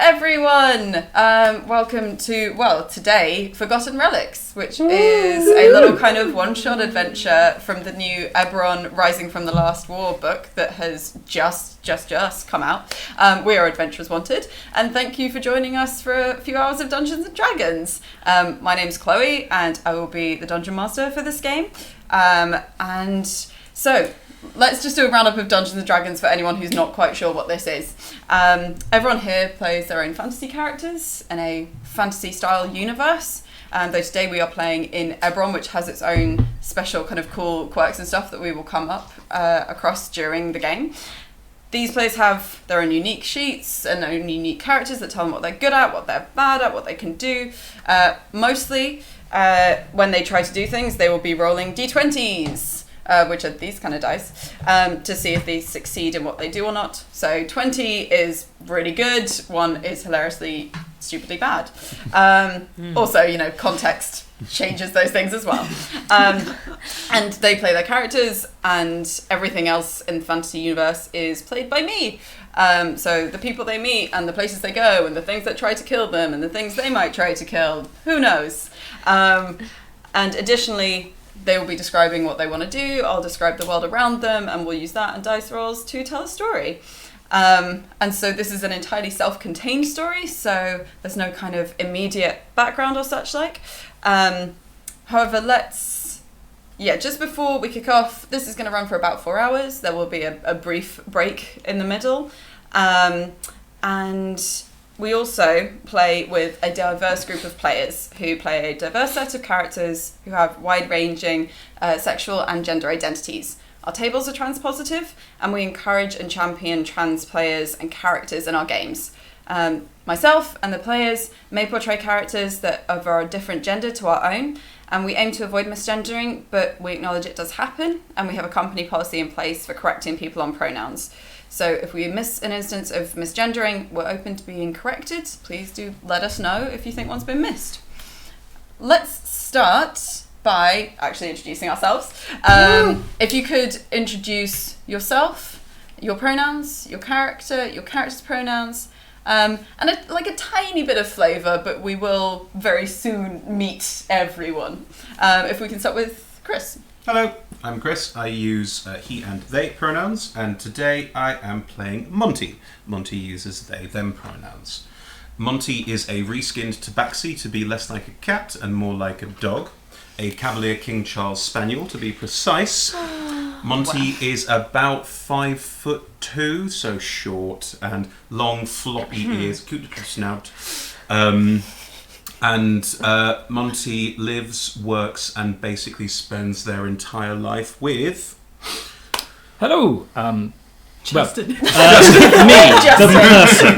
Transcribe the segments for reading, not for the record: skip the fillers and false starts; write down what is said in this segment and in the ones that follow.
everyone! Welcome to, today, Forgotten Relics, which is a little kind of one-shot adventure from the new Eberron Rising from the Last War book that has just come out. We are Adventurers Wanted, and thank you for joining us for a few hours of Dungeons & Dragons. My name's Chloe, and I will be the Dungeon Master for this game. And so, let's just do a roundup of Dungeons & Dragons for anyone who's not quite sure what this is. Everyone here plays their own fantasy characters in a fantasy-style universe. Though today we are playing in Eberron, which has its own special kind of cool quirks and stuff that we will come up across during the game. These players have their own unique sheets and own unique characters that tell them what they're good at, what they're bad at, what they can do. Mostly, when they try to do things, they will be rolling d20s. Which are these kind of dice, to see if they succeed in what they do or not. So 20 is really good, 1 is hilariously, stupidly bad. Also, context changes those things as well. And they play their characters, and everything else in the fantasy universe is played by me. So the people they meet, and the places they go, and the things that try to kill them, and the things they might try to kill, who knows? And additionally, they will be describing what they want to do. I'll describe the world around them, and we'll use that and dice rolls to tell a story. And so this is an entirely self-contained story, so there's no kind of immediate background or such like. However, just before we kick off, this is going to run for about 4 hours. There will be a brief break in the middle. And we also play with a diverse group of players who play a diverse set of characters who have wide-ranging sexual and gender identities. Our tables are trans-positive, and we encourage and champion trans players and characters in our games. Myself and the players may portray characters that are of a different gender to our own, and we aim to avoid misgendering, but we acknowledge it does happen, and we have a company policy in place for correcting people on pronouns. So if we miss an instance of misgendering, we're open to being corrected. Please do let us know if you think one's been missed. Let's start by actually introducing ourselves. If you could introduce yourself, your pronouns, your character's pronouns, and a tiny bit of flavour, but we will very soon meet everyone. If we can start with Chris. Hello, I'm Chris. I use he and they pronouns, and today I am playing Monty. Monty uses they, them pronouns. Monty is a reskinned tabaxi to be less like a cat and more like a dog. A Cavalier King Charles Spaniel to be precise. Monty is about 5'2", so short, and long floppy ears, cute little snout. And Monty lives, works, and basically spends their entire life with... Hello, Justin. Me, the person.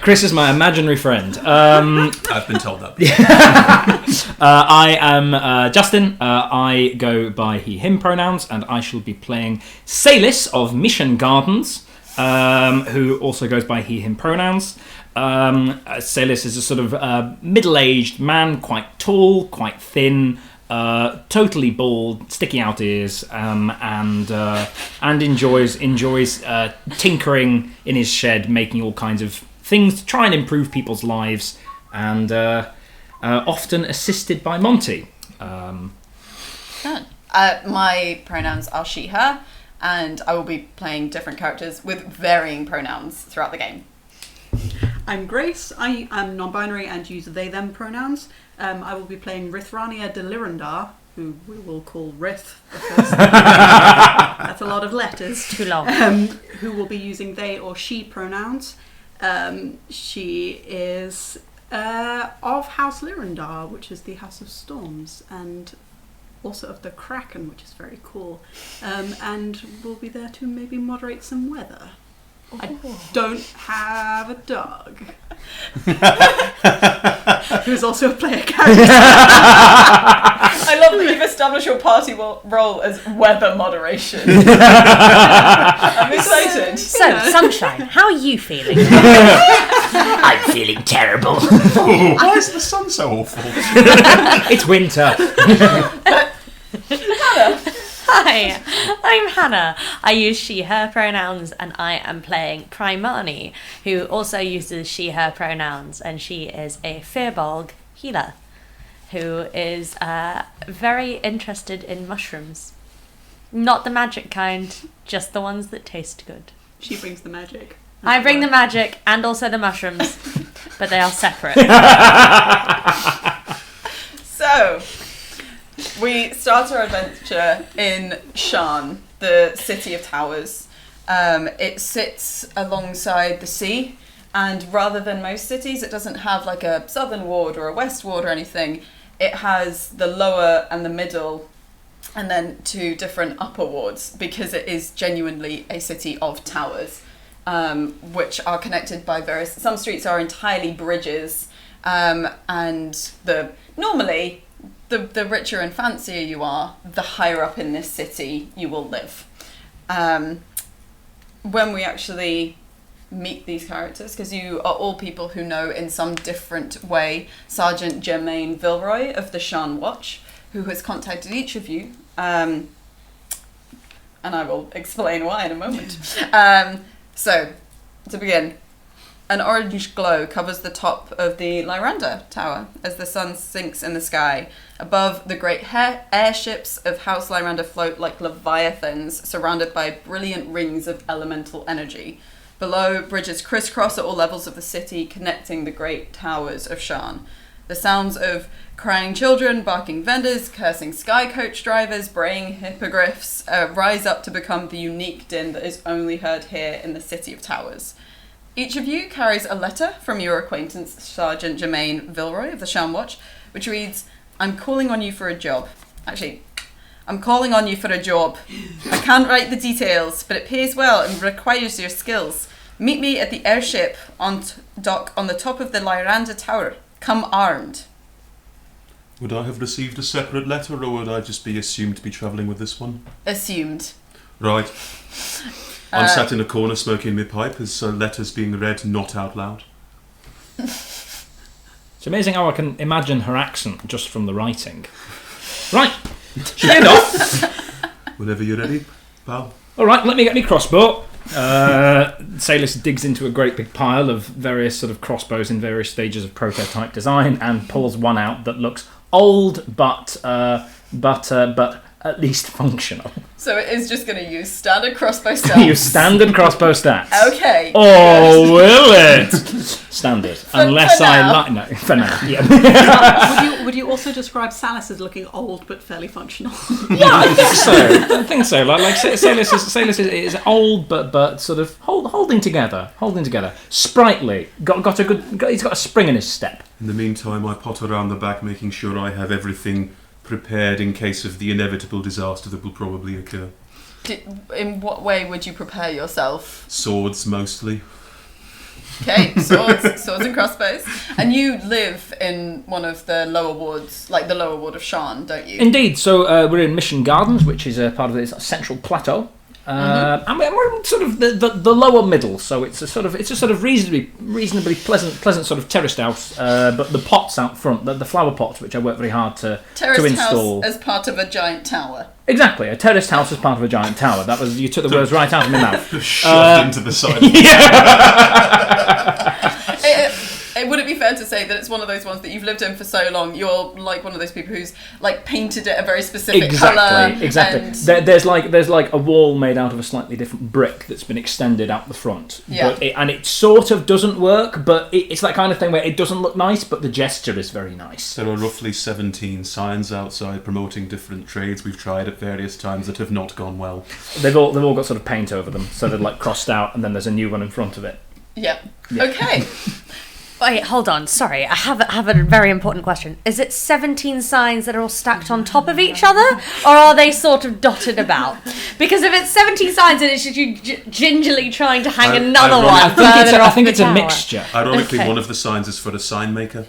Chris is my imaginary friend. I've been told that. I am Justin. I go by he, him pronouns, and I shall be playing Salis of Mission Gardens, who also goes by he, him pronouns. Salis is a sort of middle-aged man, quite tall, quite thin, totally bald, sticky out ears, and enjoys tinkering in his shed, making all kinds of things to try and improve people's lives, and often assisted by Monty. My pronouns are she, her, and I will be playing different characters with varying pronouns throughout the game. I'm Grace. I am non-binary and use they, them pronouns. I will be playing Rithania de Lirandar, who we will call Rith, because that's a lot of letters. Too long. Who will be using they or she pronouns. She is of House Lirandar, which is the House of Storms, and also of the Kraken, which is very cool. And will be there to maybe moderate some weather. I don't have a dog. Who's also a player character. I love that you've established your party role as weather moderation. I'm excited. So, Sunshine, how are you feeling? I'm feeling terrible. Why is the sun so awful? It's winter. Hannah. Hi, I'm Hannah. I use she, her pronouns, and I am playing Primarni, who also uses she, her pronouns, and she is a firbolg healer who is very interested in mushrooms. Not the magic kind, just the ones that taste good. She brings the magic. I bring the magic and also the mushrooms, but they are separate. So, we start our adventure in Sharn, the city of towers. It sits alongside the sea, and rather than most cities, it doesn't have like a southern ward or a west ward or anything. It has the lower and the middle, and then 2 different upper wards, because it is genuinely a city of towers, which are connected by various... Some streets are entirely bridges, and normally, the richer and fancier you are, the higher up in this city you will live. When we actually meet these characters, because you are all people who know in some different way Sergeant Germaine Vilroy of the Sharn Watch, who has contacted each of you, and I will explain why in a moment. So, to begin, an orange glow covers the top of the Lyranda Tower as the sun sinks in the sky. Above, the great airships of House Lyranda float like leviathans, surrounded by brilliant rings of elemental energy. Below, bridges crisscross at all levels of the city, connecting the great towers of Sharn. The sounds of crying children, barking vendors, cursing sky coach drivers, braying hippogriffs rise up to become the unique din that is only heard here in the City of Towers. Each of you carries a letter from your acquaintance, Sergeant Germaine Vilroy of the Sharn Watch, which reads, "I'm calling on you for a job." Actually, "I'm calling on you for a job. I can't write the details, but it pays well and requires your skills. Meet me at the airship on dock on the top of the Lyranda Tower. Come armed." Would I have received a separate letter, or would I just be assumed to be travelling with this one? Assumed. Right. I'm sat in a corner smoking my pipe as letters being read not out loud. It's amazing how I can imagine her accent just from the writing. Right, shead off. Whenever you're ready, pal. All right, let me get my crossbow. Salis digs into a great big pile of various sort of crossbows in various stages of prototype design and pulls one out that looks old but at least functional. So it is just going to use standard crossbow stats. Use standard crossbow stats. Okay. Oh, good. will it? Standard. Unless for I now. like... No, for now, yeah. Would you also describe Salis as looking old but fairly functional? Yeah, I think so. Like Salis is old, but sort of holding together. Sprightly. He's got a spring in his step. In the meantime, I potter around the back, making sure I have everything prepared in case of the inevitable disaster that will probably occur. In what way would you prepare yourself? Swords, mostly. Okay, swords and crossbows. And you live in one of the lower wards, like the lower ward of Sharn, don't you? Indeed. So we're in Mission Gardens, which is a part of this central plateau. And we're sort of the lower middle, so it's a sort of reasonably pleasant sort of terraced house. But the pots out front, the flower pots, which I work very hard to install. House as part of a giant tower. Exactly, a terraced house as part of a giant tower. That was, you took the words right out of my mouth. Shoved into the side. Would it be fair to say that it's one of those ones that you've lived in for so long, you're like one of those people who's like painted it a very specific colour? Exactly. There's like a wall made out of a slightly different brick that's been extended out the front. Yeah. And it sort of doesn't work, but it's that kind of thing where it doesn't look nice, but the gesture is very nice. There are roughly 17 signs outside promoting different trades we've tried at various times that have not gone well. They've all got sort of paint over them, so they're like crossed out, and then there's a new one in front of it. Yeah. Okay. Wait, hold on. Sorry, I have a very important question. Is it 17 signs that are all stacked on top of each other, or are they sort of dotted about? Because if it's 17 signs, then it's just you gingerly trying to hang another one I think it's a tower. mixture. Ironically, Okay. one of the signs is for a sign maker.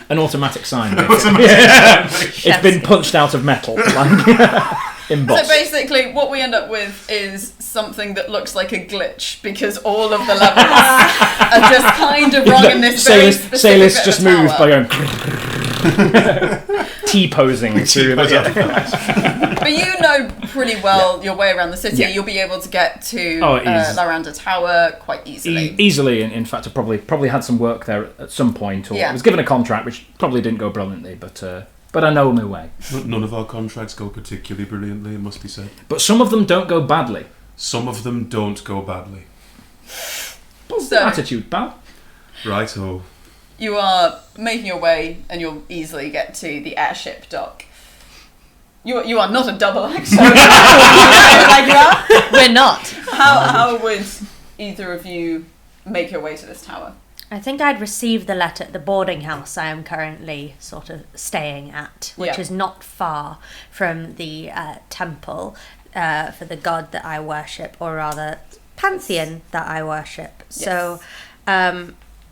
An automatic sign. It's been punched out of metal. Embossed. So basically, what we end up with is something that looks like a glitch because all of the levels are just kind of wrong in this very specific Salis bit just of the moves tower. by going. T-posing through the... But you know pretty well your way around the city. Yeah. You'll be able to get to easy. Laranda Tower quite easily. Easily, in fact, I probably had some work there at some point, or I was given a contract, which probably didn't go brilliantly, but I know my way. None of our contracts go particularly brilliantly, it must be said. But some of them don't go badly. Some of them don't go badly. Positive attitude, pal. Righto. You are making your way, and you'll easily get to the airship dock. You are not a double action. We're not. How would either of you make your way to this tower? I think I'd received the letter at the boarding house I am currently sort of staying at, which is not far from the temple for the god that I worship, or rather, pantheon that I worship. Yes. So,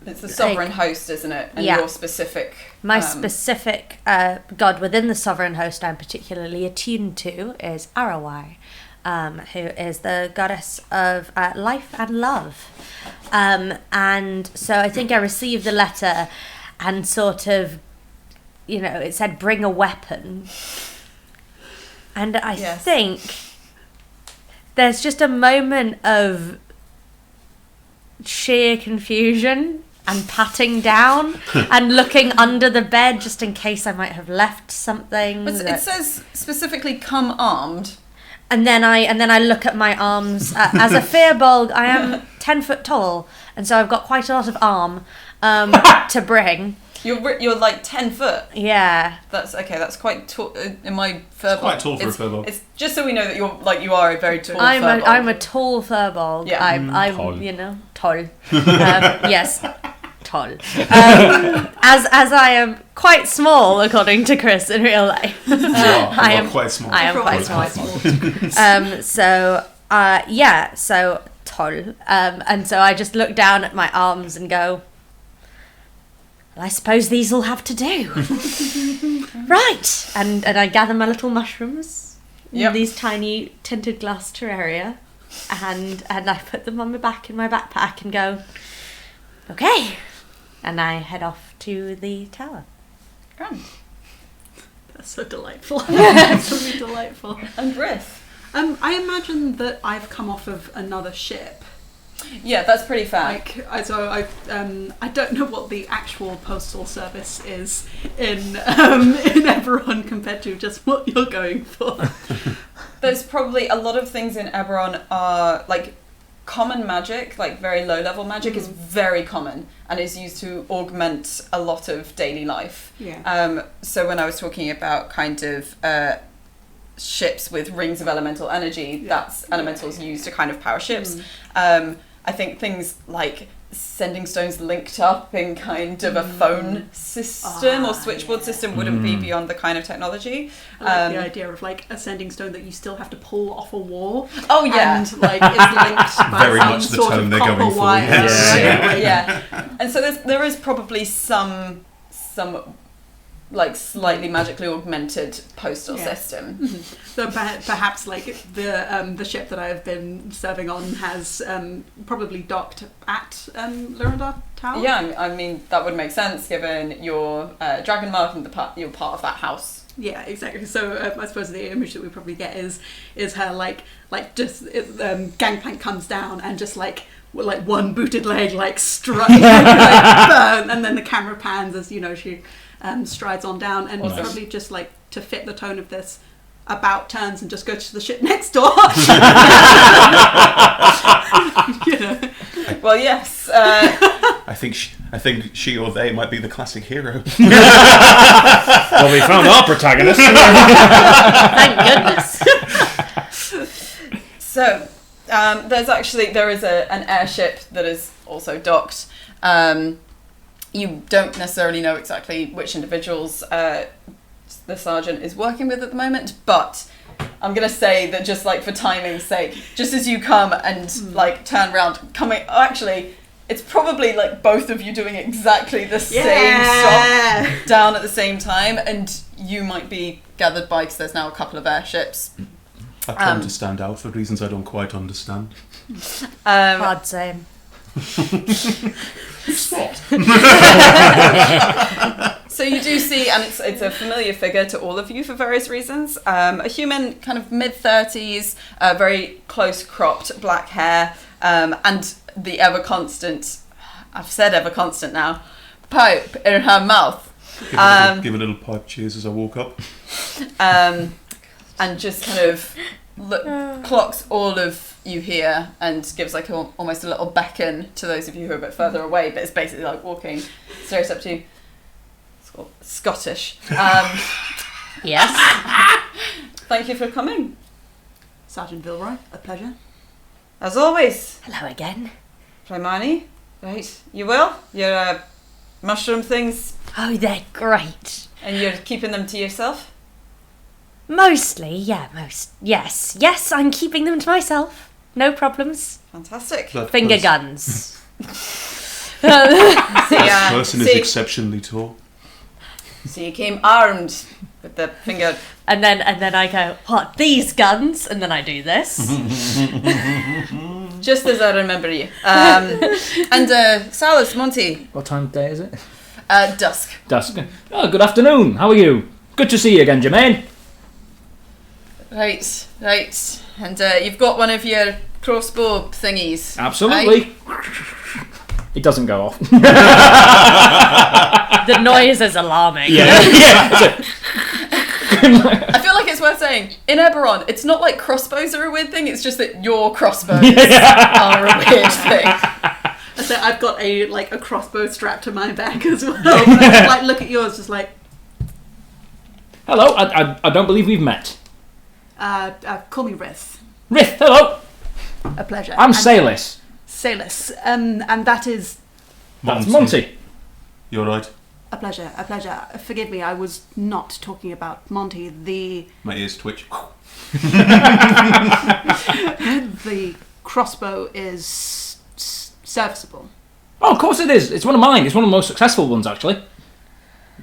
it's the sovereign host, isn't it? And your specific... My specific god within the sovereign host I'm particularly attuned to is Arawai, who is the goddess of life and love. And so I think I received the letter and sort of, it said bring a weapon. And I think there's just a moment of sheer confusion and patting down and looking under the bed just in case I might have left something. But it says specifically come armed. And then I look at my arms. As a firbolg, I am 10 foot tall, and so I've got quite a lot of arm to bring. You're like 10 foot. Yeah. That's okay. That's quite tall. In my firbolg, it's quite tall for a firbolg. It's just so we know that you are a very tall. firbolg. I'm a tall firbolg. Yeah. I'm tall. Tall. Yes. Tall. As I am quite small, according to Chris, in real life. I am quite small. I am quite small. So tall. And so I just look down at my arms and go, well, I suppose these will have to do. Right. And I gather my little mushrooms in these tiny tinted glass terraria, and I put them on my back in my backpack and go, okay. And I head off to the tower. Grand. That's so delightful. That's really delightful. And Rith. I imagine that I've come off of another ship. Yeah, that's pretty fair. I don't know what the actual postal service is in Eberron compared to just what you're going for. There's probably a lot of things in Eberron are like common magic, like very low level magic is very common and is used to augment a lot of daily life. Yeah. So when I was talking about kind of ships with rings of elemental energy, that's elementals used to kind of power ships. I think things like sending stones linked up in kind of a phone system or switchboard system wouldn't be beyond the kind of technology. I like the idea of like a sending stone that you still have to pull off a wall. Oh yeah, and like it's linked by very some much the sort tone of they're copper going for. wire. Yes. yeah. And so there is probably some like slightly magically augmented postal system. So perhaps like the ship that I've been serving on has probably docked at Laranda Tower. Yeah, I mean that would make sense given your dragon mark and you're part of that house. Yeah, exactly. So I suppose the image that we probably get is her like just gangplank comes down and just like one booted leg strike burn, and then the camera pans as she strides on down, and probably just like to fit the tone of this about turns and just go to the ship next door. Well, yes. I think she or they might be the classic hero. Well, we found our protagonist. Thank goodness. So there is an airship that is also docked. You don't necessarily know exactly which individuals the sergeant is working with at the moment, but I'm going to say that just like for timing's sake, just as you come and like turn around, actually, it's probably like both of you doing exactly the same stop down at the same time, and you might be gathered by, because there's now a couple of airships. I plan to stand out for reasons I don't quite understand. Hard same. Spot. So you do see, and it's a familiar figure to all of you for various reasons. A human, kind of mid-30s, very close-cropped black hair, and the ever-constant, I've said ever-constant now, pipe in her mouth. Give a little pipe cheers as I walk up. And just kind of clocks all of you here and gives like almost a little beckon to those of you who are a bit further away, but it's basically like walking straight up to you. Scottish. Yes. Thank you for coming. Sergeant Vilroy, a pleasure. As always. Hello again. Primarni. Right. You will? Your mushroom things, Oh, they're great. and you're keeping them to yourself? Mostly, yeah, Yes, I'm keeping them to myself. No problems. Fantastic. That Finger person- guns. That person is exceptionally tall. So you came armed with the finger. And then I go, what, these guns? And then I do this. Just as I remember you. And Salis, Monty, What time of day is it? dusk. Dusk. Oh, good afternoon. How are you? Good to see you again, Germaine. Right. And you've got one of your crossbow thingies. Absolutely. It doesn't go off. The noise is alarming. Yeah. I feel like it's worth saying, in Eberron, it's not like crossbows are a weird thing, it's just that your crossbows are a weird thing. So I've got a crossbow strapped to my back as well. And I just, look at yours, just like. Hello. I don't believe we've met. Call me Rith. Rith. Hello. A pleasure. I'm Salis. Salis. And that is That's Monty. You're right. a pleasure. Forgive me, I was not talking about Monty. My ears twitch. The crossbow is serviceable. Oh, of course it is. It's one of mine. It's one of the most successful ones, actually.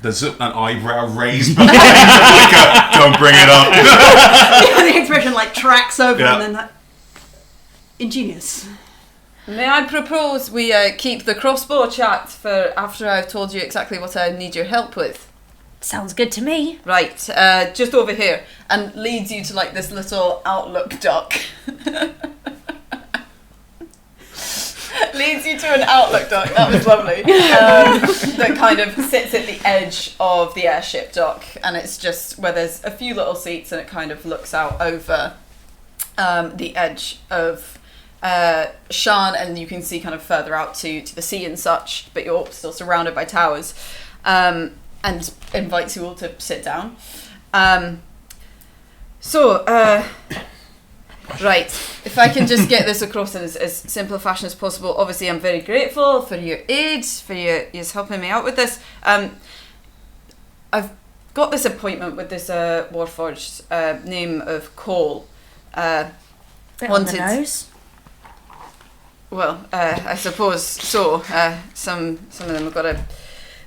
There's an eyebrow raised behind the don't bring it up. The expression tracks over Yeah. and then ingenious. May I propose we keep the crossbow chat for after I've told you exactly what I need your help with? Sounds good to me. Right, just over here, and leads you to this little outlook dock. Leads you to an outlook dock. That was lovely. That kind of sits at the edge of the airship dock, and it's just where there's a few little seats, and it kind of looks out over the edge of Sharn, and you can see kind of further out to the sea and such, but you're still surrounded by towers, and invites you all to sit down. Right, if I can just get this across in as simple a fashion as possible. Obviously, I'm very grateful for your aid, for your helping me out with this. I've got this appointment with this warforged name of Cole. Bit on the nose. Well, I suppose so. Some of them have got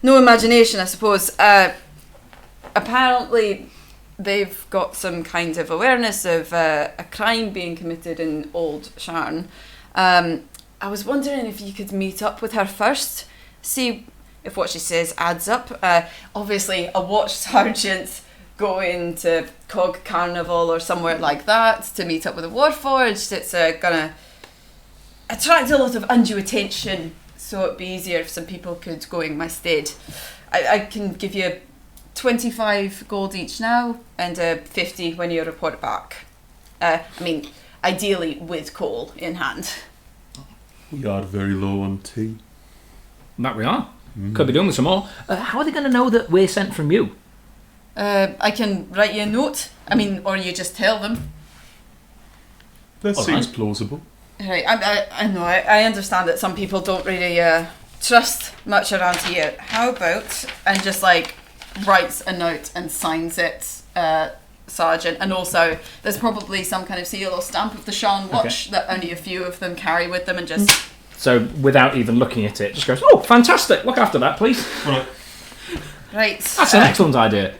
no imagination, I suppose. Apparently, they've got some kind of awareness of a crime being committed in Old Sharn. I was wondering if you could meet up with her first, see if what she says adds up. Obviously, a watch sergeant going to Cog Carnival or somewhere like that to meet up with a warforged, it's gonna attract a lot of undue attention, so it'd be easier if some people could go in my stead. I can give you 25 gold each now, and 50 when you report back. Ideally with coal in hand. We are very low on tea. That we are. Could be doing with some more. How are they going to know that we're sent from you? I can write you a note. Or you just tell them. That All seems right. plausible. Right, I know, I understand that some people don't really trust much around here. How about, and just writes a note and signs it, Sergeant, and also there's probably some kind of seal or stamp of the Sharn Watch that only a few of them carry with them, and just... So, without even looking at it, just goes, oh, fantastic, look after that, please. Right. That's an excellent idea.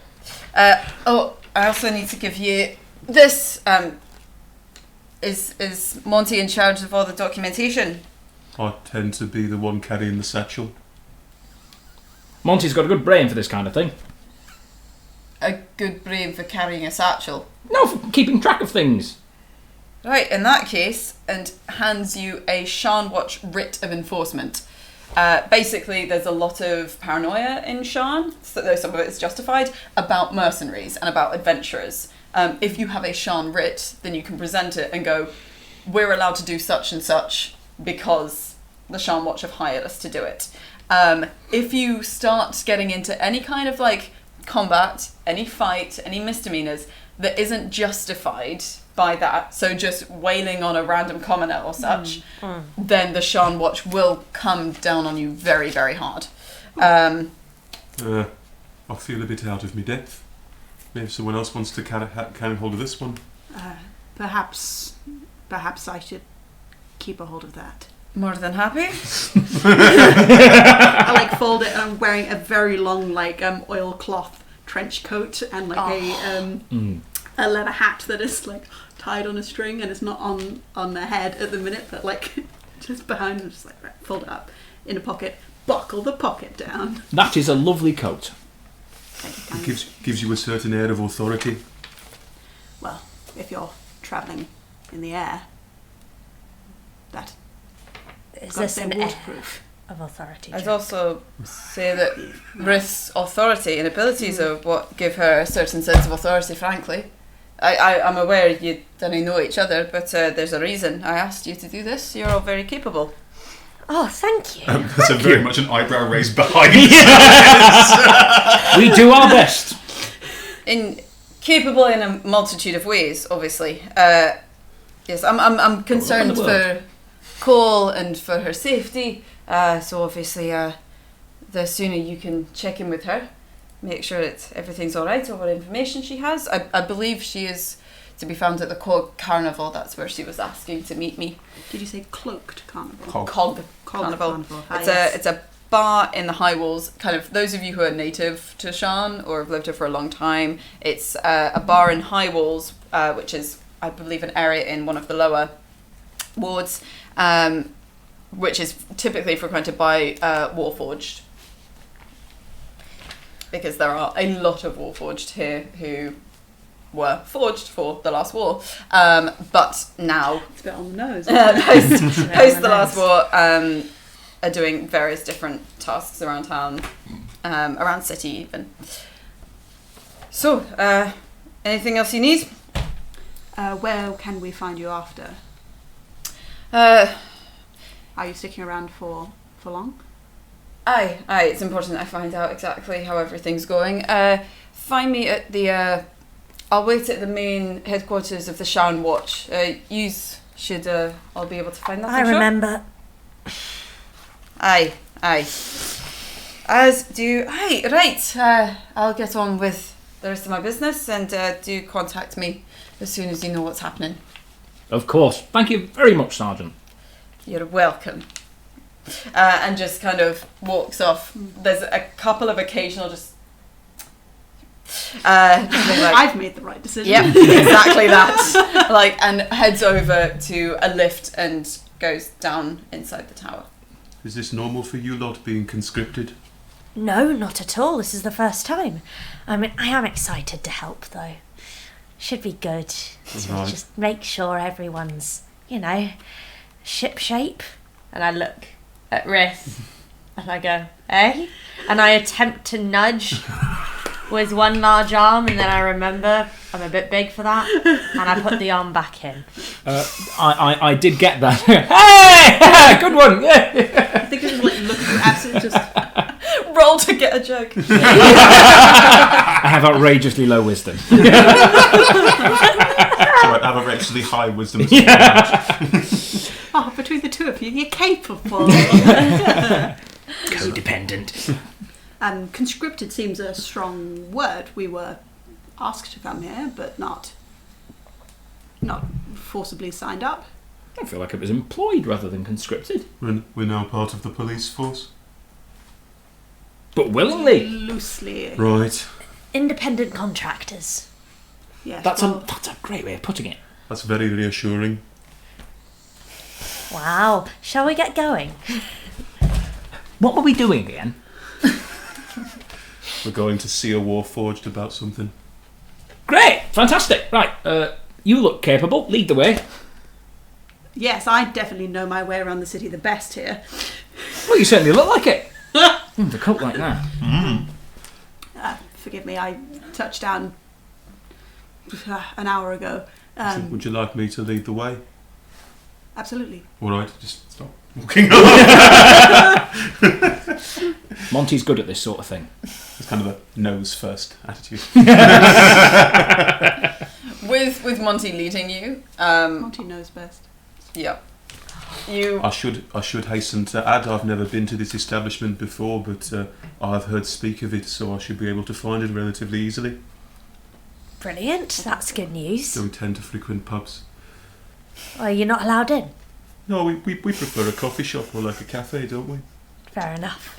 I also need to give you this. Is Monty in charge of all the documentation? I tend to be the one carrying the satchel. Monty's got a good brain for this kind of thing. A good brain for carrying a satchel. No, for keeping track of things. Right, in that case, and hands you a Sharn Watch writ of enforcement. Basically, there's a lot of paranoia in Sharn, so though some of it is justified, about mercenaries and about adventurers. If you have a Sharn writ, then you can present it and go, we're allowed to do such and such because the Sharn Watch have hired us to do it. If you start getting into any kind of like combat, any fight, any misdemeanors that isn't justified by that, so just wailing on a random commoner or such, then the Sharn Watch will come down on you very, very hard. I feel a bit out of my depth. Maybe someone else wants to carry hold of this one. Perhaps I should keep a hold of that. More than happy. I like fold it, and I'm wearing a very long oilcloth trench coat and like a leather hat that is like tied on a string, and it's not on the head at the minute, but like just behind, and just like fold it up in a pocket, buckle the pocket down. That is a lovely coat. Thank It gives you a certain air of authority. Well, if you're travelling in the air, that Is got this to an say air waterproof. of authority? I'd check? also say that Rith's authority and abilities are what give her a certain sense of authority, frankly. I'm aware you don't know each other, but there's a reason I asked you to do this. You're all very capable. Oh, thank you. That's very much an eyebrow raised behind. We do our best. Capable in a multitude of ways, obviously. Yes, I'm concerned for Cole and for her safety. So obviously, the sooner you can check in with her, make sure that everything's all right, or what information she has. I believe she is to be found at the Carnival. That's where she was asking to meet me. Did you say cloaked carnival? Cog Carnival. Ah, yes. It's a bar in the High Walls. Kind of those of you who are native to Sharn or have lived here for a long time. It's a bar in High Walls, which is, I believe, an area in one of the lower wards, which is typically frequented by warforged. Because there are a lot of warforged here who were forged for the last war, but now It's a bit on the nose. post the last war, are doing various different tasks around town, around city even. So, anything else you need? Where can we find you after? Are you sticking around for long? Aye, it's important I find out exactly how everything's going. Find me at the, I'll wait at the main headquarters of the Sharn Watch. Yous should, I'll be able to find that, I I'm sure. remember. Aye. As do I. Right, I'll get on with the rest of my business, and do contact me as soon as you know what's happening. Of course. Thank you very much, Sergeant. You're welcome. And just kind of walks off. There's a couple of occasional just... I've made the right decision. Yep, exactly that. And heads over to a lift and goes down inside the tower. Is this normal for you lot being conscripted? No, not at all. This is the first time. I mean, I am excited to help, though. Should be good to Right. just make sure everyone's, ship shape. And I look at Rith and I go, eh? And I attempt to nudge with one large arm, and then I remember I'm a bit big for that, and I put the arm back in. I did get that. Hey! Good one! I think it was like looking at it, just Roll to get a joke. I have outrageously low wisdom. So I have a actually high wisdom. between the two of you, you're capable. Codependent. Conscripted seems a strong word. We were asked to come here, but not forcibly signed up. I feel like it was employed rather than conscripted. We're now part of the police force. But willingly. Loosely. Right. Independent contractors. Yes. That's well, a great way of putting it. That's very reassuring. Wow. Shall we get going? What were we doing again? We're going to see a warforged about something. Great, fantastic. Right, you look capable. Lead the way. Yes, I definitely know my way around the city the best here. Well, you certainly look like it. With a coat like that. Forgive me, I touched down an hour ago. Would you like me to lead the way? Absolutely. All right, just stop walking on. Monty's good at this sort of thing. It's kind of a nose first attitude. With Monty leading you, Monty knows best. yeah, you. I should hasten to add I've never been to this establishment before, but I've heard speak of it, so I should be able to find it relatively easily. Brilliant. That's good news. Don't tend to frequent pubs. Well, you're not allowed in. No, we prefer a coffee shop or like a cafe, don't we? Fair enough.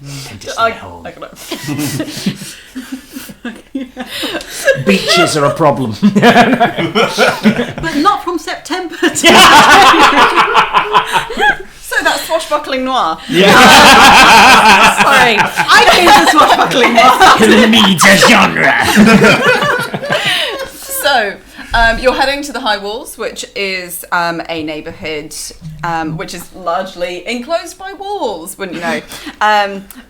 I don't know. Beaches are a problem. But not from September to So that's swashbuckling noir. Yeah. Sorry. I came to swashbuckling noir. Needs a genre. So, you're heading to the High Walls, which is a neighbourhood which is largely enclosed by walls, wouldn't you know?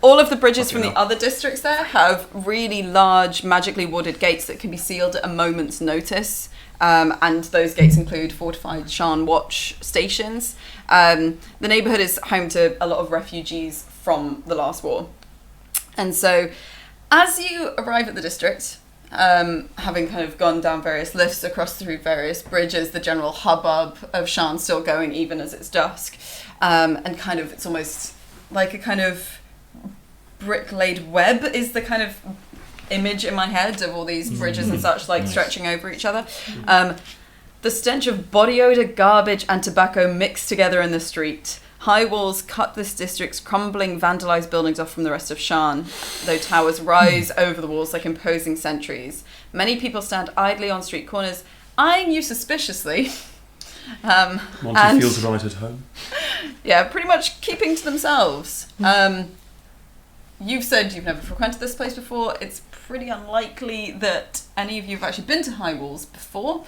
All of the bridges from the other districts there have really large, magically warded gates that can be sealed at a moment's notice. And those gates include fortified Sharn Watch stations. The neighbourhood is home to a lot of refugees from the last war. And so, as you arrive at the district, having kind of gone down various lifts, across through various bridges, the general hubbub of Sharn still going even as it's dusk, and kind of it's almost like a kind of brick-laid web is the kind of image in my head of all these bridges and such, like stretching over each other. The stench of body odour, garbage and tobacco mixed together in the street. High walls cut this district's crumbling, vandalised buildings off from the rest of Sharn, though towers rise over the walls like imposing sentries. Many people stand idly on street corners, eyeing you suspiciously. Monty feels right at home. Yeah, pretty much keeping to themselves. You've said you've never frequented this place before. It's pretty unlikely that any of you have actually been to High Walls before.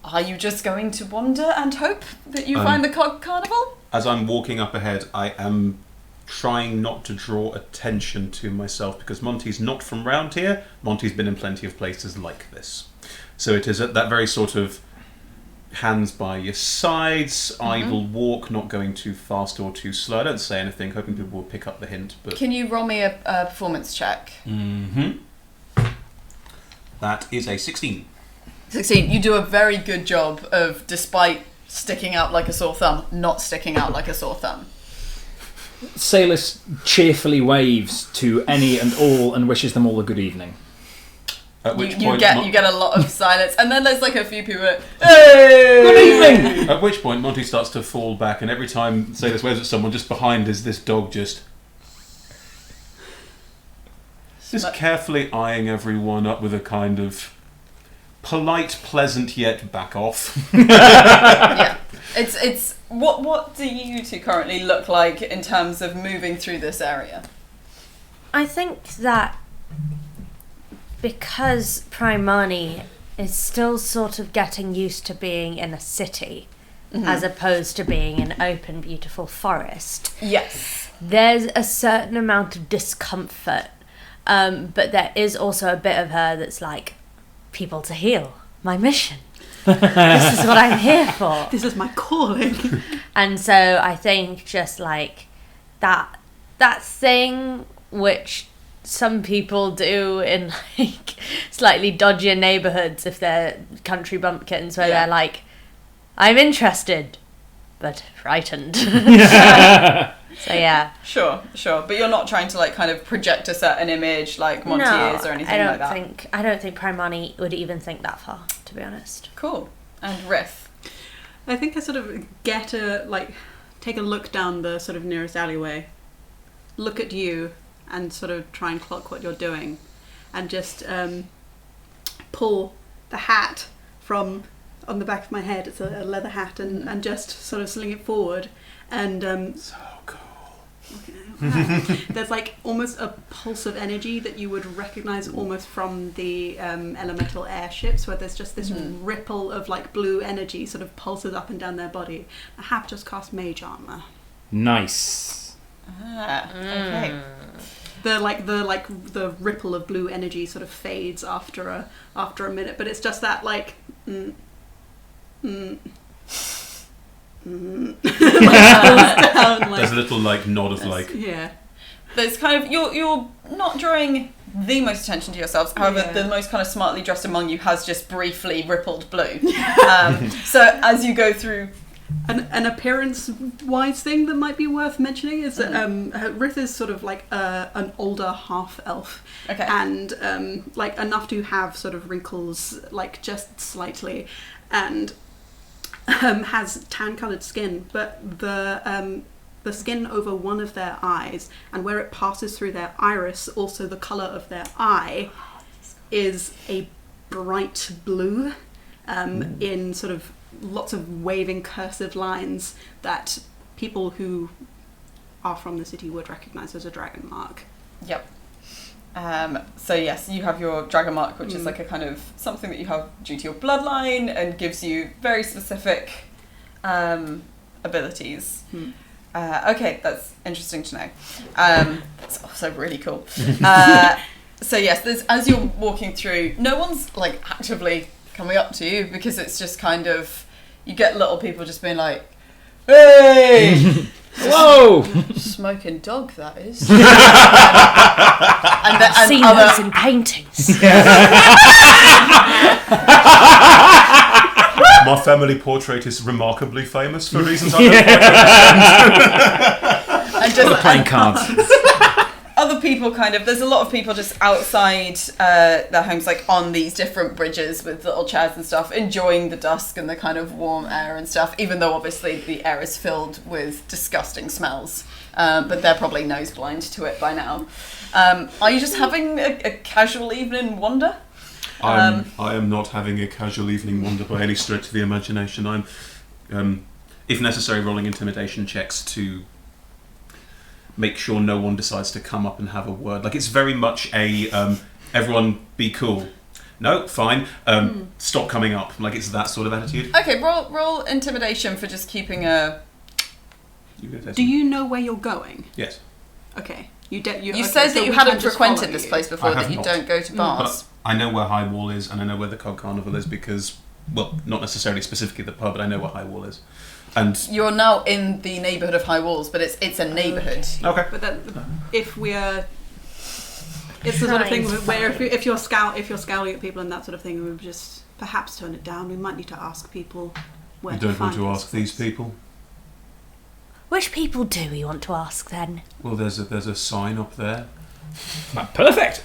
Are you just going to wander and hope that you find the carnival? As I'm walking up ahead, I am trying not to draw attention to myself because Monty's not from round here. Monty's been in plenty of places like this. So it is at that very sort of hands by your sides, idle walk, not going too fast or too slow. I don't say anything, hoping people will pick up the hint. But Can you roll me a performance check? That is a 16. 16. You do a very good job of, despite sticking out like a sore thumb, not sticking out like a sore thumb. Salis cheerfully waves to any and all and wishes them all a good evening. At which You point, get a lot of silence, and then there's like a few people that, hey! Good evening! At which point Monty starts to fall back, and every time Salis waves at someone, just behind is this dog just carefully eyeing everyone up with a kind of polite, pleasant yet back off. Yeah, it's what do you two currently look like in terms of moving through this area? I think that because Primarni is still sort of getting used to being in a city as opposed to being in open, beautiful forest. Yes. There's a certain amount of discomfort, but there is also a bit of her that's like, people to heal, my mission. This is what I'm here for. This is my calling. And so I think just like that thing which some people do in like slightly dodgier neighbourhoods if they're country bumpkins where they're like, I'm interested but frightened. So yeah. Sure. But you're not trying to like kind of project a certain image like Monty is or anything like that. I don't think Primarni would even think that far, to be honest. Cool. And Rith. I think I sort of take a look down the sort of nearest alleyway, look at you, and sort of try and clock what you're doing, and just pull the hat from on the back of my head. It's a leather hat, and just sort of sling it forward, and So cool. There's like almost a pulse of energy that you would recognize almost from the elemental airships, where there's just this ripple of like blue energy sort of pulses up and down their body. I have just cast mage armor. Nice. Okay. The ripple of blue energy sort of fades after a minute, but it's just that like like, down, like, There's a little like nod of like. Yeah. There's kind of you're not drawing the most attention to yourselves. However, the most kind of smartly dressed among you has just briefly rippled blue. So as you go through. An appearance-wise thing that might be worth mentioning is that Rith is sort of like an older half-elf, Okay. and like enough to have sort of wrinkles, like just slightly, and has tan-coloured skin, but the skin over one of their eyes and where it passes through their iris, also the colour of their eye, is a bright blue, in sort of lots of waving cursive lines that people who are from the city would recognise as a dragon mark. Yep. So yes, you have your dragon mark, which is like a kind of something that you have due to your bloodline and gives you very specific abilities. Okay, that's interesting to know. It's also really cool. So yes, as you're walking through, no one's like actively coming up to you, because it's just kind of, you get little people just being like, hey! Whoa! Smoking dog, that is. I've seen those in paintings. My family portrait is remarkably famous for reasons I don't And just Playing cards. other people kind of, there's a lot of people just outside their homes, like on these different bridges with little chairs and stuff, enjoying the dusk and the kind of warm air and stuff, even though obviously the air is filled with disgusting smells. But they're probably nose blind to it by now. Are you just having a casual evening wander? I am not having a casual evening wander by any stretch of the imagination. I'm, if necessary, rolling intimidation checks to make sure no one decides to come up and have a word. Like, it's very much a everyone be cool. No, fine. Stop coming up. Like, it's that sort of attitude. Okay, roll intimidation for just keeping a. Do you know where you're going? Yes. Okay. You said that you hadn't frequented this place before, that you not. don't go to bars. But I know where High Wall is, and I know where the Cog Carnival is because, well, not necessarily specifically the pub, but I know where High Wall is. And you're now in the neighbourhood of High Walls, but it's a neighbourhood. Okay. But then, if we're, it's the sort of thing where if you're scowling at people and that sort of thing, we would just perhaps turn it down. We might need to ask people where. You don't want to ask these people? Which people do we want to ask then? Well, there's a sign up there. Perfect.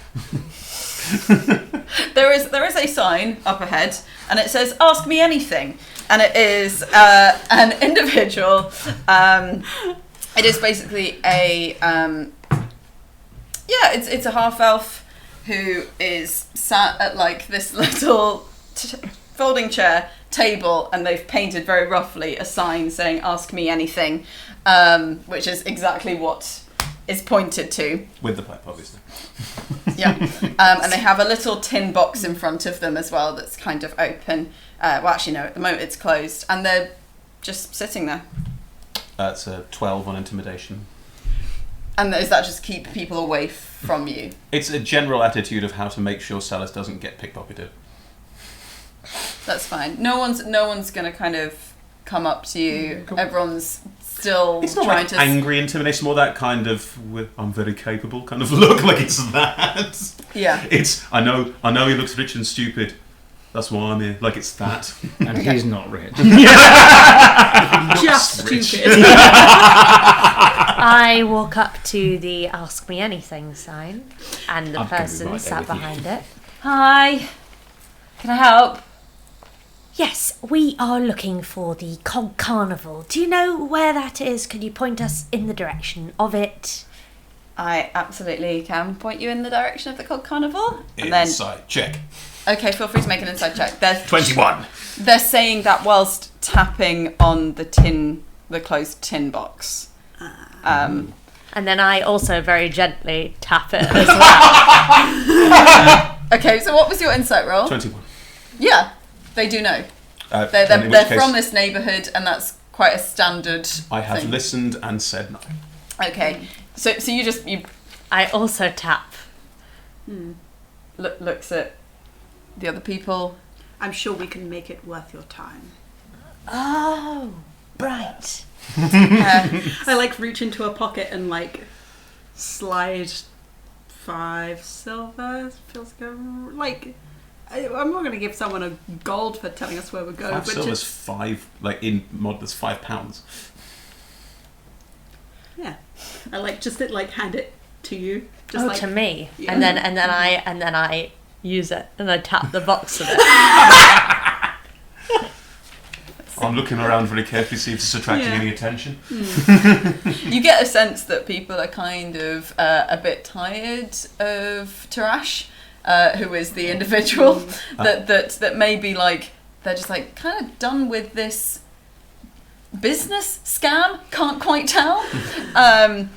There is a sign up ahead, and it says "Ask me anything," and it is an individual. It is basically a it's a half elf who is sat at like this little folding chair table, and they've painted very roughly a sign saying "Ask me anything," which is exactly what is pointed to. With the pipe, obviously. Yeah. And they have a little tin box in front of them as well that's kind of open. Well, actually, no, at the moment it's closed. And they're just sitting there. That's a 12 on intimidation. And does that just keep people away from you? It's a general attitude of how to make sure Salis doesn't get pickpocketed. That's fine. No one's going to kind of come up to you. Everyone's still It's not trying like to... angry intimidation, more that kind of I'm very capable kind of look. Like, it's that. Yeah. It's I know he looks rich and stupid. That's why I'm here. Like, it's that. And he's not rich. Just rich. stupid. I walk up to the Ask Me Anything sign, and the I'm gonna be person right there sat with you. behind it. Hi. Can I help? Yes, we are looking for the Cog Carnival. Do you know where that is? Could you point us in the direction of it? I absolutely can point you in the direction of the Cog Carnival. And then, Inside check. okay, feel free to make an inside check. 21. They're saying that whilst tapping on the closed tin box. And then I also very gently tap it as well. Okay, so what was your insight roll? 21. Yeah, they do know. Then in They're which case, from this neighbourhood, and that's quite a standard I have thing. listened and said no. Okay, so you I also tap. looks at the other people. I'm sure we can make it worth your time. Oh, right. I reach into a pocket and slide 5 silver. Feels like I'm not going to give someone a gold for telling us where we're going. 5 silver's 5, in mod that's £5. Yeah, I just hand it to you. Just To me, yeah. and then I use it and I tap the box of it. I'm looking around very carefully, see if it's attracting any attention. You get a sense that people are kind of a bit tired of Tarash, who is the individual that maybe they're just kind of done with this business scam. Can't quite tell. And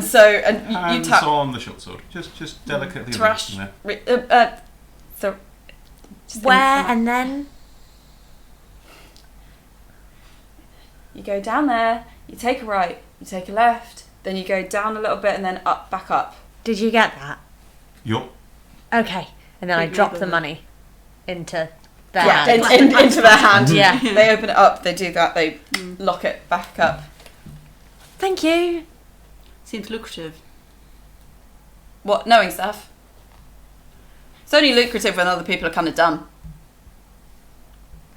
you Hands tap on the short sword, just delicately. Tarash. Where and then? You go down there, you take a right, you take a left, then you go down a little bit and then back up. Did you get that? Yup. Okay, and then I Big drop neighbourhood. the money into their Yeah, hand. into their hand. Yeah. They open it up, they do that, they lock it back up. Thank you. Seems lucrative. What, knowing stuff? It's only lucrative when other people are kind of done.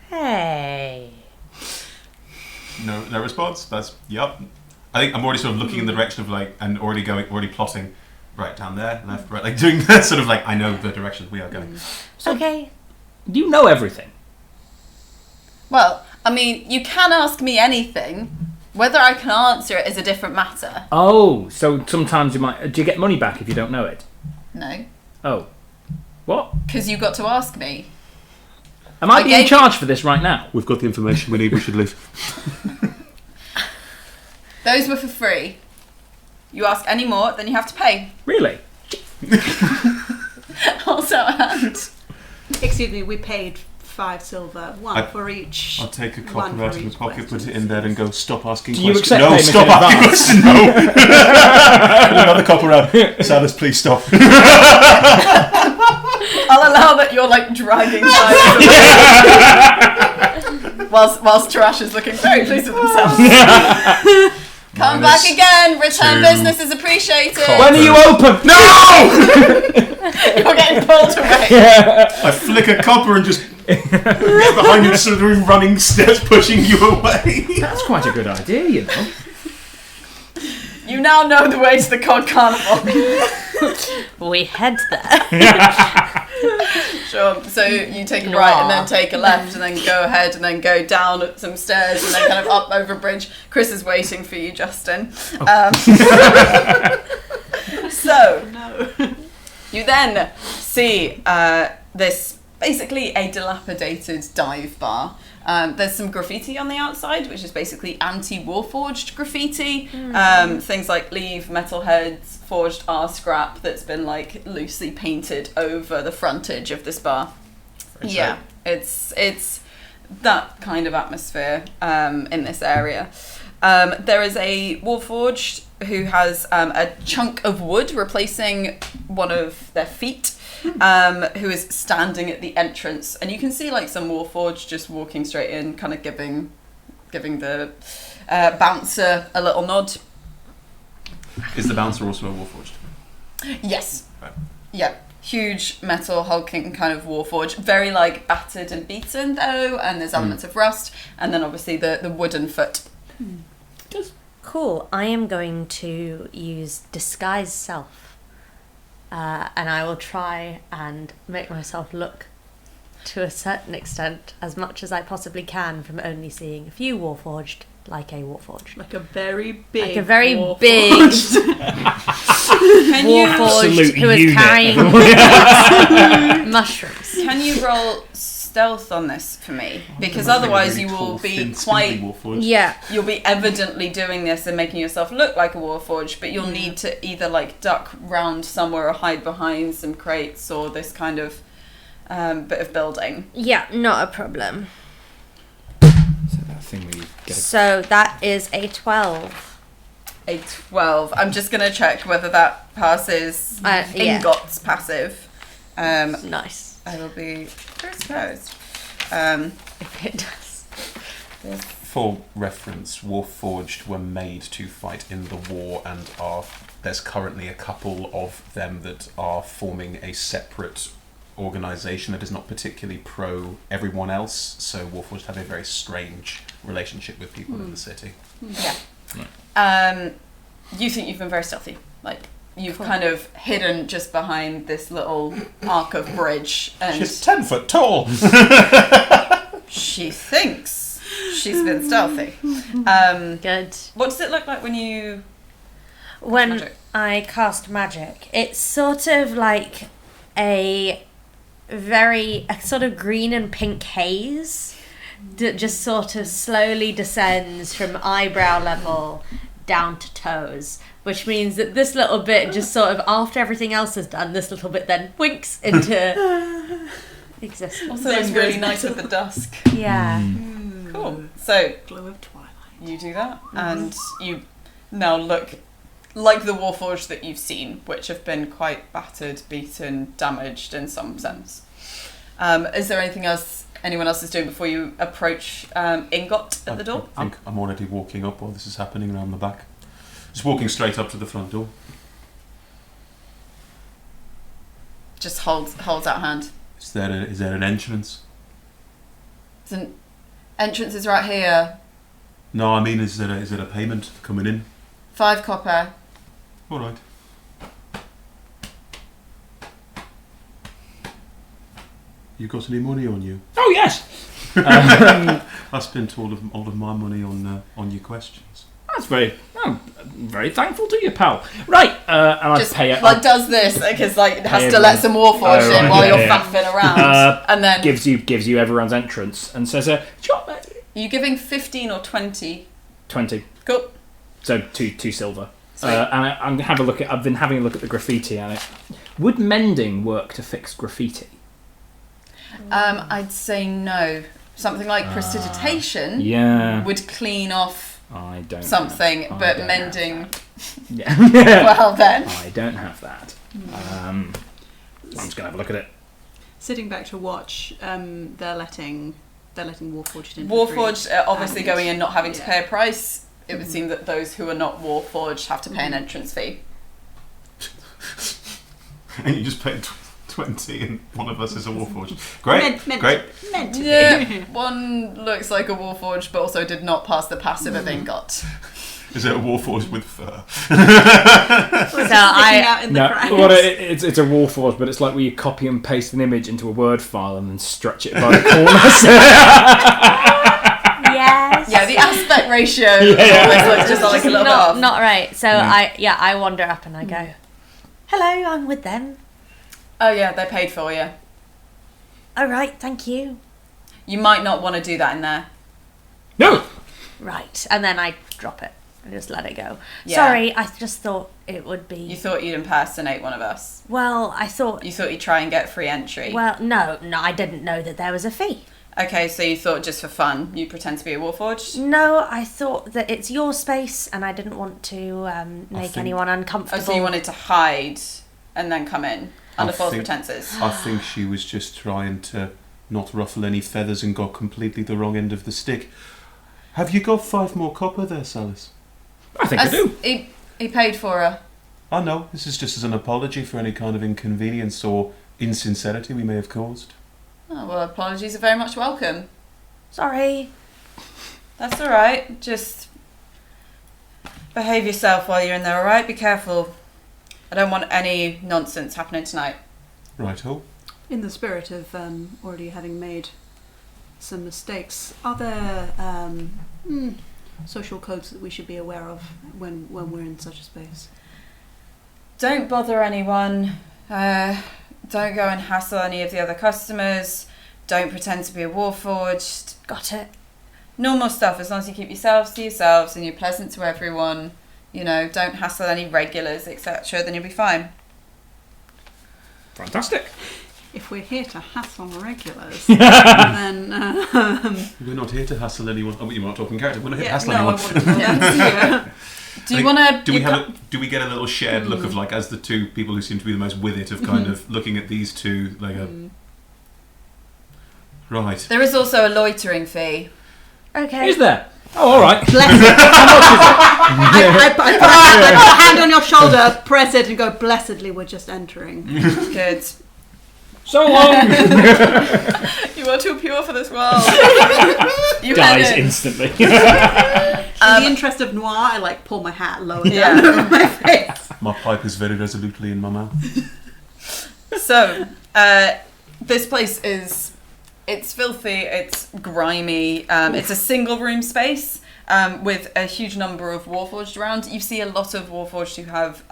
Hey. No response. That's yup. I think I'm already sort of looking in the direction of and already plotting. Right down there, left, right, doing that sort of I know the direction we are going. Okay. You know everything. Well, I mean, you can ask me anything. Whether I can answer it is a different matter. Oh, so sometimes you might... Do you get money back if you don't know it? No. Oh. What? Because you got to ask me. Am I being charged for this right now? We've got the information we need. We should leave. Those were for free. You ask any more, then you have to pay. Really? Also, and Excuse me, we paid 5 silver, one for each. I'll take a one copper for out of the each pocket, put question. it in there, and go. Stop asking Do you questions. accept No, payment stop in asking advance? questions. No. Another copper out. Salis, please stop. I'll allow that you're dragging sides whilst Tarash is looking very pleased with themselves. Come back again. Return 2 business is appreciated. When are you open? No! You're getting pulled away. I flick a copper and just get behind you, sort of running steps, pushing you away. That's quite a good idea, you know. You now know the way to the Cod Carnival. We head there. Sure. So you take a right and then take a left and then go ahead and then go down some stairs and then kind of up over a bridge. Chris is waiting for you, Justin. So you then see this basically a dilapidated dive bar. There's some graffiti on the outside, which is basically anti-warforged graffiti. Things like leave metalheads, forged R scrap that's been loosely painted over the frontage of this bar. Yeah, it's that kind of atmosphere in this area. There is a warforged who has a chunk of wood replacing one of their feet. Who is standing at the entrance, and you can see some warforged just walking straight in, kind of giving the bouncer a little nod. Is the bouncer also a warforged? Yes. Right. Yeah. Huge metal hulking kind of warforged, very battered and beaten though, and there's elements of rust, and then obviously the wooden foot. Cool. I am going to use disguise self. And I will try and make myself look, to a certain extent, as much as I possibly can from only seeing a few warforged, like a warforged. Like a very big. Like a very warforged. big warforged Absolute who is unit. carrying mushrooms. Can you roll stealth on this for me, because Imagine a otherwise really you will tall, be thin, spindly quite. warforged. Yeah. You'll be evidently doing this and making yourself look like a warforged, but you'll need to either like duck round somewhere or hide behind some crates or this kind of bit of building. Yeah, not a problem. So that thing where you get a So that is a 12. A 12. I'm just going to check whether that passes Yeah. Ingot's passive. Nice. I will be very surprised. If it does. For reference, Warforged were made to fight in the war, and there's currently a couple of them that are forming a separate organisation that is not particularly pro everyone else. So Warforged have a very strange relationship with people in the city. Yeah. You think you've been very stealthy. Like, you've kind of hidden just behind this little arc of bridge, and She's 10 foot tall. she thinks she's been stealthy. Good. What does it look like when you When magic? I cast magic, it's sort of like a sort of green and pink haze that just sort of slowly descends from eyebrow level down to toes, which means that this little bit just sort of, after everything else is done, this little bit then winks into existence. Also looks really nice with the dusk. Yeah. Cool. So Glow of twilight. you do that, and you now look like the Warforged that you've seen, which have been quite battered, beaten, damaged in some sense. Is there anything else anyone else is doing before you approach Ingot at the door? I think I'm already walking up while this is happening around the back. Just walking straight up to the front door. Just holds out hand. Is there an entrance? There's an entrance is right here. No, I mean, is there a payment coming in? 5 copper. All right. You got any money on you? Oh yes. I spent all of my money on your questions. That's I'm very thankful to you, pal. Right, and I Just pay it. like does this because like it has Pay to let some Warforged Oh, right, in while yeah, you're yeah. faffing around, and then gives you everyone's entrance and says, "Sure, are you giving 15 or 20? 20." Cool. So two silver. Sweet. And I've been having a look at the graffiti on it. Would mending work to fix graffiti? I'd say no. Something like prestidigitation Yeah. would clean off I don't something, I but don't mending. Yeah. Well then. I don't have that. I'm just gonna have a look at it. Sitting back to watch, they're letting Warforged in. Warforged are obviously And- going in not having to yeah. pay a price. It would seem that those who are not Warforged have to pay an entrance fee. And you just paid 20 and one of us is a Warforged. Great, Meant great. to be. Yeah, one looks like a Warforged, but also did not pass the passive of Ingot. Is it a Warforged with fur? So Sticking I out in the cracks. It's a warforged, but it's like where you copy and paste an image into a Word file and then stretch it by the corners. yes. Yeah, the aspect ratio Yeah. always looks just like a little bit off. Not right. So Yeah. I wander up and I go, "Hello, I'm with them." Oh yeah, they paid for you. All right, thank you. You might not want to do that in there. No. Right, and then I drop it and just let it go. Yeah. Sorry, I just thought it would be. You thought you'd impersonate one of us. Well, I thought. You thought you'd try and get free entry. Well, no, I didn't know that there was a fee. Okay, so you thought just for fun, you pretend to be a Warforged? No, I thought that it's your space, and I didn't want to make think- anyone Oh, uncomfortable. so you wanted to hide and then come in under I false think- pretenses? I think she was just trying to not ruffle any feathers and got completely the wrong end of the stick. Have you got 5 more copper there, Salis? I think I do. He paid for her. I know, this is just as an apology for any kind of inconvenience or insincerity we may have caused. Oh, well, apologies are very much welcome. Sorry. That's alright. Just behave yourself while you're in there, alright? Be careful. I don't want any nonsense happening tonight. Right-ho. In the spirit of already having made some mistakes, are there social codes that we should be aware of when we're in such a space? Don't bother anyone. Don't go and hassle any of the other customers. Don't pretend to be a warforged. Got it. Normal stuff, as long as you keep yourselves to yourselves and you're pleasant to everyone, you know, don't hassle any regulars, etc., then you'll be fine. Fantastic. If we're here to hassle regulars, then We're not here to hassle anyone. Oh, you weren't talking character. We're not here to yeah, hassle no, I anyone. wouldn't. Yeah. Do you want to... Do we get a little shared look of, like, as the two people who seem to be the most with it, of kind of looking at these two, like a... Right. There is also a loitering fee. Okay. Is there? Oh, all right. Bless it. I put a hand on your shoulder, press it, and go, blessedly, we're just entering. Good. So long. You are too pure for this world. You Dies had it. instantly. In the interest of noir, I like pull my hat lower down over my face. My pipe is very resolutely in my mouth. So, this place is... It's filthy, it's grimy, it's a single room space with a huge number of warforged around. You see a lot of warforged who have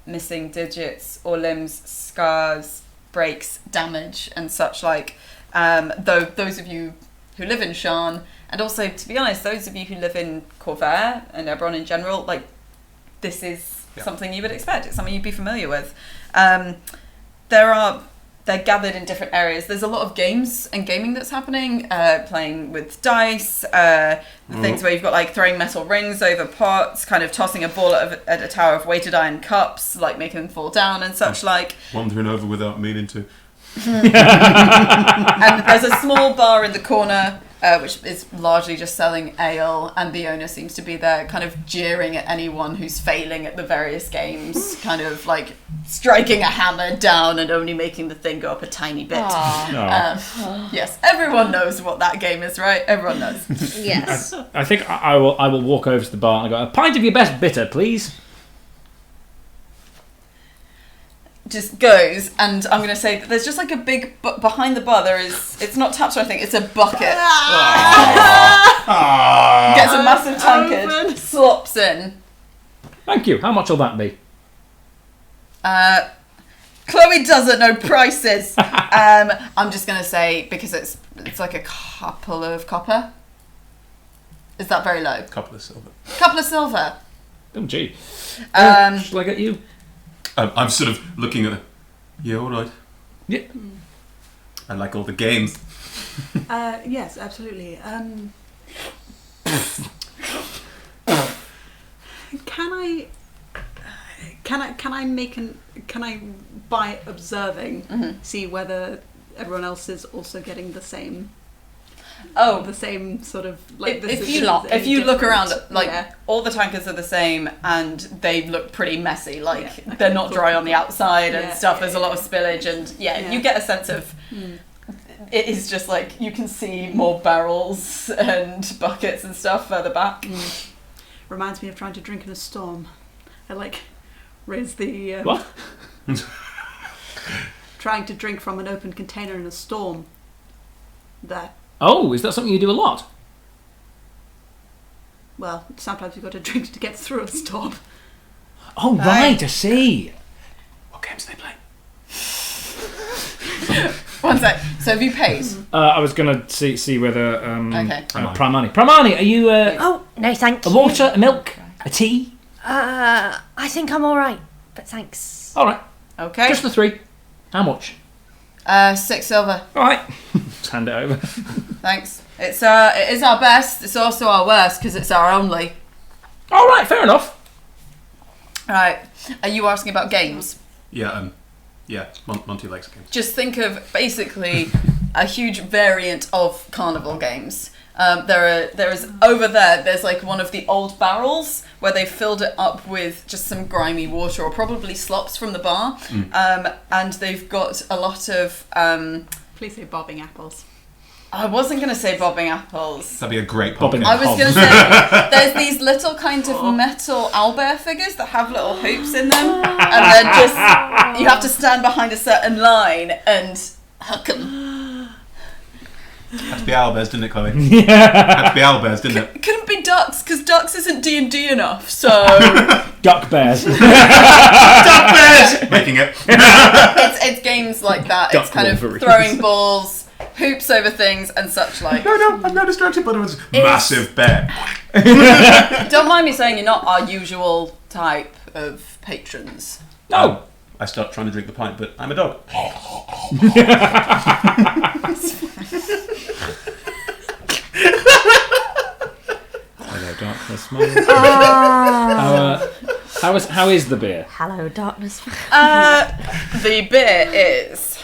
missing digits or limbs, scars, breaks, damage and such like. Though those of you who live in Sharn, and also, to be honest, those of you who live in Corvair and Eberron in general, like, this is something you would expect. It's something you'd be familiar with. They're gathered in different areas. There's a lot of games and gaming that's happening, playing with dice, things where you've got like throwing metal rings over pots, kind of tossing a ball at a tower of weighted iron cups, like making them fall down and such like. Wandering over without meaning to. And there's a small bar in the corner, which is largely just selling ale, and the owner seems to be there kind of jeering at anyone who's failing at the various games, kind of like striking a hammer down and only making the thing go up a tiny bit. Yes, everyone knows what that game is, right? Everyone knows. Yes. I think I will walk over to the bar and I go, a pint of your best bitter, please. Just goes, and I'm going to say that there's just like a big behind the bar. It's not taps or anything. It's a bucket. Gets a massive tankard, slops in. Thank you. How much will that be? Chloe doesn't know prices. I'm just going to say because it's like a couple of copper. Is that very low? Couple of silver. Couple of silver. Oh, gee. Shall I get you? I'm sort of looking at. Yeah, all right. Yeah. I like all the games. Yes, absolutely. Can I by observing see whether everyone else is also getting the same? The same sort of like. If you look around, like all the tankers are the same, and they look pretty messy. Like they're not dry on the outside and stuff. There's a lot of spillage, and you get a sense of. It is just like you can see more barrels and buckets and stuff further back. Reminds me of trying to drink in a storm. I like raise the What? trying to drink from an open container in a storm. That. Oh, is that something you do a lot? Well, sometimes you've got to drink to get through a storm. Oh, right, I see. What games do they play? One sec. So have you paid? I was going to see whether... Okay. Primarni. Primarni, are you... Oh, no, thank a you. water, a milk, a tea? I think I'm all right, but thanks. All right. Okay. Just the 3. How much? 6 silver. All right. Just hand it over. Thanks. It is our best. It's also our worst because it's our only. All right, fair enough. Right. Are you asking about games? Yeah. Monty likes games. Just think of basically a huge variant of carnival games. There is over there's like one of the old barrels where they filled it up with just some grimy water or probably slops from the bar, and they've got a lot of Please say bobbing apples. I wasn't going to say bobbing apples. That'd be a great Bobbing podcast. I was going to say there's these little kind of metal owlbear figures that have little hoops in them, and then just you have to stand behind a certain line and hook them. Had to be owlbears, didn't it, Chloe? Had to be owlbears, didn't it? It couldn't be ducks because ducks isn't D&D enough. So Duck bears. Owlbears! Making it. it's games like that. Duck It's kind of Wolverines. throwing balls, hoops over things and such like. No, I'm not distracted, but it was massive bear. Don't mind me saying you're not our usual type of patrons. No. I start trying to drink the pint, but I'm a dog. Hello, darkness. How is the beer? Hello, darkness. The beer is...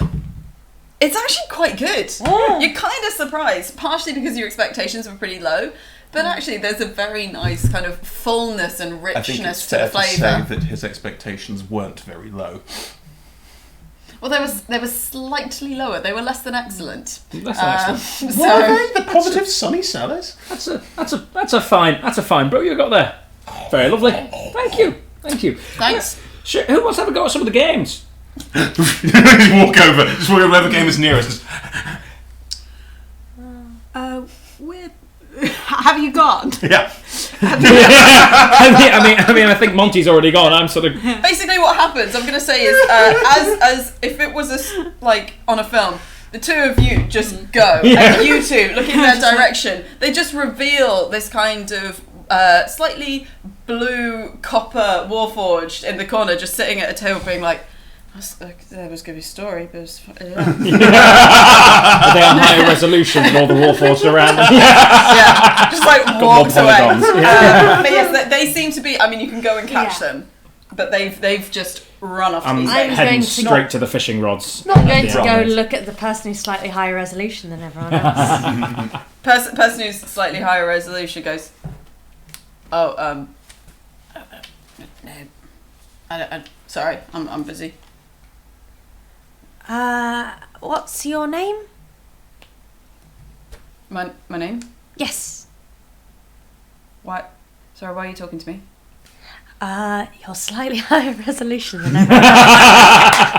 It's actually quite good. You're kind of surprised, partially because your expectations were pretty low, but actually there's a very nice kind of fullness and I think it's richness to the fair to say flavour. that his expectations weren't very low. Well, they were slightly lower. They were less than excellent. Less than excellent. So, The positive sunny Salis. That's a fine brew you got there. Very lovely. Thank you. thanks. Sure, who wants to have a go at some of the games? Just walk over whoever game is nearest. We're... Have you gone? Yeah. I think Monty's already gone. I'm sort of. Basically, what happens, I'm going to say, is as if it was like on a film, the two of you just go, and you two look in their direction. They just reveal this kind of slightly blue copper warforged in the corner, just sitting at a table, being like, "That was going to be a story, but it was, yeah." They are higher resolution than all the warforged around them. Yeah, just like walks more away. polygons. But yes, they seem to be. I mean, you can go and catch them, but they've just run off. I'm these I'm days. heading going to straight to the fishing rods. Not going to Yeah. go look at the person who's slightly higher resolution than everyone else. Person who's slightly higher resolution goes, "Oh, no, I sorry, I'm busy." What's your name? My name? Yes. Why? Sorry, why are you talking to me? You're slightly higher resolution than everyone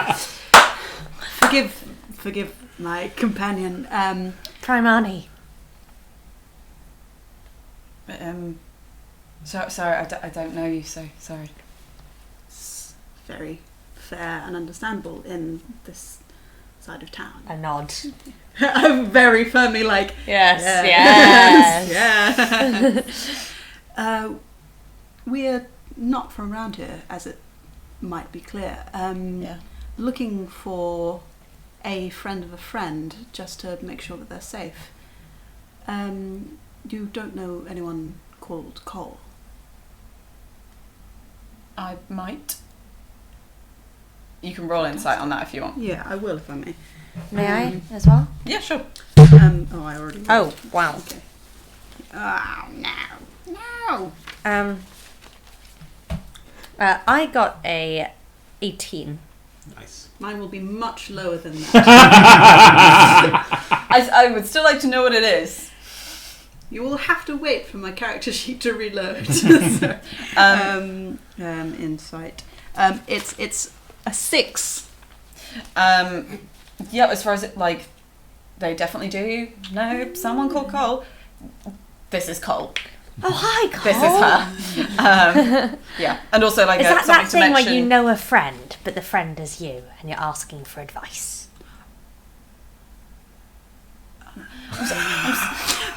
else. Forgive my companion. Primarni. Sorry, I don't know you, so sorry. It's very fair and understandable in this side of town. A nod. I'm very firmly like, Yes, yeah. We're not from around here, as it might be clear. Looking for a friend of a friend, just to make sure that they're safe. You don't know anyone called Cole? I might. You can roll insight on that if you want. Yeah, I will if I may. May I as well? Yeah, sure. I already. Oh, wow. Okay. Oh no. I got a 18. Nice. Mine will be much lower than that. I would still like to know what it is. You will have to wait for my character sheet to reload. So, insight. It's a 6. Yeah, as far as it, like, they definitely do know someone called Cole. This is Cole. Oh, hi, Cole. This is her. Yeah, and also like Is that something that to thing mention. where you know a friend, but the friend is you, and you're asking for advice?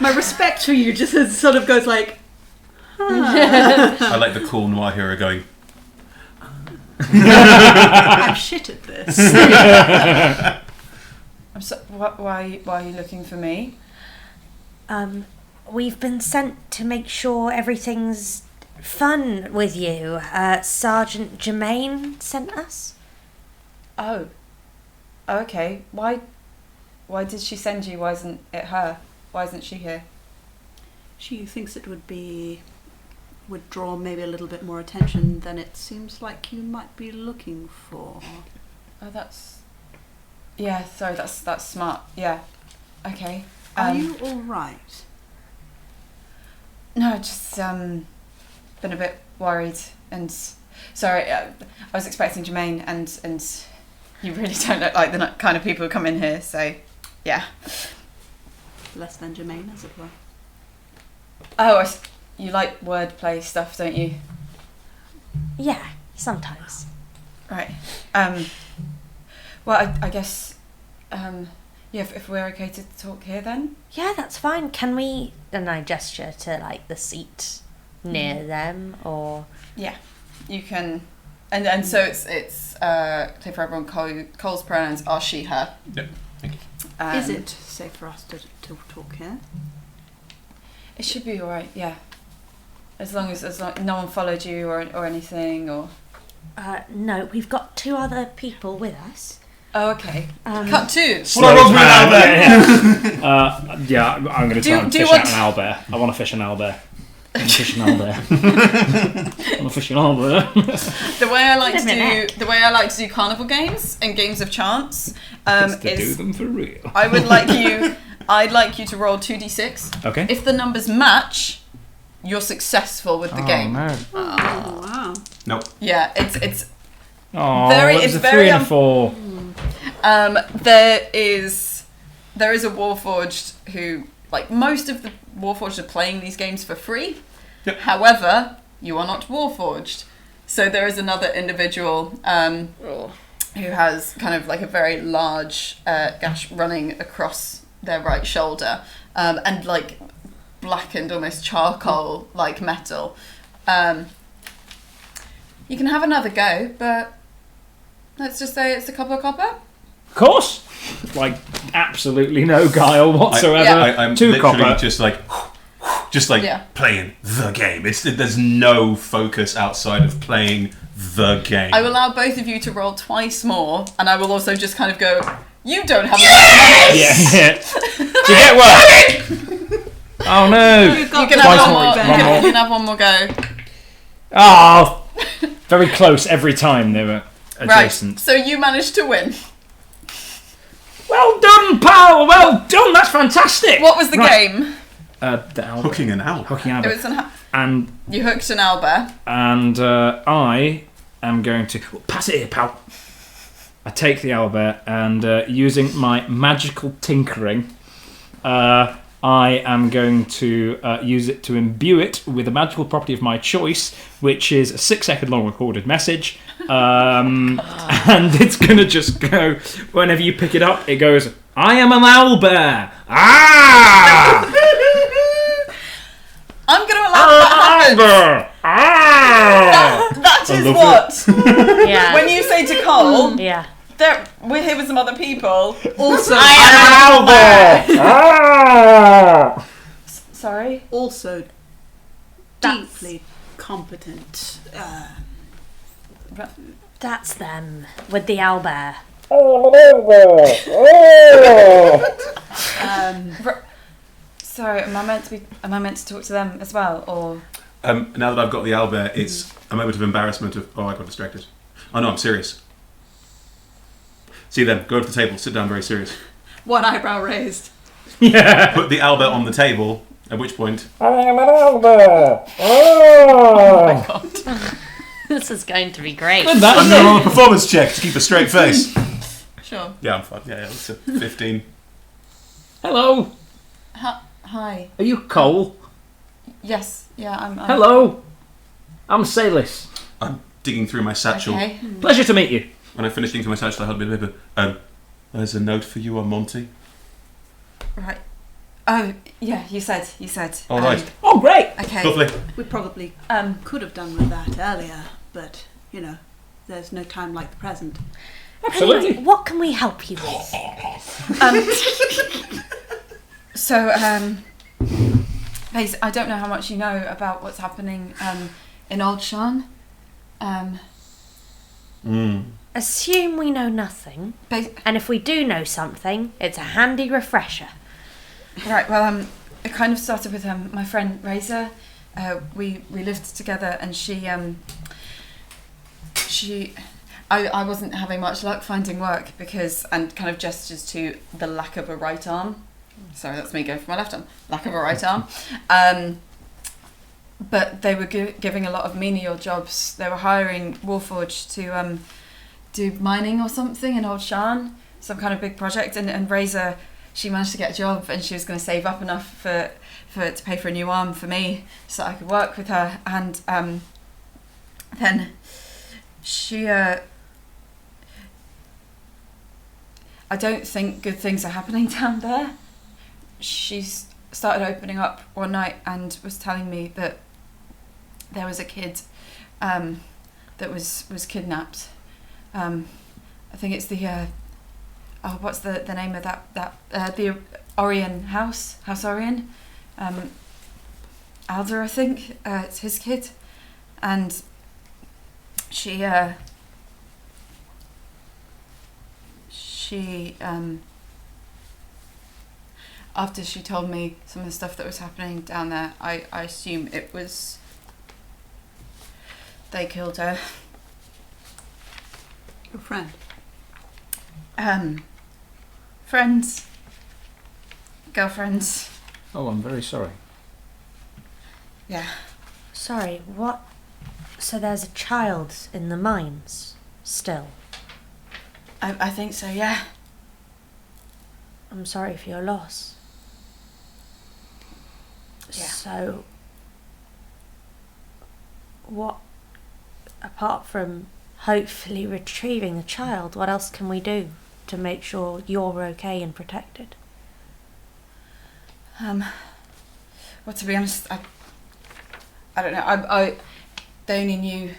My respect for you just sort of goes like. I like the cool noir hero going, I'm shit at this. Why are you looking for me? We've been sent to make sure everything's fun with you. Sergeant Germaine sent us. Oh. Okay. Why did she send you? Why isn't it her? Why isn't she here? She thinks it would draw maybe a little bit more attention than it seems like you might be looking for. Oh, that's... Yeah, sorry, that's smart. Yeah. Okay. Are you all right? No, just been a bit worried and sorry. I was expecting Germaine, and you really don't look like the kind of people who come in here. So, yeah. Less than Germaine, as it were. Oh, you like wordplay stuff, don't you? Yeah, sometimes. Right. Well, I guess Yeah, if we're okay to talk here then. Yeah, that's fine. Can we? And I gesture to like the seat near them, or Yeah, you can. And so it's clear for everyone. Cole's pronouns are she, her. Yep. Thank you. Is it safe for us to talk here? It should be all right. Yeah, as long as no one followed you or anything or. no, we've got 2 other people with us. Oh, okay. Cut to. Yeah, I'm going to try and Do you fish out want- an owlbear. I want to fish an owlbear. I want to fish an owlbear. I want to fish an owlbear. The way I like to do carnival games and games of chance It's to do is them for real. I'd like you to roll 2d6. Okay. If the numbers match, you're successful with the game. No. Oh, wow. Nope. Yeah, it's Oh, Very- it was it's a 3 very, and a 4. there is a warforged who, like, most of the warforged are playing these games for free. Yep. However, you are not warforged, so there is another individual who has kind of like a very large gash running across their right shoulder, and like blackened, almost charcoal like metal. You can have another go, but let's just say it's a couple of copper. Of course. Like, absolutely no guile whatsoever. I'm 2 literally copper. just like Yeah. playing the game. There's no focus outside of playing the game. I will allow both of you to roll twice more, and I will also just kind of go, you don't have enough money. Yeah. Do you get what? Oh no. You've You got can Twice have more, one more. one more. You can have one more go. Oh, very close every time they were adjacent. Right, so you managed to win. Well done, pal. Well done. That's fantastic. What was the Right. game? The owl. Hooking an owl. Hooking It Albert. was And you hooked an owlbear. I am going to pass it here, pal. I take the owlbear and using my magical tinkering, I am going to use it to imbue it with a magical property of my choice, which is a 6-second long recorded message. And it's going to just go, whenever you pick it up, it goes, I am an owlbear. Ah! I'm going to allow that to happen. Ah! That is love what. Yeah. When you say to Cole, Yeah. we're here with some other people. Also, Ah! sorry. Also, That's- deeply competent. That's them with the owlbear. Sorry, am I meant to talk to them as well, or? Now that I've got the owlbear, it's a moment of embarrassment of, I got distracted. Oh no, I'm serious. See then, go to the table, sit down very serious. One eyebrow raised. Yeah. Put the owlbear on the table, at which point, I am an owlbear. Oh! God. This is going to be great. I'm going on a performance check to keep a straight face. Sure. Yeah, I'm fine. Yeah, it's a 15. Hello. Hi. Are you Cole? Yes. Yeah. I'm. Hello. I'm Salis. I'm digging through my satchel. Okay. Pleasure to meet you. When I finished digging through my satchel, I had a bit of paper. There's a note for you on Monty. Right. Oh, yeah. You said. All right. Oh, great. Okay. Lovely. We probably Um. could have done with that earlier, but, you know, there's no time like the present. Absolutely. Anyway, what can we help you with? So, I don't know how much you know about what's happening in Old Sharn. Assume we know nothing, Bas- and if we do know something, it's a handy refresher. Right. Well, it kind of started with my friend Razor. We lived together, and I wasn't having much luck finding work and kind of gestures to the lack of a right arm. Sorry, that's me going for my left arm. Lack of a right arm. But they were giving a lot of menial jobs. They were hiring warforged to do mining or something in Old Sharn, some kind of big project. And Razor, she managed to get a job, and she was going to save up enough to pay for a new arm for me, so I could work with her. And then she I don't think good things are happening down there. She's started opening up one night and was telling me that there was a kid that was kidnapped. I think it's the what's the name of that the Orion House Orion, Alder, I think it's his kid, and she after she told me some of the stuff that was happening down there, I assume it was they killed her. Your friend? Friends. Girlfriends. Oh, I'm very sorry. Yeah. Sorry, what? So there's a child in the mines still? I think so, yeah. I'm sorry for your loss. Yeah. So, what, apart from hopefully retrieving the child, what else can we do to make sure you're okay and protected? Well, to be honest, I don't know. I they only knew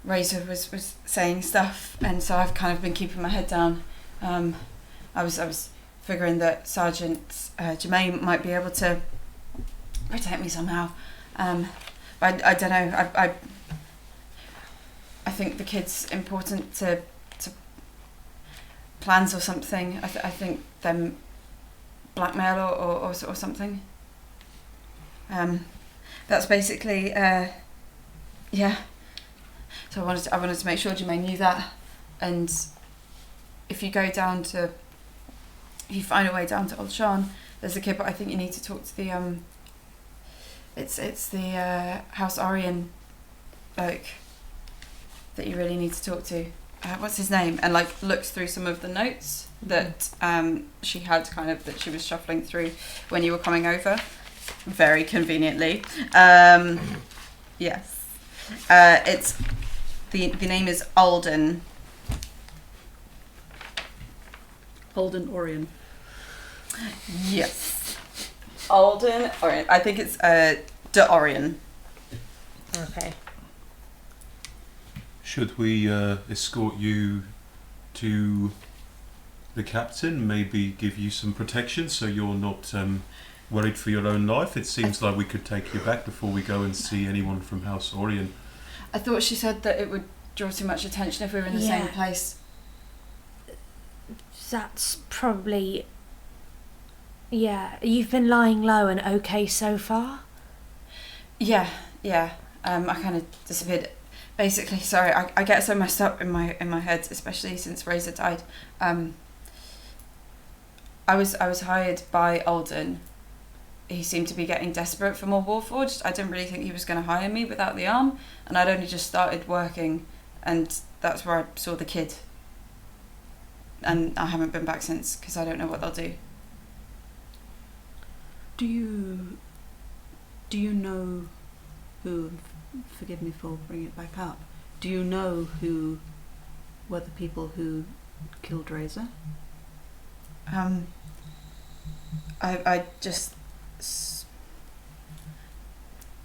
Razor was saying stuff, and so I've kind of been keeping my head down. I was figuring that Sergeant Germaine might be able to protect me somehow, but I don't know. I think the kid's important to plans or something. I think them blackmail or something. That's basically yeah. So I wanted to make sure Germaine knew that, and if you find a way down to Old Sharn, there's a kid, but I think you need to talk to the it's the House Orion bloke that you really need to talk to. What's his name? And like looks through some of the notes that she had that she was shuffling through when you were coming over, very conveniently. Yes, it's the name is Alden. Alden Orion. Yes, Alden Orion. I think it's Dorian. Okay. Should we escort you to the captain? Maybe give you some protection so you're not worried for your own life? It seems like we could take you back before we go and see anyone from House Orion. I thought she said that it would draw too much attention if we were in the same place. That's probably... Yeah, you've been lying low and okay so far? Yeah. I kind of disappeared. Basically, sorry, I get so messed up in my head, especially since Razor died. I was hired by Alden. He seemed to be getting desperate for more warforged. I didn't really think he was going to hire me without the arm, and I'd only just started working, and that's where I saw the kid. And I haven't been back since because I don't know what they'll do. Do you know who? Forgive me for bringing it back up. Do you know who were the people who killed Razor? I just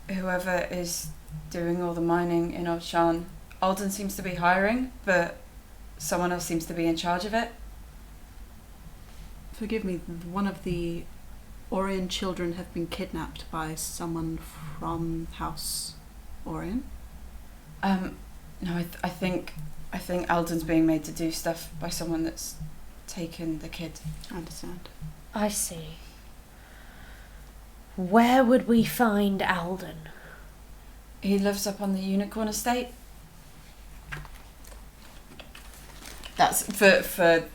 whoever is doing all the mining in Old Sharn. Alden seems to be hiring, but someone else seems to be in charge of it. Forgive me. One of the Orion children have been kidnapped by someone from House Orion? No, I think Alden's being made to do stuff by someone that's taken the kid. I understand. I see. Where would we find Alden? He lives up on the Unicorn Estate. That's for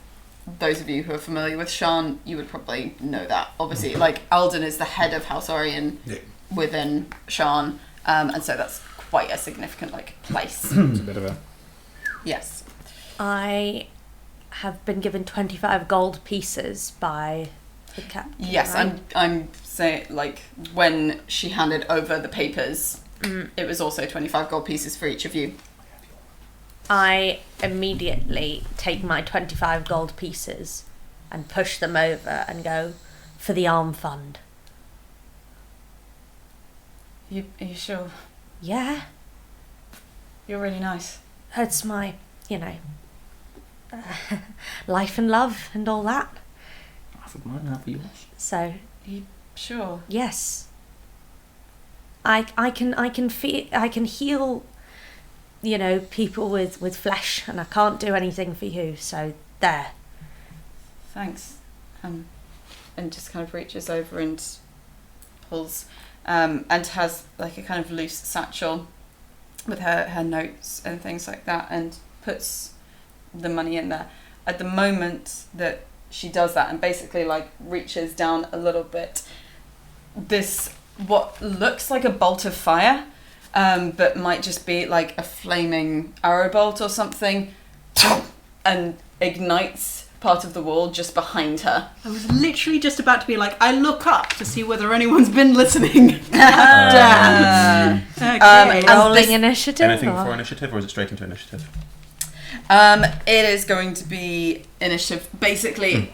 those of you who are familiar with Sharn, you would probably know that. Obviously, Alden is the head of House Orion within Sharn, and so that's quite a significant place. It's a bit of a... Yes. I have been given 25 gold pieces by the captain. Yes, right? I'm saying when she handed over the papers, it was also 25 gold pieces for each of you. I immediately take my 25 gold pieces and push them over and go, for the arm fund. Are you sure? Yeah, You're really nice. it's my, life and love and all that. Half of mine, half of yours. So, Sure. yes. I can heal, people with flesh, and I can't do anything for you, so there. Thanks. And just kind of reaches over and pulls, and has like a kind of loose satchel with her notes and things like that, and puts the money in there. At the moment that she does that and basically like reaches down a little bit, this what looks like a bolt of fire, but might just be like a flaming arrow bolt or something, and ignites part of the wall just behind her. I was literally just about to be like, I look up to see whether anyone's been listening. Damn. Okay. And Rolling this- initiative? Anything or? for initiative, or is it straight into initiative? It is going to be initiative. Basically,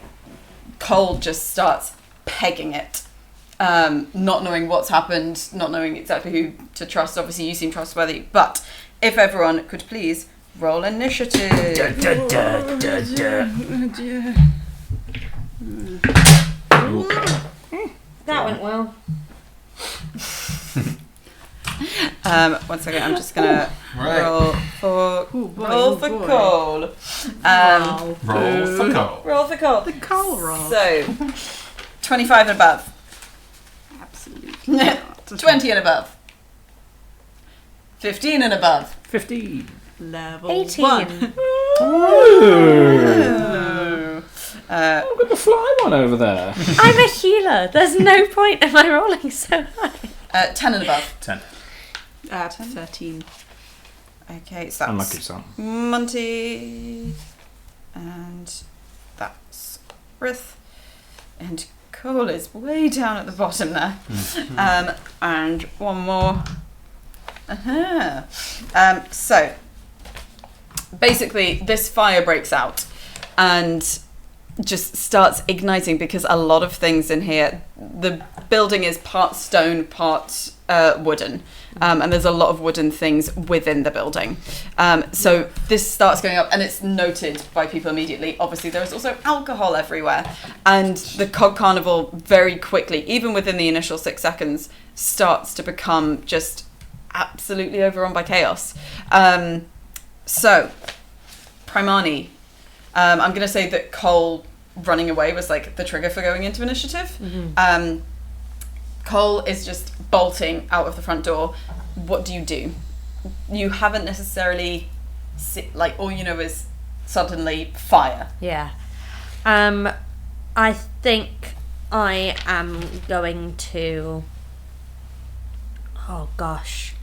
Cole just starts pegging it, not knowing what's happened, not knowing exactly who to trust. Obviously, you seem trustworthy, but if everyone could please roll initiative. That went well. 1 second, I'm just gonna Right. roll for Ooh, boy, roll oh, for boy. Cole. Wow. Roll for Cole. Roll for Cole. The coal roll. So, 25 and above. Absolutely not. 20 and above. 15 and above. 15. Level 18. 1. Oh. Look at the fly one over there. I'm a healer. There's no point in my rolling so high. 10 and above. 10. 13. Okay, so that's Unlucky son. Monty. And that's Rith. And Cole is way down at the bottom there. And one more. So, basically, this fire breaks out and just starts igniting because a lot of things in here, the building is part stone, part wooden, and there's a lot of wooden things within the building. So this starts going up, and it's noted by people immediately. Obviously, there is also alcohol everywhere, and the Cog Carnival very quickly, even within the initial 6 seconds, starts to become just absolutely overrun by chaos. So, Primarni, I'm going to say that Cole running away was like the trigger for going into initiative. Cole is just bolting out of the front door. What do? You haven't necessarily all you know is suddenly fire. Yeah. I think I am going to... Oh, gosh.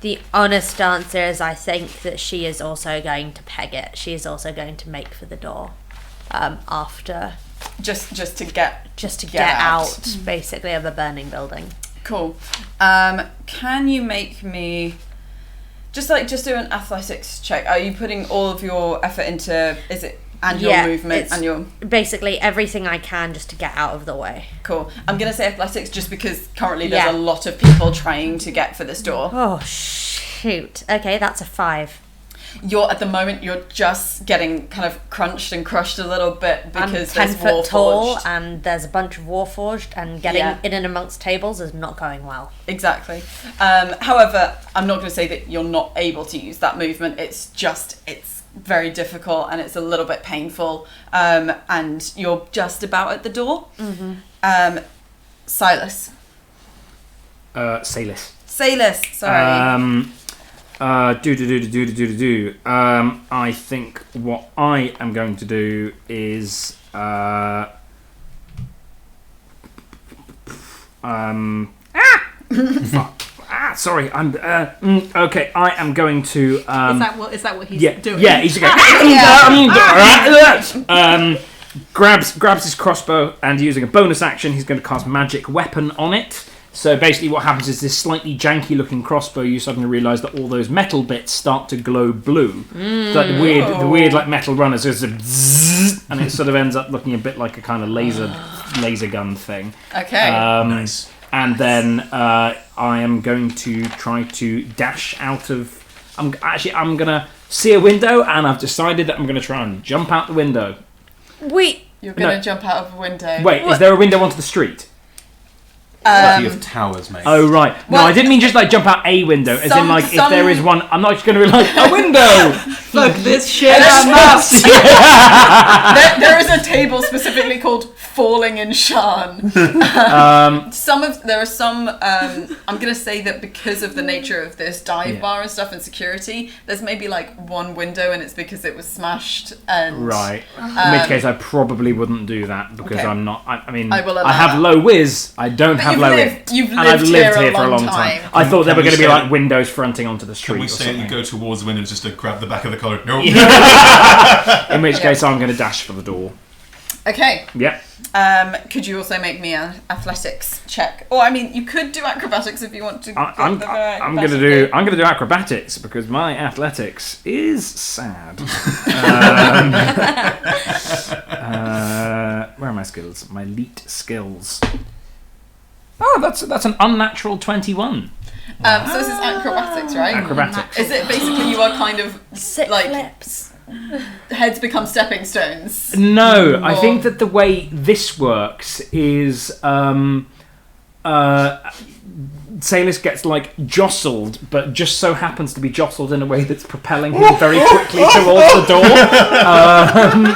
The honest answer is I think that she is also going to peg it. She is also going to make for the door after... Just to get out, basically, of the burning building. Cool. Can you make me just do an athletics check? Are you putting all of your effort into your movement and your basically everything I can just to get out of the way? Cool. I'm gonna say athletics just because currently there's a lot of people trying to get for this door. Oh shoot. Okay, that's a 5. You're just getting kind of crunched and crushed a little bit because I'm 10 there's foot tall warforged. and there's a bunch of warforged, and getting in and amongst tables is not going well. Exactly. However, I'm not going to say that you're not able to use that movement. It's very difficult and it's a little bit painful. And you're just about at the door. Silas. Salis. Salis, sorry. I think what I am going to do is sorry, I'm okay. I am going to Is that what he's doing? Yeah, he's going grabs his crossbow, and using a bonus action, he's going to cast magic weapon on it. So basically what happens is this slightly janky looking crossbow, you suddenly realise that all those metal bits start to glow blue. Like the weird like metal runners, there's a bzzz, and it sort of ends up looking a bit like a kind of laser gun thing. Okay. Nice. And then I am going to try to dash out of... I'm going to see a window, and I've decided that I'm going to try and jump out the window. Wait. You're going to jump out of a window. Wait, is there a window onto the street? City of towers, mate. Oh, right. No, Well, I didn't mean just like jump out a window, as in like if some- there is one, I'm not just going to be like, a window! Fuck this shit. There is a table specifically called Falling in Sharn. There are some. I'm gonna say that because of the nature of this dive bar and stuff and security, there's maybe like one window, and it's because it was smashed. And Right. In which case, I probably wouldn't do that because Okay. I'm not. I mean, I will allow I have that. low whiz. I don't have you've low lived- whiz. you've and I've lived lived here here a for a long long time. time. I thought there were Can going to we be say- like windows fronting onto the street. Can we or say that you something. go towards the window just to grab the back of the collar? No. In which case, I'm going to dash for the door. Okay. Yep. Could you also make me an athletics check? Or I mean, you could do acrobatics if you want to. I'm going to do acrobatics because my athletics is sad. Where are my skills? My elite skills. Oh, that's an unnatural 21. So this is acrobatics, right? Acrobatics. Is it basically you are kind of Sick like flips. heads become stepping stones? No, I Or- think that the way this works is Salis gets like jostled, but just so happens to be jostled in a way that's propelling him very quickly towards the door.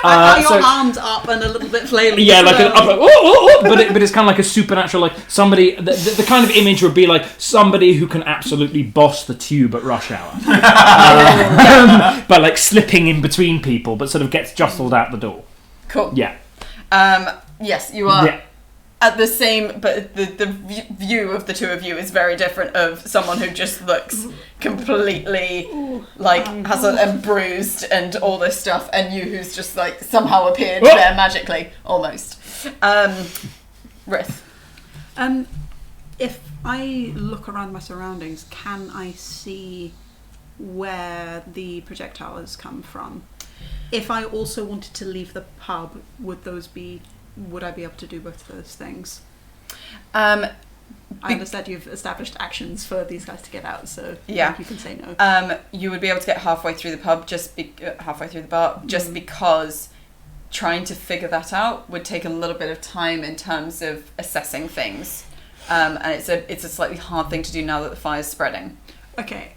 Are your so- arms up and a little bit flailing? Yeah, as like well? but it's kind of like a supernatural, like somebody. The kind of image would be like somebody who can absolutely boss the tube at rush hour, but like slipping in between people, but sort of gets jostled out the door. Cool. Yeah, Yes, you are yeah. at the same, but the view of the two of you is very different. Of someone who just looks completely like and bruised and all this stuff, and you who's just like somehow appeared there magically, almost. Rith. If I look around my surroundings, can I see where the projectiles come from? If I also wanted to leave the pub, would I be able to do both of those things? I understand you've established actions for these guys to get out, so Yeah. you can say no. You would be able to get halfway through the pub, halfway through the bar, just because trying to figure that out would take a little bit of time in terms of assessing things, and it's a slightly hard thing to do now that the fire's spreading. Okay,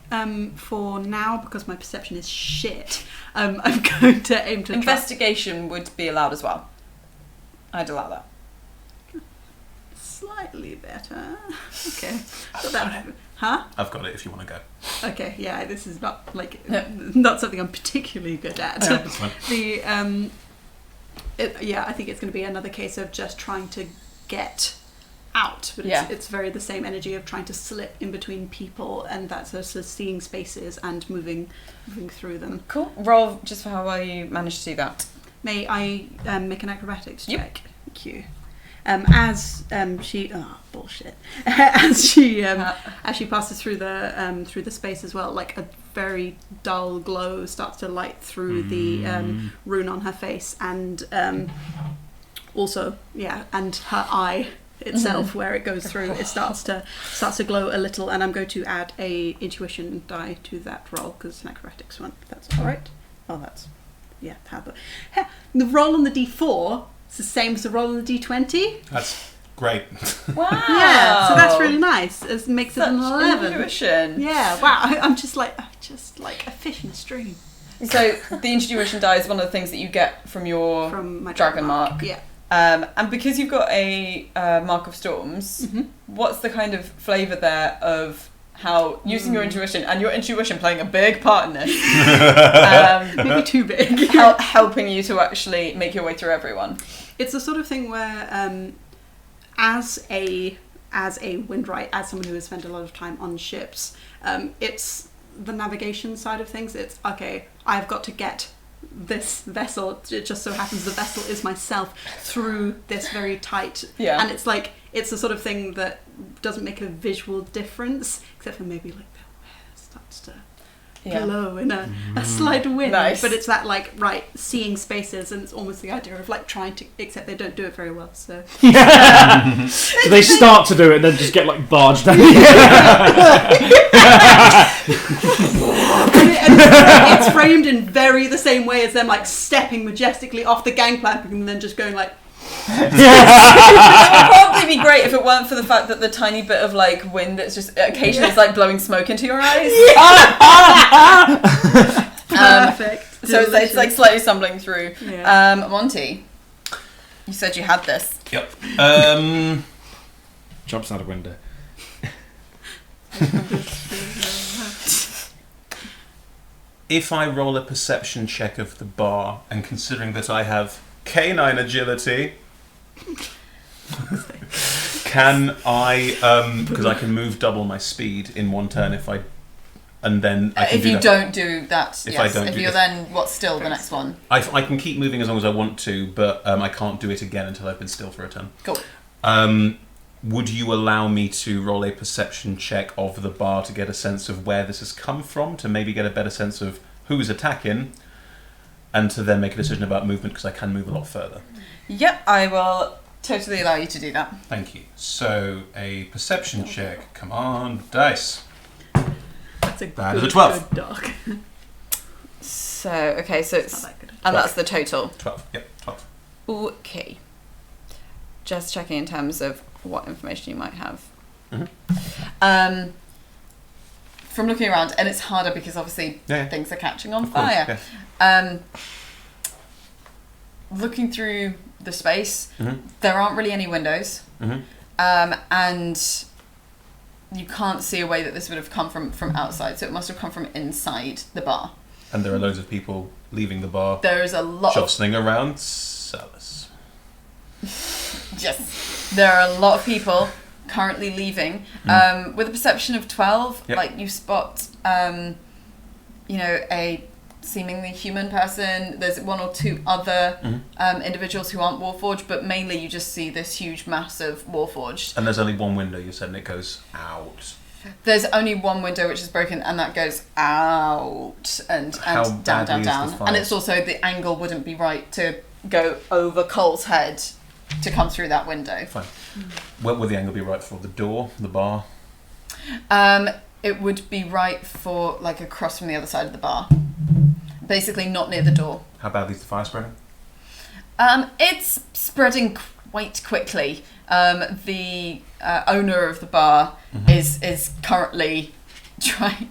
for now, because my perception is shit, I'm going to aim to Investigation would be allowed as well. I'd allow that. slightly better. Okay. So that, huh? I've got it if you want to go. Okay, yeah, this is not not something I'm particularly good at. That's fine. I think it's going to be another case of just trying to get out, but Yeah. it's very the same energy of trying to slip in between people, and that's also seeing spaces and moving through them. Cool. Roll just for how well you managed to do that. May I make an acrobatics Yep. check? Thank you. As she bullshit. as she passes through the space as well, like a very dull glow starts to light through the rune on her face, and also and her eye itself, where it goes through, it starts to glow a little, and I'm going to add a intuition die to that roll because it's an acrobatics one. If that's all right. Oh, that's the roll on the D4 is the same as the roll on the D20. That's great. Wow. Yeah, so that's really nice. It makes it an 11. Intuition. Yeah, wow. I'm just like a fish in a stream. So the intuition die is one of the things that you get from your From my dragon mark. Yeah. And because you've got a Mark of Storms, what's the kind of flavour there of how using your intuition and your intuition playing a big part in this, Maybe too big. helping you to actually make your way through everyone? It's the sort of thing where, as a windwright, as someone who has spent a lot of time on ships, it's the navigation side of things. It's okay, I've got to get this vessel, it just so happens the vessel is myself, through this very tight, Yeah. and it's like it's the sort of thing that doesn't make a visual difference, except for maybe like their hair starts to blow in a slight wind. Nice. But it's that seeing spaces, and it's almost the idea of trying to, except they don't do it very well. So So they start to do it and then just get barged down. and it's framed in very the same way as them stepping majestically off the gangplank and then just going It would probably be great if it weren't for the fact that the tiny bit of wind that's just occasionally is blowing smoke into your eyes. perfect. So it's slightly stumbling through. Yeah. Monty, you said you had this. Yep. Jumps out a window. If I roll a perception check of the bar, and considering that I have canine agility, can I, because I can move double my speed in one turn if I do don't do that, If yes. I don't if do you're if- then, what's still the next one? I can keep moving as long as I want to, but I can't do it again until I've been still for a turn. Cool. Would you allow me to roll a perception check of the bar to get a sense of where this has come from, to maybe get a better sense of who's attacking, and to then make a decision about movement, because I can move a lot further? Yep, I will totally allow you to do that. Thank you. So, a perception check. Come on, dice. That's a That is good, a 12. good dog. So, okay, so Not it's... that good. And that's the total. 12. Yep, 12. Okay. Just checking in terms of what information you might have. Mhm. From looking around, and it's harder because obviously Yeah. things are catching on Of course, fire. yeah. Looking through the space, Mhm. there aren't really any windows, Mhm. and you can't see a way that this would have come from outside, so it must have come from inside the bar. And there are loads of people leaving the bar, There is a lot of... jostling around Salis. Yes. There are a lot of people currently leaving. With a perception of 12, Yep. you spot, a seemingly human person. There's one or two other individuals who aren't warforged, but mainly you just see this huge mass of warforged. And there's only one window, you said, and it goes out. There's only one window which is broken, and that goes out and How down, badly down, is down. the fire? And it's also the angle wouldn't be right to go over Cole's head to come through that window. Fine. What would the angle be right for? The door? The bar? It would be right for across from the other side of the bar. Basically not near the door. How badly is the fire spreading? It's spreading quite quickly. The owner of the bar is currently trying...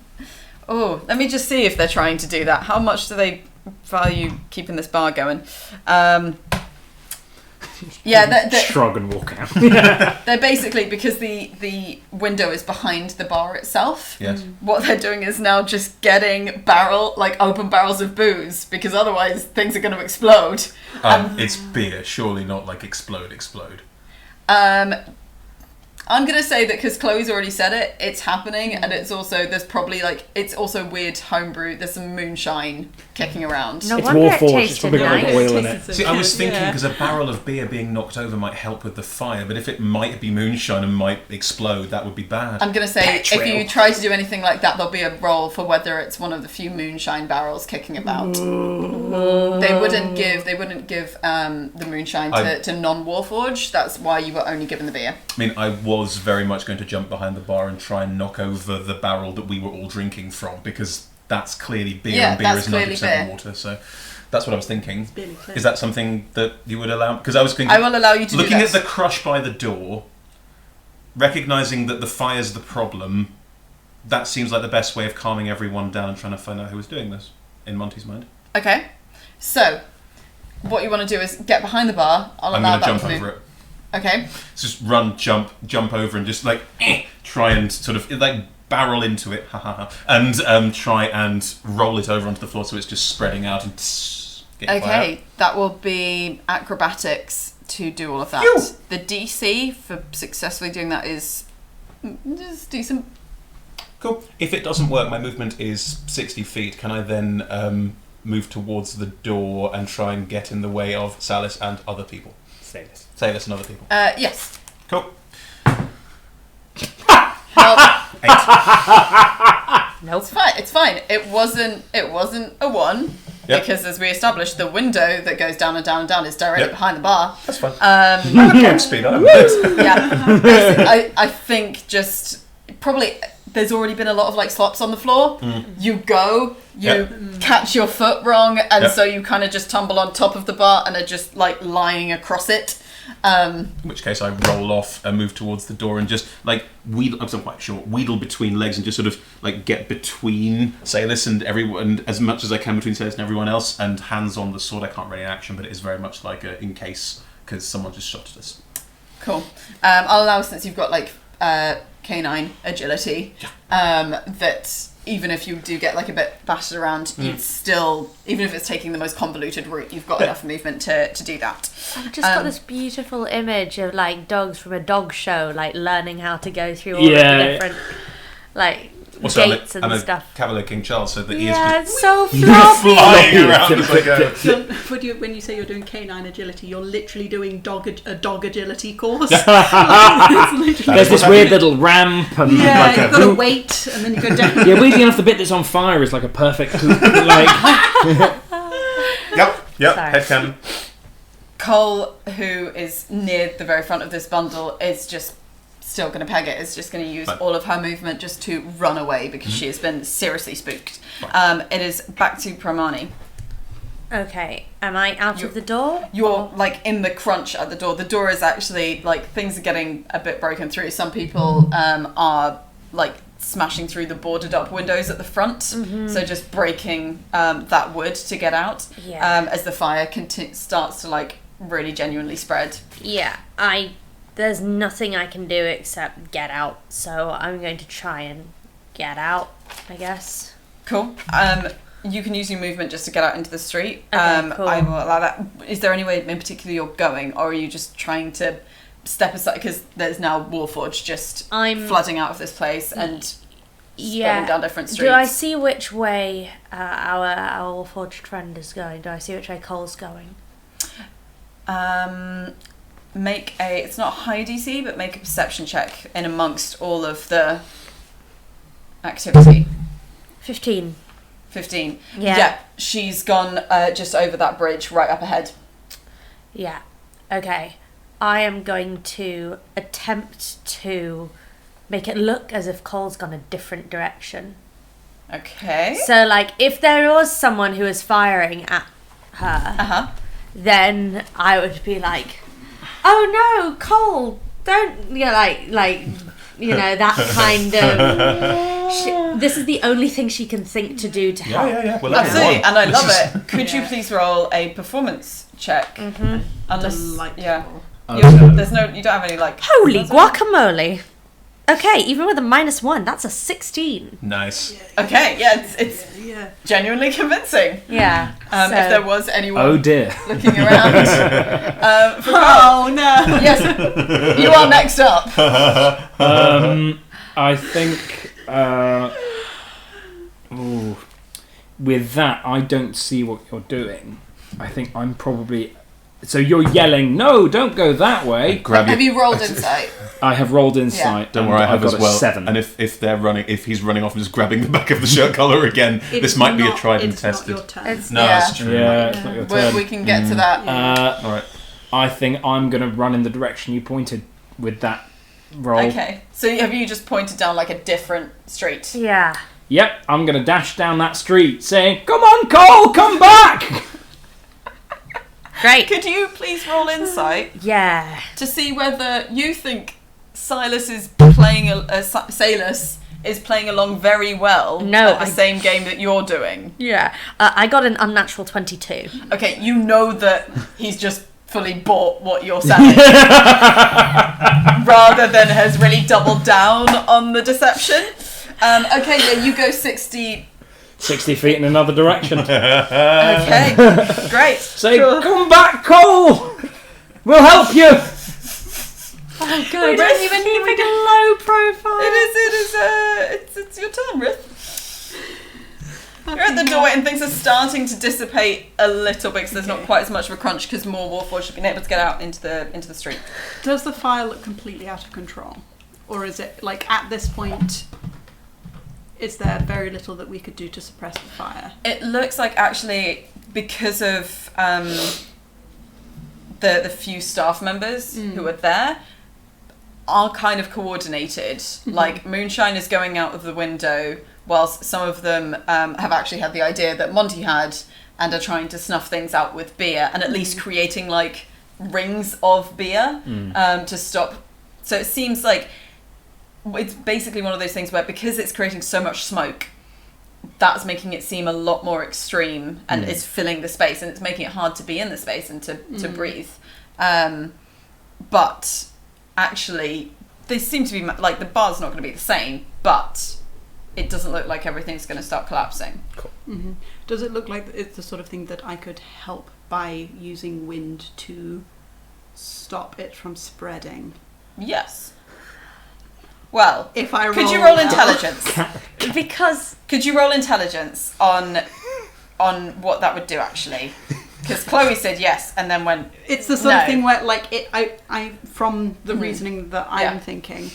Oh, let me just see if they're trying to do that. How much do they value keeping this bar going? Shrug and walk out. They're basically, because the window is behind the bar itself, Yes. what they're doing is now just getting open barrels of booze, because otherwise things are going to explode. It's beer, surely not explode. I'm going to say that because Chloe's already said it, it's happening, and it's also, there's probably it's also weird homebrew. There's some moonshine kicking around. No It's wonder it warforged, it's tasted probably got nice. oil in it. See, I was thinking, because a barrel of beer being knocked over might help with the fire, but if it might be moonshine and might explode, that would be bad. I'm going to say, Petrol. if you try to do anything like that, there'll be a roll for whether it's one of the few moonshine barrels kicking about. They wouldn't give the moonshine to non-warforged. That's why you were only given the beer. I mean, I was very much going to jump behind the bar and try and knock over the barrel that we were all drinking from, because that's clearly beer, Yeah, and beer that's is clearly 90% beer. water, so that's what I was thinking. Really clear. Is that something that you would allow? Because I was thinking... I will allow you to do Looking this. at the crush by the door, recognising that the fire's the problem, that seems like the best way of calming everyone down and trying to find out who was doing this, in Monty's mind. Okay, so what you want to do is get behind the bar. I'll I'm allow going to that jump to over move. it. Okay. So just run, jump over, and just try and sort of barrel into it, and try and roll it over onto the floor so it's just spreading out and getting fire out. Okay, that will be acrobatics to do all of that. Phew! The DC for successfully doing that is decent. Cool. If it doesn't work, my movement is 60 feet. Can I then move towards the door and try and get in the way of Salis and other people? Say this. Salis and other people. Yes. Cool. Nope. It's fine. It wasn't a 1 because, as we established, the window that goes down and down and down is directly behind the bar. That's fine. I have game speed. I don't know. Yeah. I think just probably there's already been a lot of like slops on the floor. You catch your foot wrong, and so you kind of just tumble on top of the bar and are just like lying across it. In which case I roll off and move towards the door and just like wheedle. I'm not quite sure. Wheedle between legs and just sort of like get between Salis and everyone as much as I can between Salis and everyone else. And hands on the sword. I can't really action, but it is very much like a in case because someone just shot at us. Cool. I'll allow, since you've got like canine agility, that even if you do get like a bit battered around, you'd still, even if it's taking the most convoluted route, you've got enough movement to do that. I've just got this beautiful image of like dogs from a dog show, like learning how to go through all of the different like also, gates and stuff. Cavalier King Charles, so that he is it's so floppy. flying around as they go. So, when you say you're doing canine agility, you're literally doing a dog agility course. There's this weird little ramp and you've got to wait and then you go down. Yeah, weirdly enough, the bit that's on fire is like a perfect like. Yep. Sorry. Headcanon. Cole, who is near the very front of this bundle, is just still going to peg it. Is just going to use all of her movement just to run away because she has been seriously spooked. It is back to Primarni. Okay, am I out of the door? You're like in the crunch at the door. The door is actually like things are getting a bit broken through. Some people are like smashing through the boarded up windows at the front, so just breaking that wood to get out. As the fire starts to like really genuinely spread. There's nothing I can do except get out, so I'm going to try and get out, I guess. Cool. You can use your movement just to get out into the street. Okay, cool. I will allow that. Is there any way in particular you're going, or are you just trying to step aside? Because there's now warforged just flooding out of this place and spreading down different streets. Do I see which way our warforged friend is going? Do I see which way Cole's going? Make it's not a high DC, but make a perception check in amongst all of the activity. 15. 15. Yeah. She's gone just over that bridge right up ahead. Yeah. Okay. I am going to attempt to make it look as if Cole's gone a different direction. Okay. So, like, if there was someone who was firing at her, then I would be like, "Oh no, Cole! Don't that kind of." This is the only thing she can think to do to help. Yeah. Well, absolutely, and I love it. Could you please roll a performance check? Unless, you don't have any like. Holy guacamole! Okay, even with a -1, that's a 16. Nice. Okay, it's genuinely convincing. Yeah. If there was anyone looking around. Oh no! Yes, you are next up. I think with that, I don't see what you're doing. I think I'm probably. So you're yelling, "No, don't go that way!" Have you rolled insight? I have rolled insight. Yeah. Don't worry, I have got as well. 7. And if he's running off and just grabbing the back of the shirt collar again, this might be a tried and tested. Not your turn. That's true. Yeah, it's not your turn. We can get to that. All right. I think I'm going to run in the direction you pointed with that roll. Okay, so have you just pointed down like a different street? Yeah. Yep, I'm going to dash down that street saying, "Come on, Cole, come back!" Great. Could you please roll insight? Yeah. To see whether you think Salis is playing along very well at the same game that you're doing. Yeah. I got an unnatural 22. Okay, you know that he's just fully bought what you're selling rather than has really doubled down on the deception. Okay, you go 60 feet in another direction. Okay, great. Say, "Come back, Cole! We'll help you!" Oh, good. We don't even need a low profile. It's your turn, Rith. You're at the doorway and things are starting to dissipate a little bit because there's not quite as much of a crunch because more warforged have been able to get out into the street. Does the fire look completely out of control? Or is it, like, at this point, is there very little that we could do to suppress the fire? It looks like actually because of the few staff members who are there are kind of coordinated. Like moonshine is going out of the window whilst some of them have actually had the idea that Monty had and are trying to snuff things out with beer and at least creating like rings of beer to stop. So it seems like it's basically one of those things where because it's creating so much smoke, that's making it seem a lot more extreme and it's filling the space and it's making it hard to be in the space and to breathe. But actually, they seem to be like the bar's not going to be the same, but it doesn't look like everything's going to start collapsing. Cool. Does it look like it's the sort of thing that I could help by using wind to stop it from spreading? Yes. Well, If I could you roll now- intelligence? Because Could you roll intelligence on what that would do actually? Because Chloe said yes and then went. It's the sort No. of thing where, like, I from the reasoning that I'm thinking,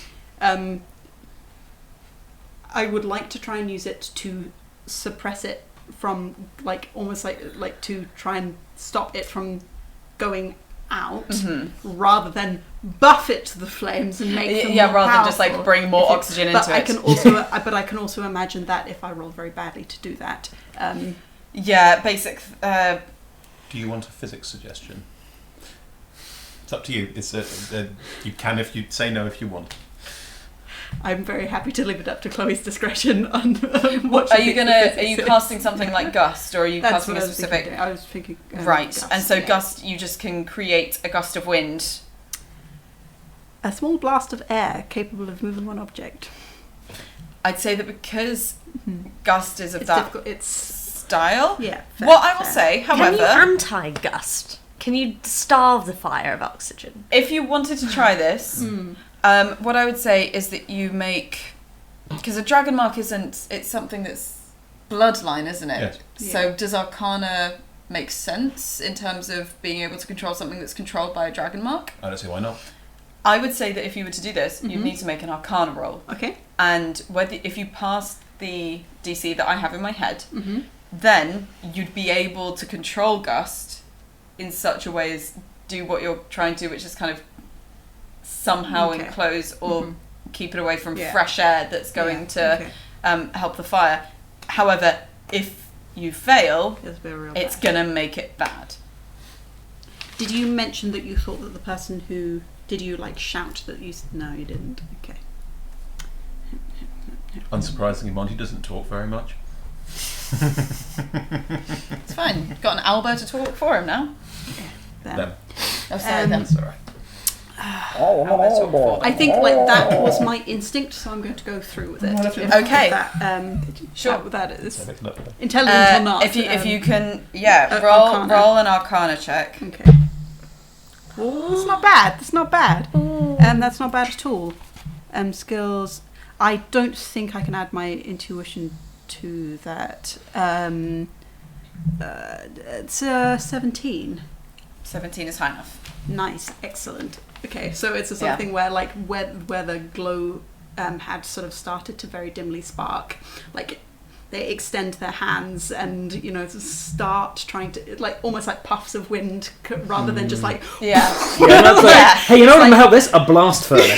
I would like to try and use it to suppress it from, like, almost like to try and stop it from going out, rather than buff it to the flames and make them more rather than just like powerful. bring more oxygen into But it. I can also imagine that if I roll very badly to do that. Yeah, basic. Do you want a physics suggestion? It's up to you. It's you can if you say no if you want. I'm very happy to leave it up to Chloe's discretion on what Are she you thinks gonna? the Are physics you is. casting something like gust, or are you That's casting what a I was specific? thinking. I was thinking. Right, gust, and so yeah. gust, you just can create a gust of wind. A small blast of air capable of moving one object. I'd say that because gust is of It's that difficult. It's style. yeah. What I will say, can however, you anti-gust? Can you starve the fire of oxygen? if you wanted to try this, what I would say is that you make, because a dragon mark isn't, it's something that's bloodline, isn't it? Yes. So does Arcana make sense in terms of being able to control something that's controlled by a dragon mark? I don't see why not. I would say that if you were to do this, you'd need to make an Arcana roll. Okay. And if you passed the DC that I have in my head, then you'd be able to control gust in such a way as do what you're trying to do, which is kind of somehow Okay. enclose or keep it away from Yeah. fresh air that's going to Okay. help the fire. However, if you fail, It's very real it's bad. going to make it bad. Did you mention that you thought that the person who did you like shout that you? No, you didn't. Okay. Unsurprisingly, Monty doesn't talk very much. It's fine. Got an Albert to talk for him now. There. Them. Oh, sorry, Um, then. That's all right. Albert talk for I them. think like that was my instinct, so I'm going to go through with it. If Okay. That, Sure. That is So make another one. intelligent or not. if you can, Arcana. roll an Arcana check. Okay. Oh, that's not bad. That's not bad. That's not bad at all. Skills. I don't think I can add my intuition to that. It's 17. 17 is high enough. Nice, excellent. Okay, so it's a sort Yeah. of thing where, like, where the glow had sort of started to very dimly spark, like they extend their hands and start trying to like almost like puffs of wind rather than just like Yeah. Yeah, that's like, Yeah. hey, you know what I'm gonna help this? A blast furnace.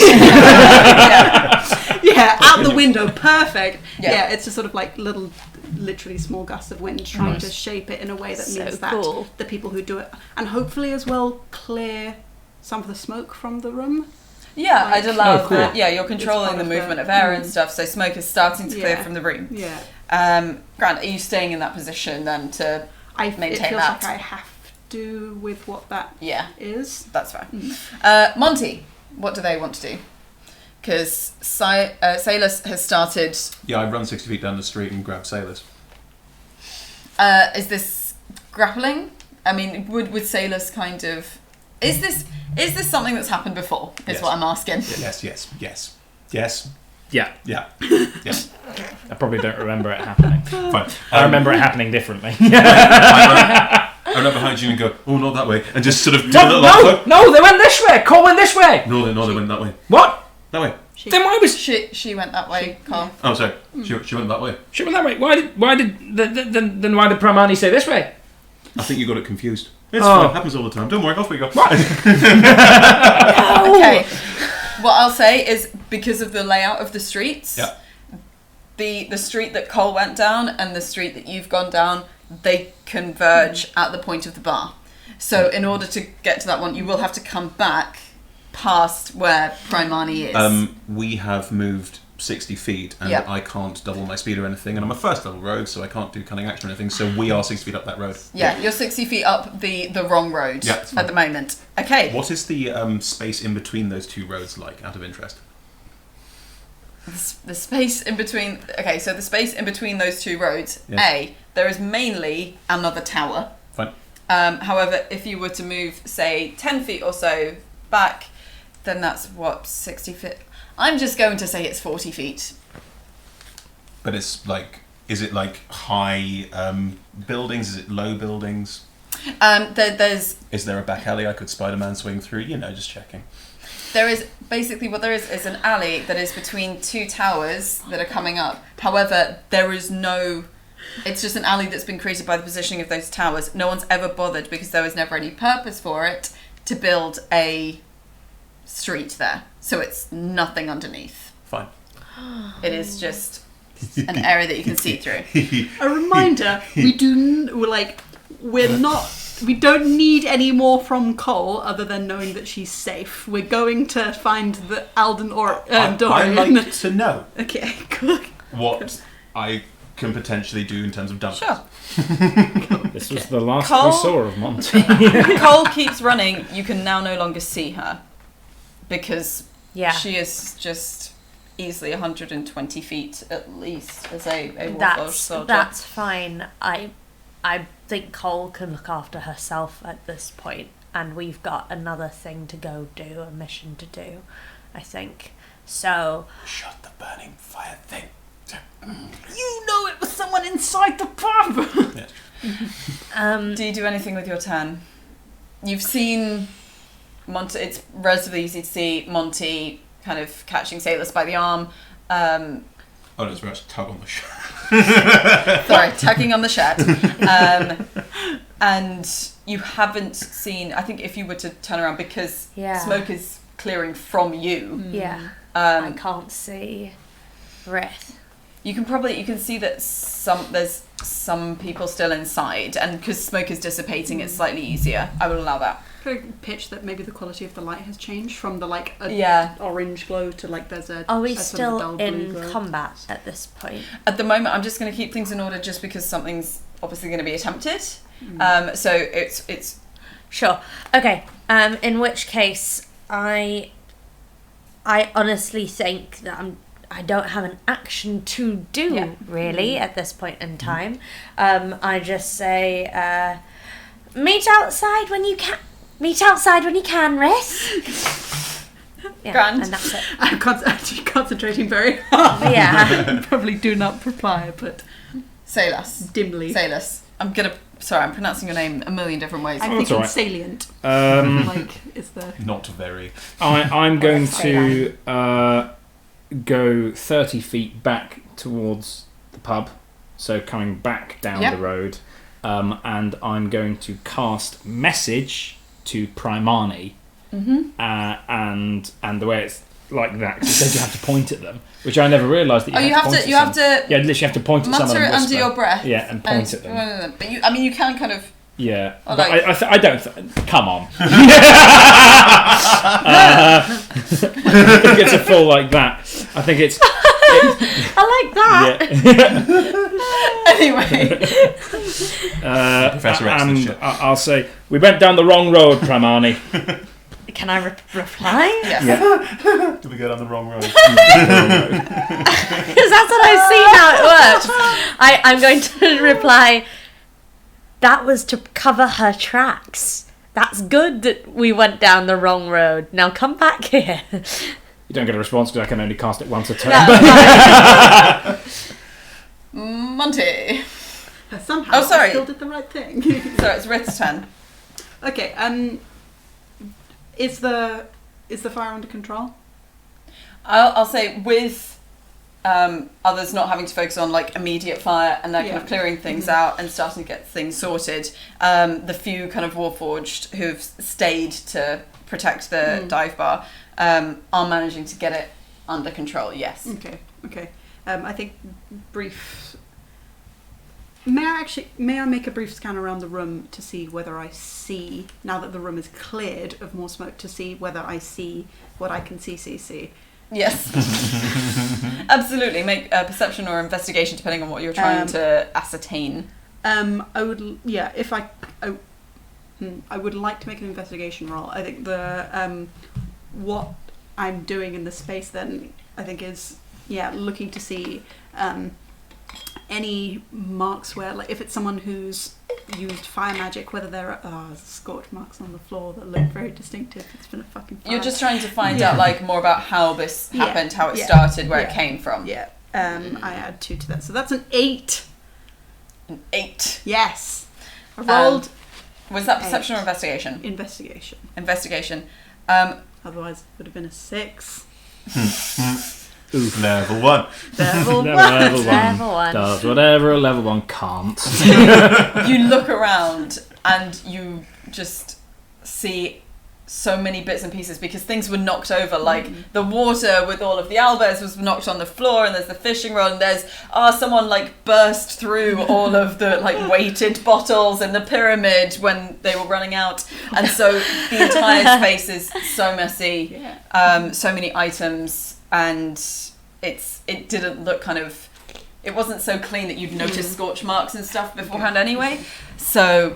yeah out the window, perfect. Yeah. Yeah, it's a sort of like little, literally small gusts of wind trying to shape it in a way that So means that cool. the people who do it and hopefully as well clear some of the smoke from the room. Yeah, Like- I'd allow Oh, cool. that. Yeah, you're It's controlling part the of movement the- of air and stuff, so smoke is starting to clear Yeah. from the room. Yeah. Grant, are you staying in that position then to... It Maintain feels that. like I have to with what that Yeah, is. that's fine. Monty, what do they want to do? Because Salis has started... Yeah, I run 60 feet down the street and grab sailors. Is this grappling? I mean, would Salis kind of... Is this something that's happened before, is Yes. what I'm asking? Yes, yes, yes. Yes, Yeah, yeah, yes. I probably don't remember it happening. Fine. I remember it happening differently. I run behind you and go, oh, not that way. And just sort of do a little No, they went this way. Cole went this way. No, they went that way. What? That way. Then why was She went that way, Carl. Oh, sorry. She went that way. she went that way? Why did Primarni say this way? I think you got it confused. It's Oh. fine. Happens all the time. Don't worry. Off we go. Okay. What I'll say is because of the layout of the streets, Yeah. the street that Cole went down and the street that you've gone down, they converge at the point of the bar. So in order to get to that one, you will have to come back past where Primarni is. We have moved 60 feet, and Yeah. I can't double my speed or anything, and I'm a first level rogue, so I can't do cunning action or anything. So we are 60 feet up that road. Yeah, you're 60 feet up the wrong road Yeah, it's fine. at the moment. Okay. What is the space in between those two roads like? Out of interest. The space in between... Okay, so the space in between those two roads, Yeah. there is mainly another tower. Fine. However, if you were to move, say, 10 feet or so back, then that's, 60 feet? I'm just going to say it's 40 feet. But it's like, is it like high buildings? Is it low buildings? There's Is there a back alley I could Spider-Man swing through? Just checking. There is basically what there is an alley that is between two towers that are coming up. However, there is no. It's just an alley that's been created by the positioning of those towers. No one's ever bothered because there was never any purpose for it to build a street there. So it's nothing underneath. Fine. It is just an area that you can see through. A reminder: we don't need any more from Cole other than knowing that she's safe. We're going to find the Alden or Dorian. I'd like to know Okay, good. what I can potentially do in terms of damage. Sure. This was the last Cole- we saw of Monty. Cole keeps running. You can now no longer see her because Yeah. she is just easily 120 feet at least as a warforged That's soldier. that's fine. I think Cole can look after herself at this point, and we've got another thing to go do, a mission to do, I think. So Shut the burning fire thing. You know it was someone inside the pub. Yeah. Do you do anything with your turn? You've seen Monty. It's relatively easy to see Monty kind of catching Salis by the arm. Oh, no, it's where I tug on the shirt. Sorry, tugging on the shirt. And you haven't seen. I think if you were to turn around, because Yeah. smoke is clearing from you. yeah, I Um, can't see Rith. you can see that there's some people still inside, and because smoke is dissipating, it's slightly easier. I will allow that. Could I pitch that maybe the quality of the light has changed from the Yeah. orange glow to there's a. Are we a sort of still dull blue in glow? combat at this point? At the moment, I'm just going to keep things in order, just because something's obviously going to be attempted. So it's Sure. Okay. In which case, I honestly think that I don't have an action to do really at this point in time. I just say, meet outside when you can. Meet outside when you can, Rith. Yeah, Grand. and that's it. I'm actually concentrating very hard. Yeah. Probably do not reply, but Salis. dimly. Salis. I'm pronouncing your name a million different ways. I'm Oh, that's thinking all right. salient. Is the Not very. I'm going Say to go 30 feet back towards the pub, so coming back down Yep. the road, and I'm going to cast message to Primarni, and the way it's like that, 'cause it says you have to point at them, which I never realised that you have to point you at have some- to yeah, literally have to point at someone mutter and it under whisper. your breath. Yeah, and point at them. But you can kind of. Yeah, Or but like- I don't. Come on. I think it's a full like that. I think it's. I like that. Yeah. Anyway, Professor X this and shit. I'll say we went down the wrong road, Primarni. Can I reply? yes. Did we go down the wrong road? Because that's what I see how it works. I'm going to reply, that was to cover her tracks. That's good that we went down the wrong road. Now come back here. You don't get a response because I can only cast it once a turn. Monty. Somehow Oh, sorry. I still did the right thing. So it's Rith's turn. Okay, is the fire under control? I'll say with others not having to focus on like immediate fire and they're kind of clearing things out and starting to get things sorted, the few kind of warforged who've stayed to protect the dive bar are managing to get it under control. Yes. Okay. I think brief. May I make a brief scan around the room to see whether I see, now that the room is cleared of more smoke, to see whether I see what I can see. Yes. Absolutely. Make a perception or investigation depending on what you're trying to ascertain. I would, if I would like to make an investigation roll. I think the what I'm doing in the space then I think is looking to see any marks where, like, if it's someone who's used fire magic, whether there are scorch marks on the floor that look very distinctive. It's been a fucking fire. You're just trying to find out like more about how this happened, how it started, where it came from. I add 2 to that, so that's an 8. An 8. Yes. I rolled. Was that perception or investigation? Investigation. Otherwise, it would have been a 6. Level 1. Level 1. Level 1. Does whatever a level 1 can't. You look around and you just see so many bits and pieces because things were knocked over. Like the water with all of the albers was knocked on the floor, and there's the fishing rod, and there's someone like burst through all of the like weighted bottles in the pyramid when they were running out, and so the entire space is so messy. So many items, and it didn't look it wasn't so clean that you'd notice scorch marks and stuff beforehand anyway. So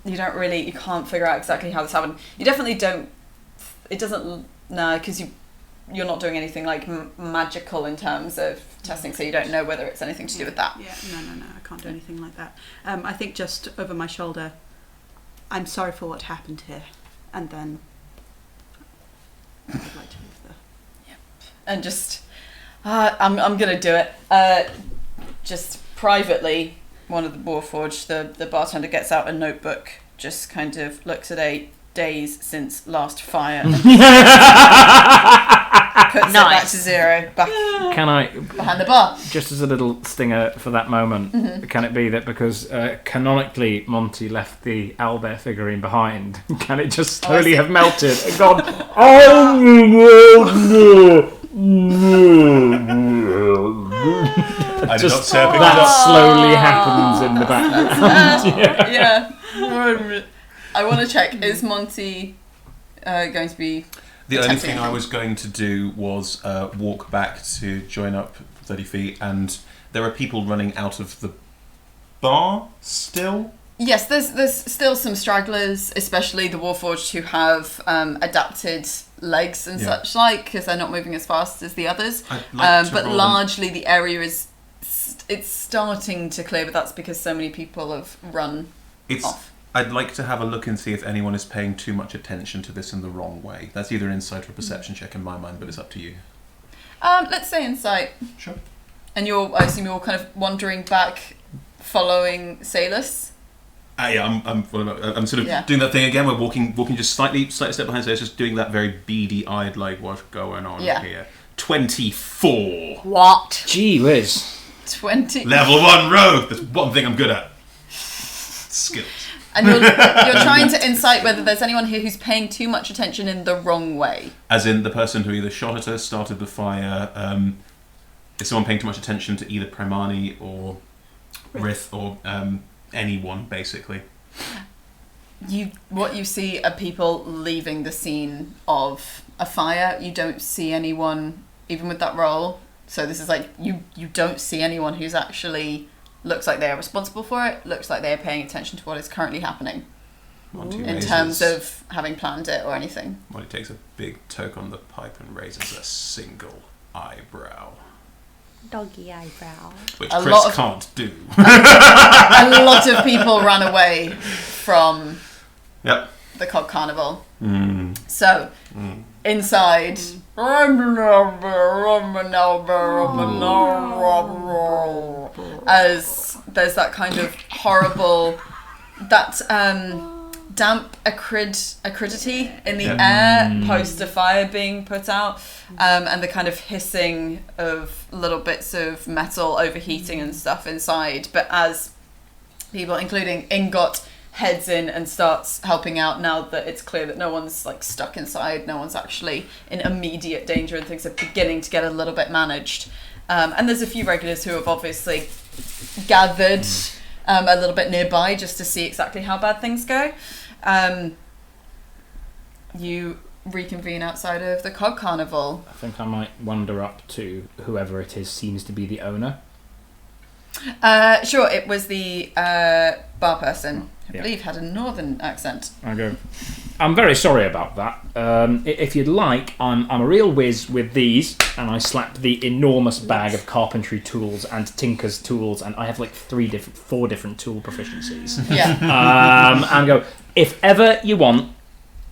you can't figure out exactly how this happened. You definitely don't. It doesn't because you're not doing anything like magical in terms of testing, so you don't know whether it's anything to do with that. No, I can't do anything like that. I think just over my shoulder, I'm sorry for what happened here, and then I'd like to leave there. And just I'm gonna do it. Just privately, one of the warforged, the bartender gets out a notebook, just kind of looks at days since last fire, and puts it back to 0, back Can I, behind the bar. just as a little stinger for that moment, can it be that because canonically Monty left the owlbear figurine behind, can it just slowly have melted and gone, I did just not say that slowly happens in the background. I want to check, is Monty going to be... The only thing I was going to do was walk back to join up 30 feet, and there are people running out of the bar still? Yes, there's still some stragglers, especially the warforged who have adapted legs and such like, because they're not moving as fast as the others. But largely the area is it's starting to clear, but that's because so many people have run off. I'd like to have a look and see if anyone is paying too much attention to this in the wrong way. That's either insight or perception check in my mind, but it's up to you. Let's say insight. Sure. And I assume you're kind of wandering back, following Salis. I'm sort of doing that thing again. We're walking just slightly step behind Salis, just doing that very beady-eyed, like, what's going on here? 24. What? Gee whiz. 20. Level 1 rogue. That's one thing I'm good at. Skills. And you're trying to insight whether there's anyone here who's paying too much attention in the wrong way. As in the person who either shot at us, started the fire. Is someone paying too much attention to either Primarni or Rith or anyone, basically? What you see are people leaving the scene of a fire. You don't see anyone, even with that roll. So this is like, you don't see anyone who's actually... looks like they are responsible for it, looks like they are paying attention to what is currently happening in terms of having planned it or anything. Monty takes a big toke on the pipe and raises a single eyebrow. Doggy eyebrow. Which Chris can't do. A lot of people ran away from the Cog Carnival. So, inside... as there's that kind of horrible damp acridity in the air post a fire being put out, and the kind of hissing of little bits of metal overheating and stuff inside. But as people, including Ingot, heads in and starts helping out, now that it's clear that no one's like stuck inside, no one's actually in immediate danger, and things are beginning to get a little bit managed. And there's a few regulars who have obviously gathered a little bit nearby just to see exactly how bad things go. You reconvene outside of the Cog Carnival. I think I might wander up to whoever it is seems to be the owner. Sure, it was the bar person. I believe had a northern accent. I go, I'm very sorry about that. If you'd like, I'm a real whiz with these, and I slap the enormous bag of carpentry tools and tinker's tools, and I have like 4 different tool proficiencies. Yeah. And go, if ever you want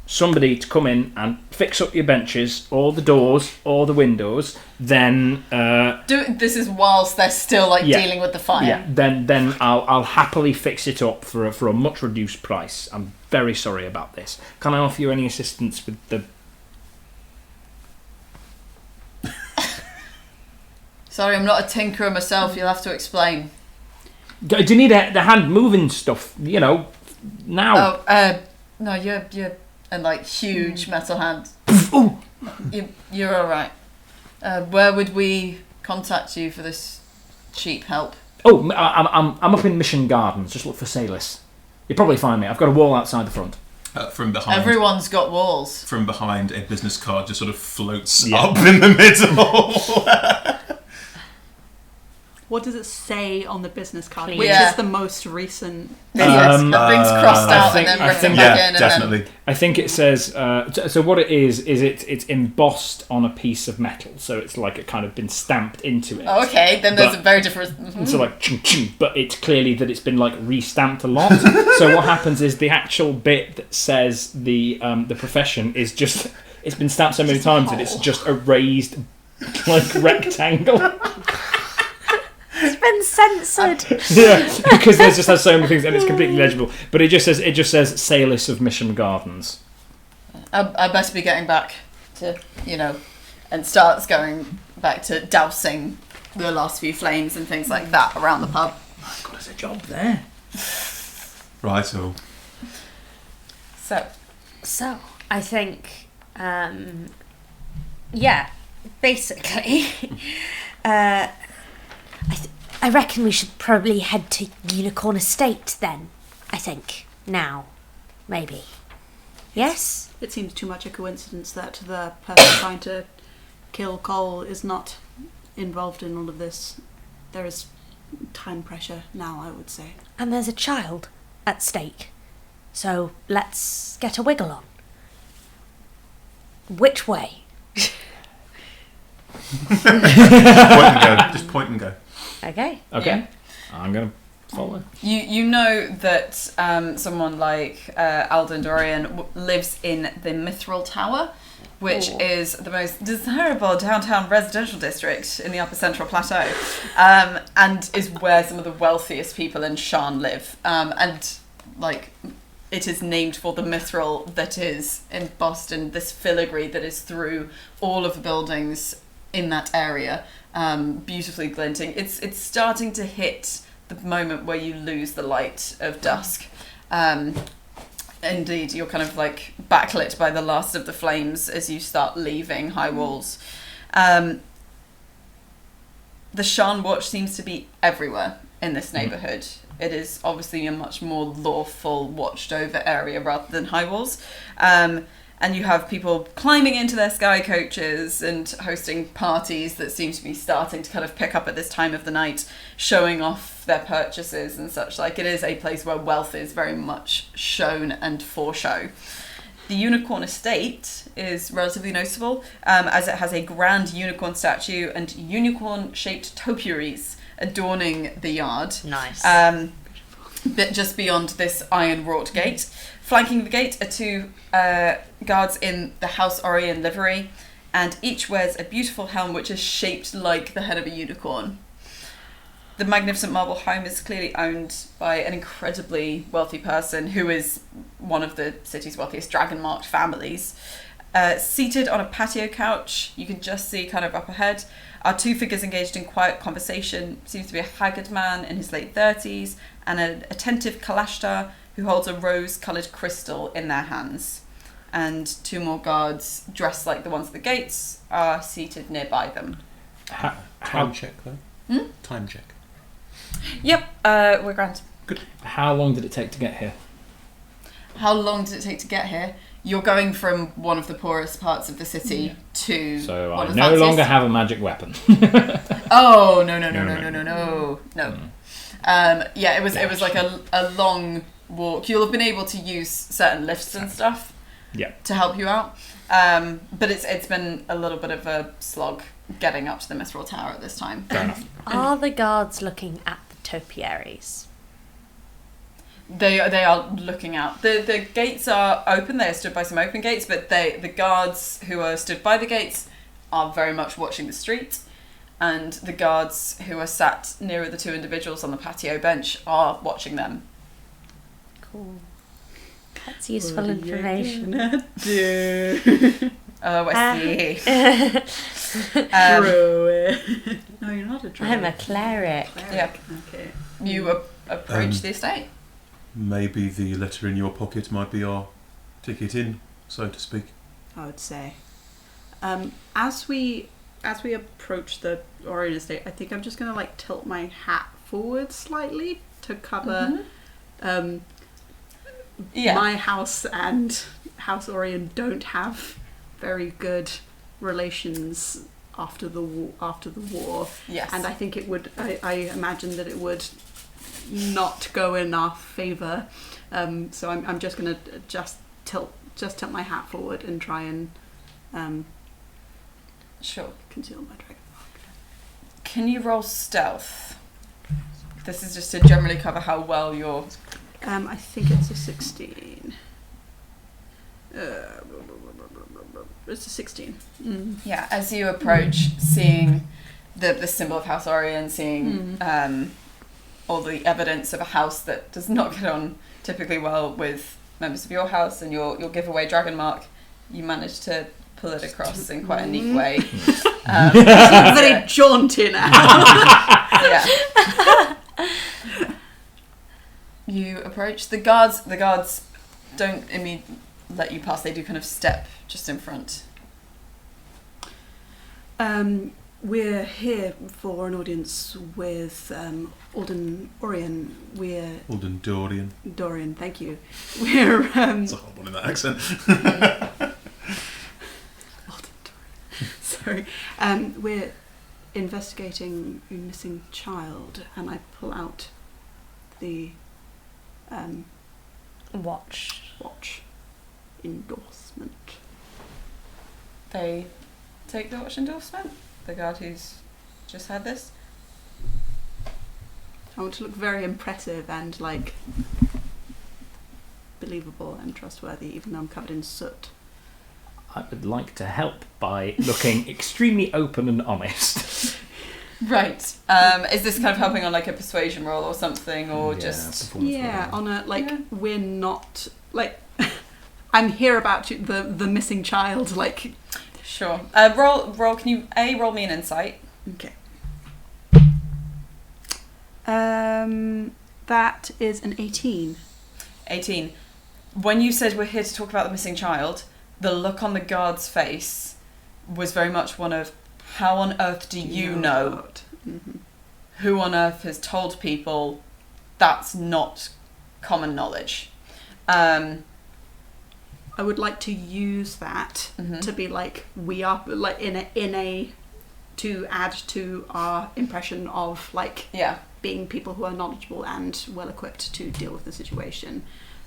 somebody to come in and fix up your benches or the doors or the windows, then This is whilst they're still dealing with the fire. yeah, then I'll happily fix it up for a much reduced price. I'm very sorry about this. Can I offer you any assistance with the? Sorry, I'm not a tinkerer myself. You'll have to explain. Do you need the hand moving stuff? You know, now. Oh, no, you're and like huge metal hand. You're all right. Where would we contact you for this cheap help? Oh, I'm up in Mission Gardens. Just look for Salis. You'll probably find me. I've got a wall outside the front. From behind. Everyone's got walls. From behind, a business card just sort of floats up in the middle. What does it say on the business card? Please. Which Yeah. is the most recent? Everything's crossed out think- and then I written think- back Yeah, in. And definitely. I think it says. So what it is it's embossed on a piece of metal. So it's like it kind of been stamped into it. Oh, okay, then there's But- a very different. So like, chung, chung, but it's clearly that it's been like re-stamped a lot. So what happens is the actual bit that says the profession is just it's been stamped so many times that it's just a raised like rectangle. It's been censored. Yeah, because there's just has so many things and it's completely legible. But it just says Salis of Mission Gardens. I better be getting back to and starts going back to dousing the last few flames and things like that around the pub. I've got us a job there. Right, so. So, I think, basically, I reckon we should probably head to Unicorn Estate then, I think. Now. Maybe. Yes? It seems too much a coincidence that the person trying to kill Cole is not involved in all of this. There is time pressure now, I would say. And there's a child at stake. So let's get a wiggle on. Which way? Point and go. Just point and go. Okay. Okay. I'm gonna follow. You know that someone like Alden Dorian lives in the Mithril Tower, which is the most desirable downtown residential district in the Upper Central Plateau, and is where some of the wealthiest people in Sharn live. And like, it is named for the mithril that is embossed in this filigree that is through all of the buildings in that area, beautifully glinting. It's starting to hit the moment where you lose the light of dusk. Indeed, you're kind of like backlit by the last of the flames as you start leaving High Walls. The Sharn Watch seems to be everywhere in this neighbourhood. It is obviously a much more lawful, watched over area rather than High Walls. And you have people climbing into their sky coaches and hosting parties that seem to be starting to kind of pick up at this time of the night, showing off their purchases and such like. It is a place where wealth is very much shown and for show. The Unicorn Estate is relatively noticeable, as it has a grand unicorn statue and unicorn-shaped topiaries adorning the yard. Nice. Bit just beyond this iron-wrought gate. Flanking the gate are 2 guards in the House Orion livery, and each wears a beautiful helm which is shaped like the head of a unicorn. The magnificent marble home is clearly owned by an incredibly wealthy person who is one of the city's wealthiest dragon-marked families. Seated on a patio couch, you can just see kind of up ahead, are two figures engaged in quiet conversation. Seems to be a haggard man in his late 30s and an attentive Kalashtar who holds a rose-coloured crystal in their hands. And two more guards dressed like the ones at the gates are seated nearby them. Time check, though. Time check. Yep, we're grand. Good. How long did it take to get here? How long did it take to get here? You're going from one of the poorest parts of the city to So one I of the no fanciest. longer have a magic weapon. Oh no. Yeah, it was like a long walk. You'll have been able to use certain lifts and stuff. Yeah. To help you out, but it's been a little bit of a slog getting up to the Mithril Tower at this time. Fair enough. Are the guards looking at the topiaries? They are looking out. The gates are open. They are stood by some open gates, but the guards who are stood by the gates are very much watching the street, and the guards who are sat nearer the two individuals on the patio bench are watching them. Cool. That's useful information. I see. Druid. No, you're not a druid. I'm a cleric. Yeah. Okay. You approach the estate. Maybe the letter in your pocket might be our ticket in, so to speak. I would say. As we approach the Orion estate, I think I'm just gonna like tilt my hat forward slightly to cover. My house and House Orion don't have very good relations after the war. Yes. And I think it would. I imagine that it would not go in our favour. So I'm just gonna tilt my hat forward and try and Sure. conceal my dragon mark. Can you roll stealth? This is just to generally cover how well you're... I think it's a 16. It's a 16. Yeah, as you approach, seeing the symbol of House Orion, seeing all the evidence of a house that does not get on typically well with members of your house and your giveaway dragon mark, you manage to pull it across in quite a neat way. Very jaunty now. Yeah. You approach the guards. The guards don't let you pass. They do kind of step just in front. We're here for an audience with Alden Orion. Alden Dorian. Dorian, thank you. We're It's a hard one in that accent. Alden Dorian. Sorry. We're investigating a missing child, and I pull out the Watch. endorsement. They take the watch endorsement. The guard who's just had this. I want to look very impressive and like believable and trustworthy, even though I'm covered in soot. I would like to help by looking extremely open and honest. Right. Is this kind of helping on like a persuasion roll or something, or just? On a we're not like I'm here about you, the missing child. Like, Sure. Roll. Can you roll me an insight? okay. That is an 18. 18. When you said we're here to talk about the missing child, the look on the guard's face was very much one of, how on earth do you know? Mm-hmm. Who on earth has told people that's not common knowledge? I would like to use that Mhm. to be like, we are like to add to our impression of like Yeah. being people who are knowledgeable and well equipped to deal with the situation.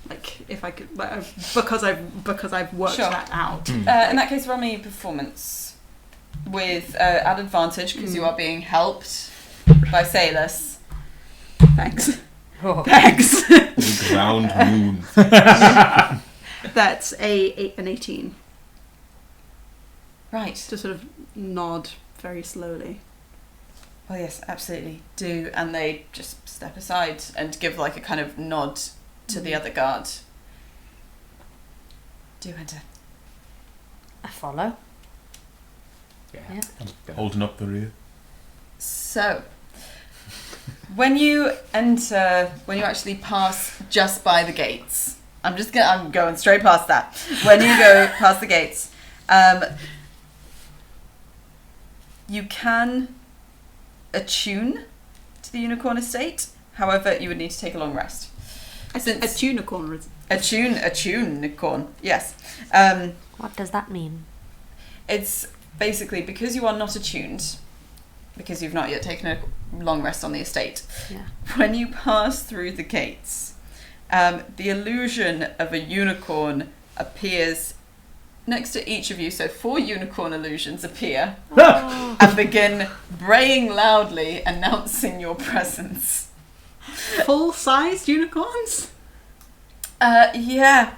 Like, if I could, because I've worked Sure. that out. In that case, roll me performance with at advantage because you are being helped by Salis. Thanks. Thanks. The ground moon. That's an 18. Right. To sort of nod very slowly. Oh yes, absolutely. Do, and they just step aside and give like a kind of nod to the other guard. Do enter. I follow. Yeah. Holding up the rear. So, when you actually pass just by the gates, I'm going straight past that. When you go past the gates, you can attune to the unicorn estate. However, you would need to take a long rest. A tunicorn. Attune-corn, yes. What does that mean? It's basically because you are not attuned, because you've not yet taken a long rest on the estate. Yeah. When you pass through the gates, the illusion of a unicorn appears next to each of you. So 4 unicorn illusions appear and begin braying loudly, announcing your presence. Full-sized unicorns? Yeah.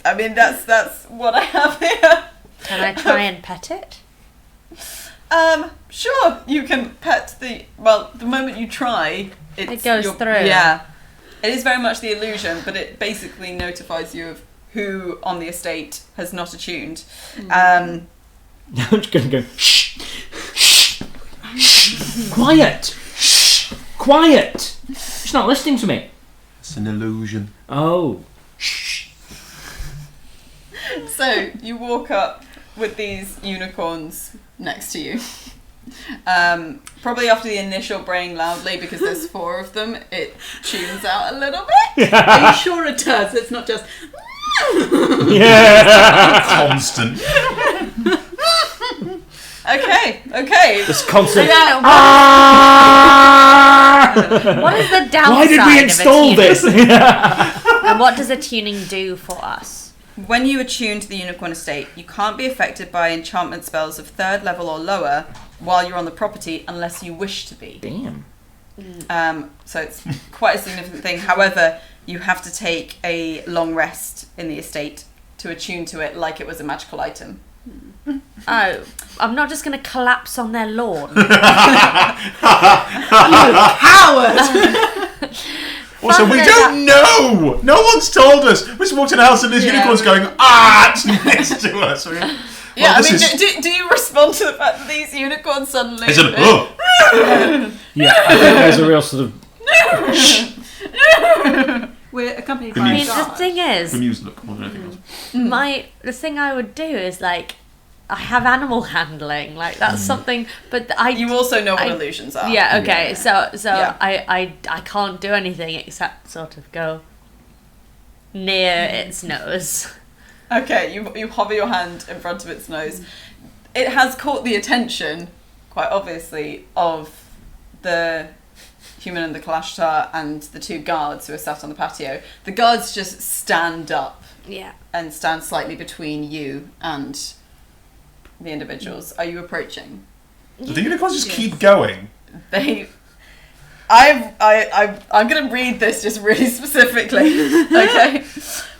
I mean, that's what I have here. Can I try and pet it? Sure, you can pet the moment you try, It goes through. Yeah. It is very much the illusion, but it basically notifies you of who on the estate has not attuned. I'm just going to go, shh, shh, quiet, shh, quiet. She's not listening to me. It's an illusion. Oh, shh. So you walk up with these unicorns next to you. Probably after the initial braying loudly, because there's 4 of them, it tunes out a little bit. Are you sure it does? It's not just... Yeah. Constant. Okay. This constant. What is the downside Why did we install of a tuning? this? And what does a tuning do for us? When you attune to the unicorn estate, you can't be affected by enchantment spells of 3rd level or lower while you're on the property unless you wish to be. Damn. So it's quite a significant thing. However, you have to take a long rest in the estate to attune to it like it was a magical item. Oh, I'm not just going to collapse on their lawn. Coward! Also, we don't know! No one's told us! We just walked in the house and there's unicorns going, it's next to us. Yeah, Well, I mean, do you respond to the fact that these unicorns suddenly... Is it, oh! Yeah, I think there's a real sort of. We're accompanied I by mean, a the guard. thing is, Amused look more than anything else. the thing I would do is like, I have animal handling, like that's something, but You also know what illusions are. Yeah, okay, Yeah. so Yeah. I can't do anything except sort of go near its nose. Okay, you hover your hand in front of its nose. It has caught the attention, quite obviously, of the human and the Kalashtar and the 2 guards who are sat on the patio. The guards just stand up Yeah. and stand slightly between you and the individuals. Are you approaching? Do the unicorns just keep going? I'm going to read this just really specifically. Okay.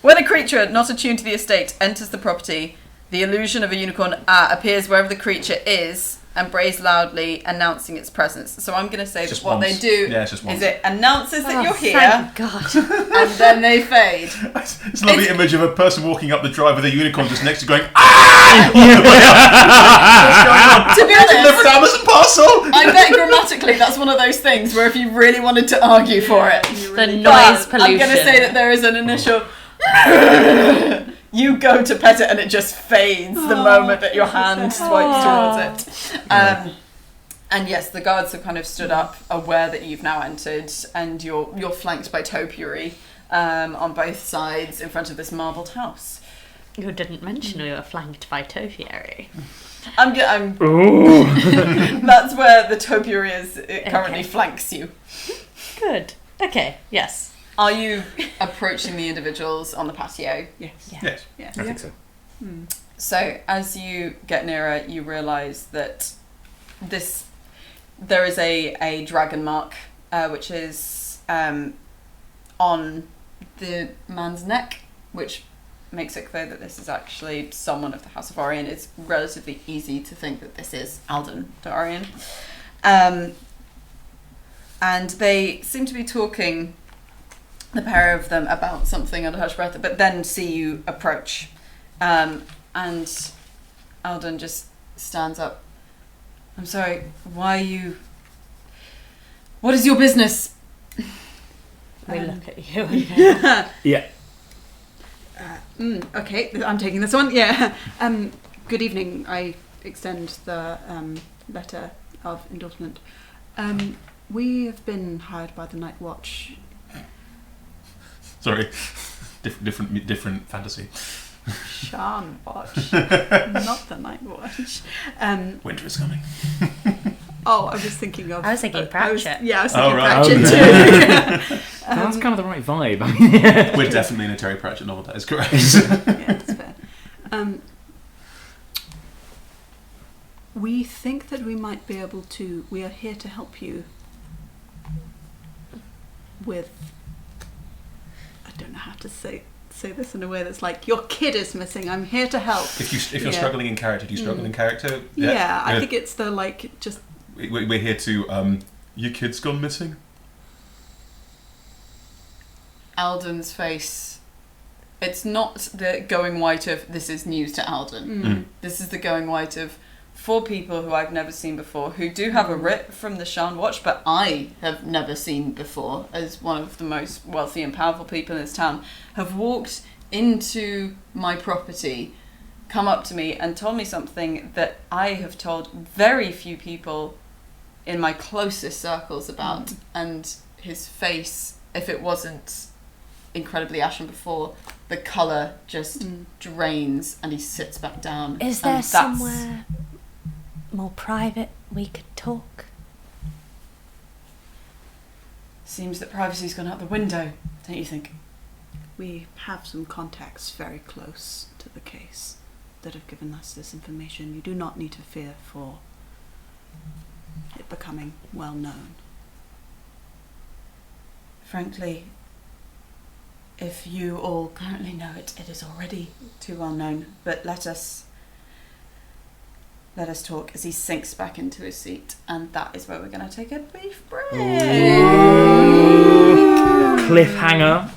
When a creature not attuned to the estate enters the property, the illusion of a unicorn appears wherever the creature is and brays loudly, announcing its presence. So I'm going to say Just that what once. they do Yeah, it's just once. is it announces that you're here, Thank God. and then they fade. It's a lovely image of a person walking up the drive with a unicorn just next to going, To be honest, delivered Amazon parcel! I bet grammatically that's one of those things where if you really wanted to argue for it, The noise but pollution. I'm going to say that there is an initial. You go to pet it and it just fades the moment that your hand swipes towards it. And yes, the guards have kind of stood up, aware that you've now entered, and you're flanked by topiary on both sides in front of this marbled house. You didn't mention we were flanked by topiary. Ooh. That's where the topiary is. It currently Okay. flanks you. Good. Okay. Yes. Are you approaching the individuals on the patio? Yes. Yes. Yeah. I think so. So as you get nearer, you realise that there is a dragon mark, which is on the man's neck, which makes it clear that this is actually someone of the House of Dorian. It's relatively easy to think that this is Alden Dorian. And they seem to be talking, the pair of them, about something under hushed breath, but then see you approach. And Alden just stands up. I'm sorry, why are you... What is your business? We look at you. Yeah. Okay, I'm taking this one. Yeah. Good evening. I extend the letter of endorsement. We have been hired by the Night Watch. Sorry, different fantasy. Sharn Watch, not the Night Watch. Winter is coming. Oh, I was thinking of... I was thinking Pratchett. I was thinking right. Pratchett too. That's kind of the right vibe. I mean, We're definitely in a Terry Pratchett novel. That is correct. Yeah, that's fair. We think that we might be able to... We are here to help you with... I don't know how to say this in a way that's like, your kid is missing, I'm here to help. If you're struggling in character, do you struggle in character? Yeah, I think it's the like, just... We're here to... your kid's gone missing? Alden's face. It's not the going white of, this is news to Alden. This is the going white of 4 people who I've never seen before, who do have a writ from the Sharn Watch, but I have never seen before, as one of the most wealthy and powerful people in this town, have walked into my property, come up to me and told me something that I have told very few people in my closest circles about. And his face, if it wasn't incredibly ashen before, the colour just drains and he sits back down. Is there somewhere more private we could talk? Seems that privacy's gone out the window, don't you think? We have some contacts very close to the case that have given us this information. You do not need to fear for it becoming well known. Frankly, if you all currently know it, it is already too well known. But let us talk as he sinks back into his seat, and that is where we're going to take a brief break. cliffhanger.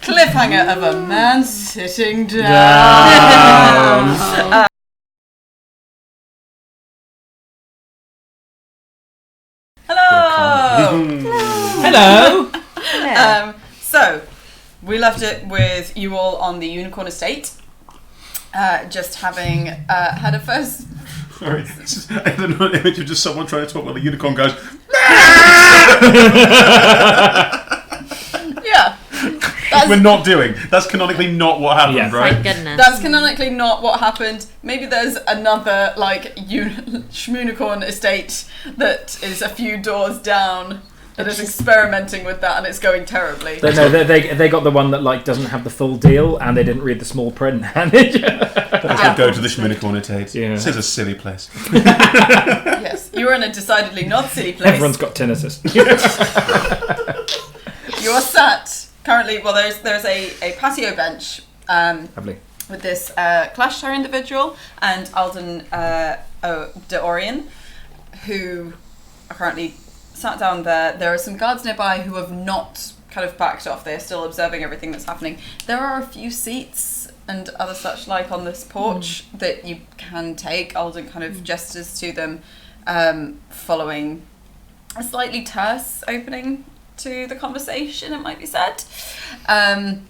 Cliffhanger of a man sitting down. Hello. So, we left it with you all on the Unicorn Estate, just having had a first... Sorry, I don't know, an image of just someone trying to talk while the unicorn goes... Yeah. We're not doing. That's canonically not what happened, Yeah. right? Thank goodness. That's canonically not what happened. Maybe there's another, like, Schmunicorn estate that is a few doors down that is experimenting with that, and it's going terribly. They got the one that like doesn't have the full deal, and they didn't read the small print. Let's go to the Schmunicorn estate. Yeah. This is a silly place. Yes, you were in a decidedly not silly place. Everyone's got tinnitus. You are sat currently. Well, there's a patio bench. Lovely. With this Clash Tower individual and Alden Dorian, who are currently sat down there. There are some guards nearby who have not kind of backed off. They're still observing everything that's happening. There are a few seats and other such like on this porch that you can take. Alden kind of gestures to them, following a slightly terse opening to the conversation, it might be said, and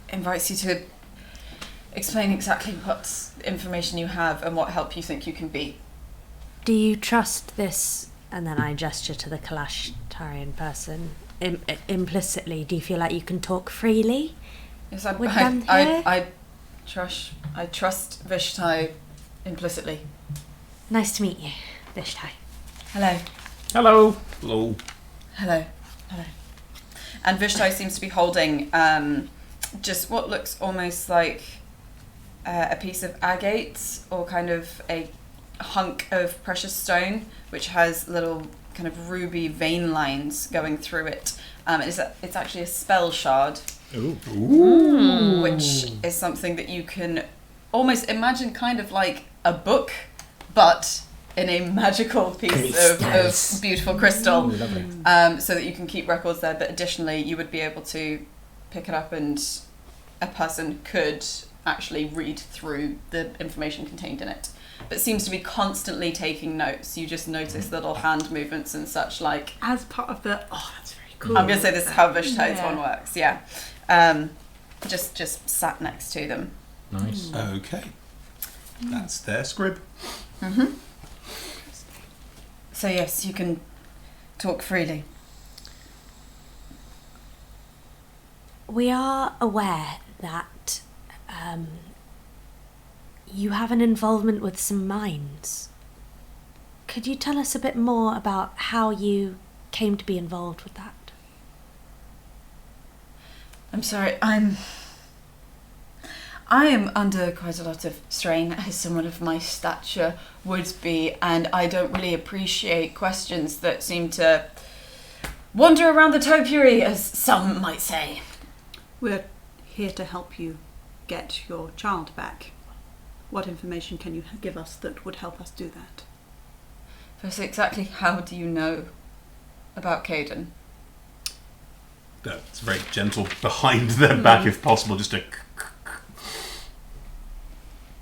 invites you to explain exactly what information you have and what help you think you can be. Do you trust this? And then I gesture to the Kalashtarian person. Implicitly, do you feel like you can talk freely? Yes, with them here? I trust Vishtai implicitly. Nice to meet you, Vishtai. Hello. Hello. Hello. Hello. And Vishtai seems to be holding just what looks almost like a piece of agate or kind of a hunk of precious stone, which has little kind of ruby vein lines going through it. It's actually a spell shard. Ooh. Which is something that you can almost imagine kind of like a book, but in a magical piece of beautiful crystal. Ooh, lovely. So that you can keep records there, but additionally you would be able to pick it up and a person could actually read through the information contained in it. But seems to be constantly taking notes. You just notice little hand movements and such like... As part of the... Oh, that's very cool. I'm going to say this is how Vishtide's one works, yeah. Just sat next to them. Nice. Okay. That's their scrib. Mm-hmm. So yes, you can talk freely. We are aware that you have an involvement with some mines. Could you tell us a bit more about how you came to be involved with that? I'm sorry, I am under quite a lot of strain, as someone of my stature would be, and I don't really appreciate questions that seem to wander around the topiary, as some might say. We're here to help you get your child back. What information can you give us that would help us do that? First, exactly how do you know about Caden? It's very gentle behind their back, if possible, just a...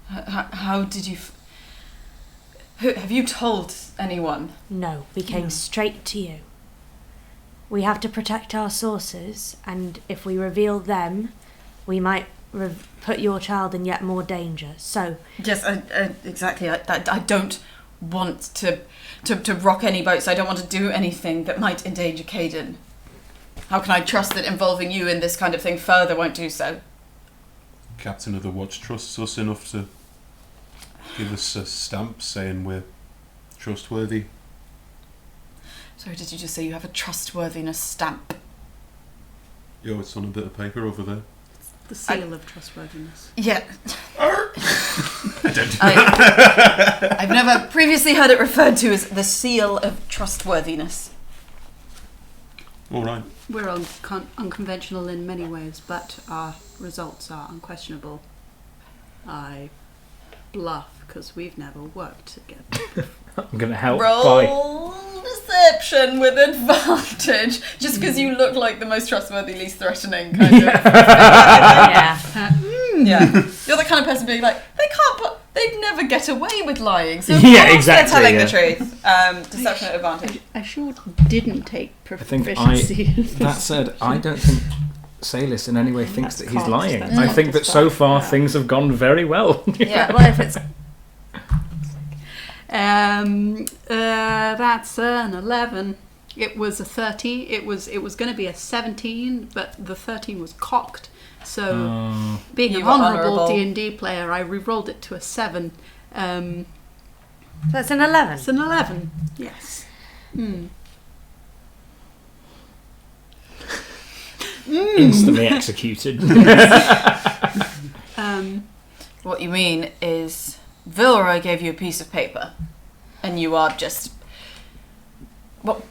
How did you... have you told anyone? No, we came straight to you. We have to protect our sources, and if we reveal them, we might put your child in yet more danger. So... Yes, exactly. I don't want to rock any boats. I don't want to do anything that might endanger Caden. How can I trust that involving you in this kind of thing further won't do so? Captain of the Watch trusts us enough to give us a stamp saying we're trustworthy. Sorry, did you just say you have a trustworthiness stamp? Yo, it's on a bit of paper over there. The seal of trustworthiness. Yeah. I don't I've never previously heard it referred to as the seal of trustworthiness. All right. We're unconventional in many ways, but our results are unquestionable. I bluff because we've never worked together. I'm going to help Roll deception with advantage, just because you look like the most trustworthy, least threatening kind of. Yeah. Yeah, you're the kind of person being like, they'd never get away with lying. So Yeah, exactly, they're telling yeah. the truth. Deception at advantage. I sure didn't take proficiency. That said, I don't think Salis in any way thinks That's that he's cocked, lying. that's I not think that so despite, far yeah. things have gone very well. Yeah. Well, if it's... That's an 11. It was a 30. It was going to be a 17, but the 13 was cocked. So, being You an were honourable honourable. D&D player, I re-rolled it to a 7. That's an 11. It's an 11. Yes. Instantly executed. What you mean is Vilroy gave you a piece of paper, and you are just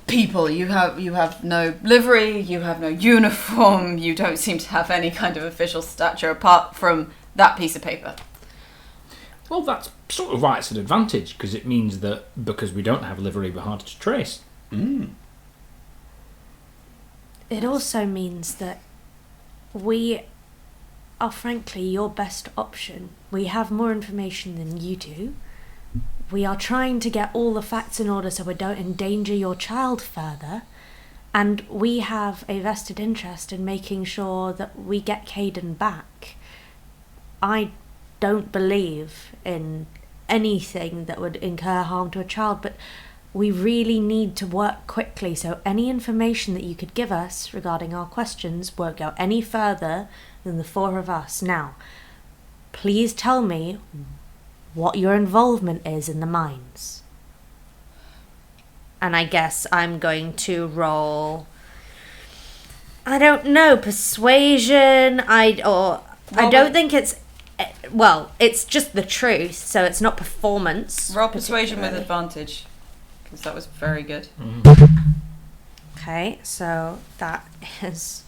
people. You have no livery, you have no uniform, you don't seem to have any kind of official stature apart from that piece of paper. Well, that's sort of why it's an advantage, because it means that because we don't have livery, we're harder to trace. It also means that we are frankly your best option. We have more information than you do. We are trying to get all the facts in order so we don't endanger your child further. And we have a vested interest in making sure that we get Caden back. I don't believe in anything that would incur harm to a child, but we really need to work quickly, so any information that you could give us regarding our questions won't go any further than the 4 of us. Now, please tell me what your involvement is in the mines. And I guess I'm going to roll... I don't know, persuasion, I don't think it's... Well, it's just the truth, so it's not performance. Roll persuasion with particularly. advantage, because that was very good. Okay, so that is...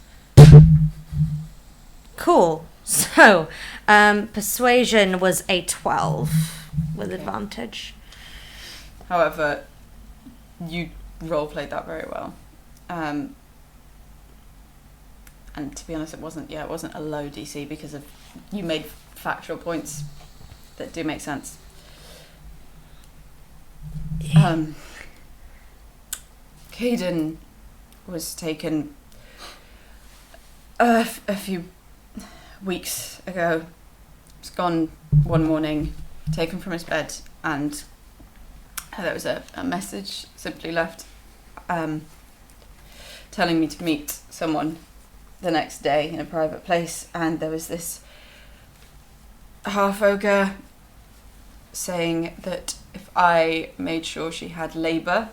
Cool. So, persuasion was a 12 with advantage. However, you role played that very well. And to be honest, it wasn't a low DC because of you made factual points that do make sense. Caden was taken a few weeks ago. He was gone one morning, taken from his bed, and there was a message simply left telling me to meet someone the next day in a private place, and there was this half-ogre saying that if I made sure she had labour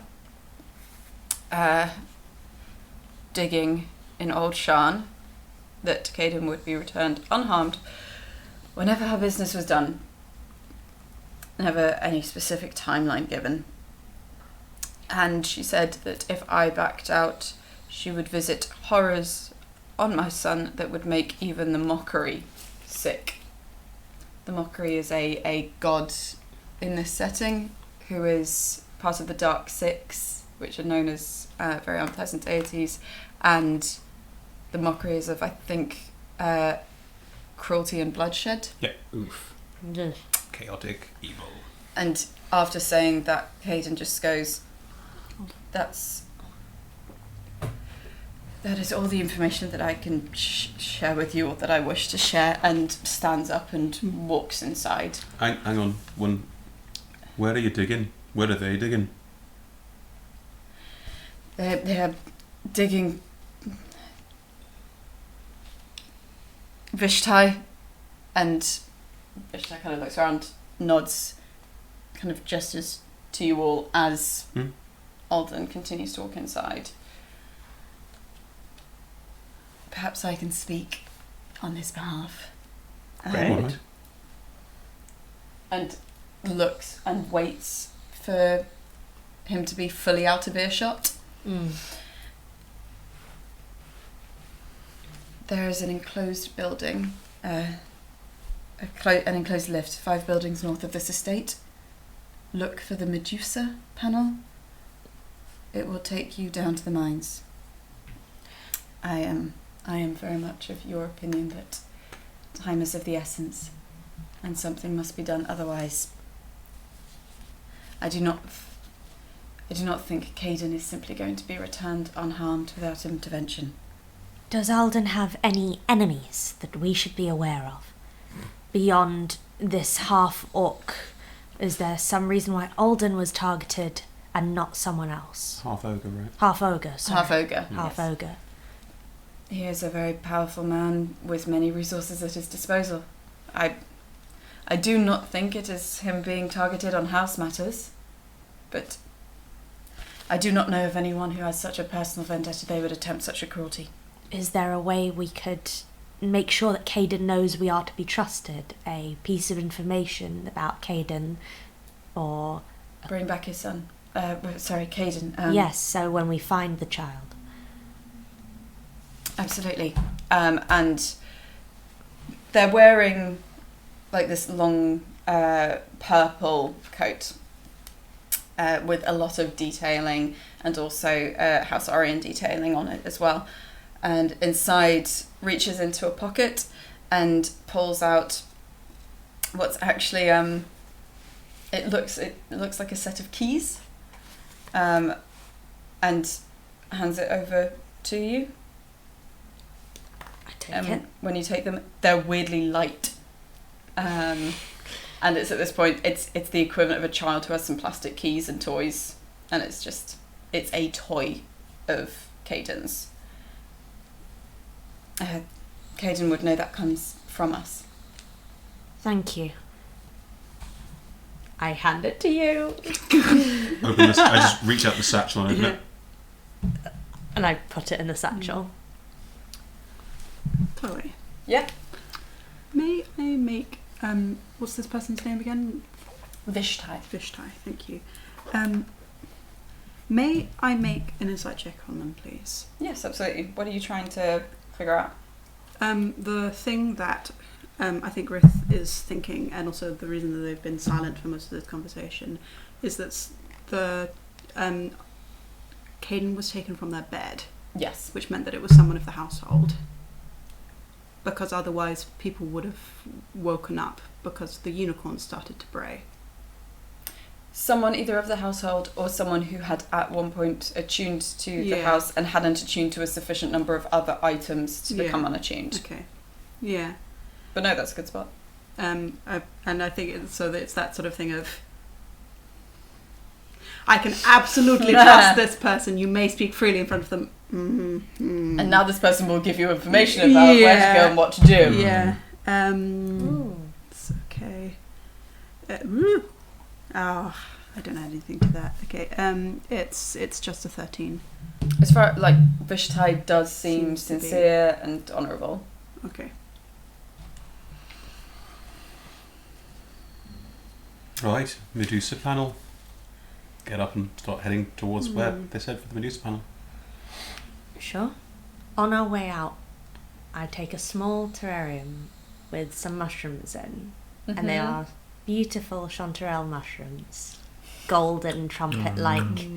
digging in old Sharn, that Caden would be returned unharmed whenever her business was done. Never any specific timeline given. And she said that if I backed out, she would visit horrors on my son that would make even the Mockery sick. The Mockery is a god in this setting who is part of the Dark Six, which are known as very unpleasant deities, and the Mockery is of, I think, cruelty and bloodshed. Yeah. Oof. Ugh. Chaotic evil. And after saying that, Caden just goes, that is all the information that I can share with you, or that I wish to share, and stands up and walks inside. Hang on. Where are you digging? Where are they digging? They're digging Vishtai, and Vishtai kind of looks around, nods, kind of gestures to you all as Alden continues to walk inside. Perhaps I can speak on his behalf. Right. And looks and waits for him to be fully out of earshot. There is an enclosed building, an enclosed lift, 5 buildings north of this estate. Look for the Medusa panel. It will take you down to the mines. I am very much of your opinion that time is of the essence, and something must be done. Otherwise, I do not think Caden is simply going to be returned unharmed without intervention. Does Alden have any enemies that we should be aware of? Beyond this half-orc, is there some reason why Alden was targeted and not someone else? Half-ogre, right? Half-ogre, sorry. Half-ogre. Half-ogre. He is a very powerful man with many resources at his disposal. I do not think it is him being targeted on house matters, but I do not know of anyone who has such a personal vendetta they would attempt such a cruelty. Is there a way we could make sure that Caden knows we are to be trusted? A piece of information about Caden, or... Bring back his son. Caden. Yes, so when we find the child. Absolutely. And they're wearing like this long purple coat with a lot of detailing, and also House Orion detailing on it as well. And inside reaches into a pocket and pulls out what's actually it looks like a set of keys, and hands it over to you. I take it. When you take them, they're weirdly light, and it's at this point it's the equivalent of a child who has some plastic keys and toys, and it's a toy of Caden's. Caden would know that comes from us. Thank you. I hand it to you. Open this. I just reach out the satchel and open it. And I put it in the satchel. Chloe. Yeah. May I make what's this person's name again? Vishtai. Vishtai, thank you. May I make an insight check on them, please? Yes, absolutely. What are you trying to figure out? The thing that I think Rith is thinking, and also the reason that they've been silent for most of this conversation, is that the Caden was taken from their bed. Yes. Which meant that it was someone of the household. because otherwise people would have woken up because the unicorn started to bray. Someone either of the household or someone who had at one point attuned to the house and hadn't attuned to a sufficient number of other items to become unattuned. Okay. Yeah. But no, that's a good spot. And I think it's that sort of thing of, I can absolutely trust this person. You may speak freely in front of them. Mm-hmm. And now this person will give you information about where to go and what to do. Yeah. It's okay. I don't add anything to that. Okay. It's just a 13. As far like Vishtai does seem sincere and honourable. Okay. Right, Medusa panel. Get up and start heading towards where they said for the Medusa panel. Sure. On our way out, I take a small terrarium with some mushrooms in, and they are beautiful chanterelle mushrooms, golden trumpet-like.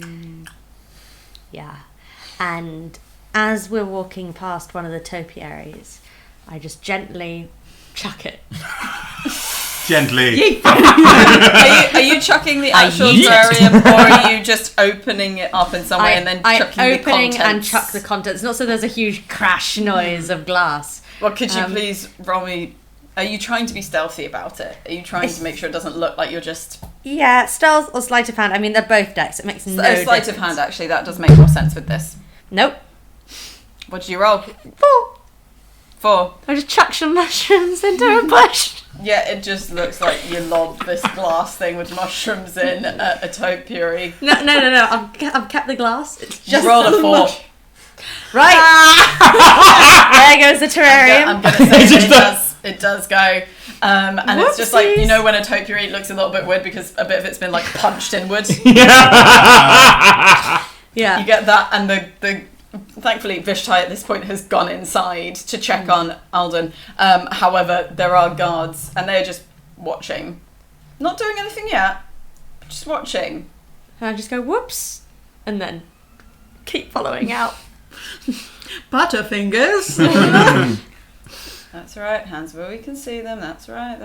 Yeah. And as we're walking past one of the topiaries, I just gently chuck it. Gently. Are you chucking the actual terrarium, or are you just opening it up in some way and then chucking the contents? Opening and chuck the contents, not so there's a huge crash noise of glass. Well, could you please roll me? Are you trying to be stealthy about it? Are you trying to make sure it doesn't look like you're just... Yeah, stealth or sleight of hand. I mean, they're both decks. It makes no difference. Sleight of hand, actually. That does make more sense with this. Nope. What did you roll? 4. I just chuck some mushrooms into a bush. Yeah, it just looks like you lobbed this glass thing with mushrooms in a topiary. No. I've kept the glass. It's just you rolled a 4. Right. There goes the terrarium. I'm going to say it does go. And Whoopsies. It's just like, you know when a topiary looks a little bit weird because a bit of it's been like punched inward? Yeah. You get that, and the thankfully Vishtai at this point has gone inside to check on Alden. However, there are guards and they're just watching. Not doing anything yet, but just watching. And I just go, whoops, and then keep following out. Butterfingers. That's right, hands where we can see them. That's right.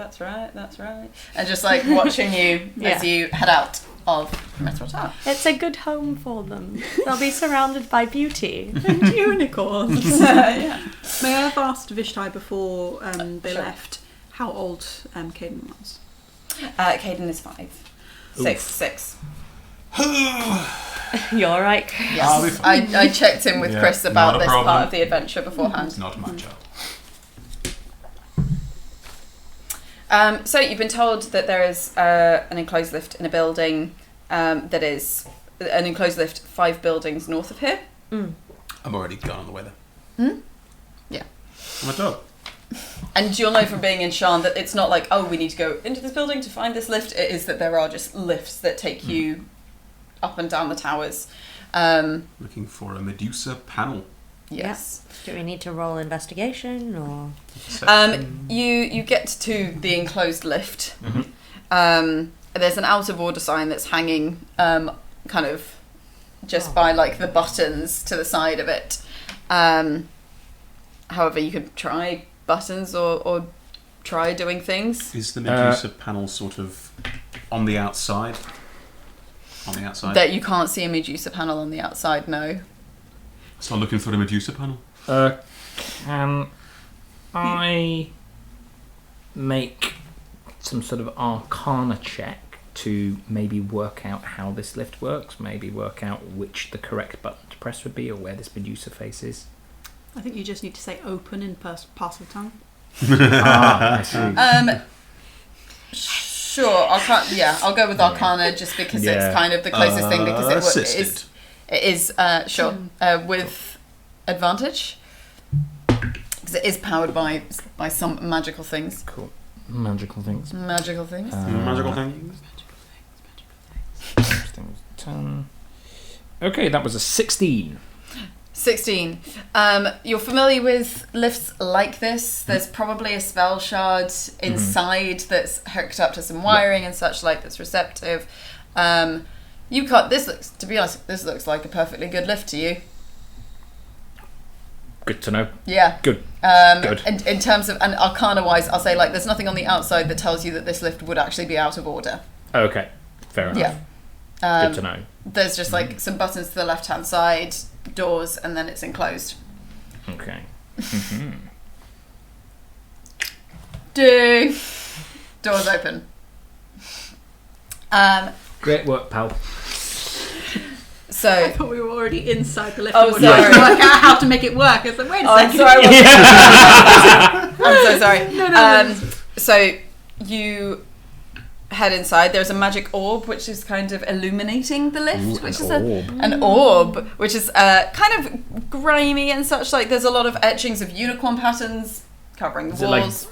And just like watching you as you head out of Metal Tower. It's a good home for them. They'll be surrounded by beauty. And unicorns. Yeah. May I have asked Vishtai before they left how old Caden was? Caden is 5. 6. You're right, Chris. Yes. I checked in with Chris about this part of the adventure beforehand. It's not my job. So you've been told that there is an enclosed lift in a building that is an enclosed lift 5 buildings north of here. I'm already gone on the way there. Yeah. My job. And you'll know from being in Sharn that it's not like, oh, we need to go into this building to find this lift. It is that there are just lifts that take you up and down the towers. Looking for a Medusa panel. Yes. Yep. Do we need to roll investigation or? You get to the enclosed lift. There's an out of order sign that's hanging kind of just by like the buttons to the side of it. However, you could try buttons or try doing things. Is the Medusa panel sort of on the outside? On the outside? That you can't see a Medusa panel on the outside, no. So I'm looking for the Medusa panel. Can I make some sort of arcana check to maybe work out how this lift works? Maybe work out which the correct button to press would be, or where this Medusa face is? I think you just need to say open in parcel tongue. I see. Sure, I'll go with arcana just because it's kind of the closest thing because it is sure with advantage because it is powered by some magical things. Cool. Magical things. Magical things. Magical things. 10. Okay, that was a 16. 16. You're familiar with lifts like this. There's probably a spell shard inside that's hooked up to some wiring and such like that's receptive. You can't. To be honest, this looks like a perfectly good lift to you. Good to know. Yeah. Good. Good. In terms of, and Arcana-wise, I'll say, like, there's nothing on the outside that tells you that this lift would actually be out of order. Okay. Fair enough. Yeah. Good to know. There's just, like, some buttons to the left-hand side, doors, and then it's enclosed. Okay. Ding! Doors open. Great work, pal. So... I thought we were already inside the lift. Oh, and we were trying sorry. to work out how to make it work. It's like, wait a Oh, I'm second. sorry. I'm so sorry. No. So you head inside. There's a magic orb which is kind of illuminating the lift, which is an orb, which is kind of grimy and such. Like there's a lot of etchings of unicorn patterns covering the walls.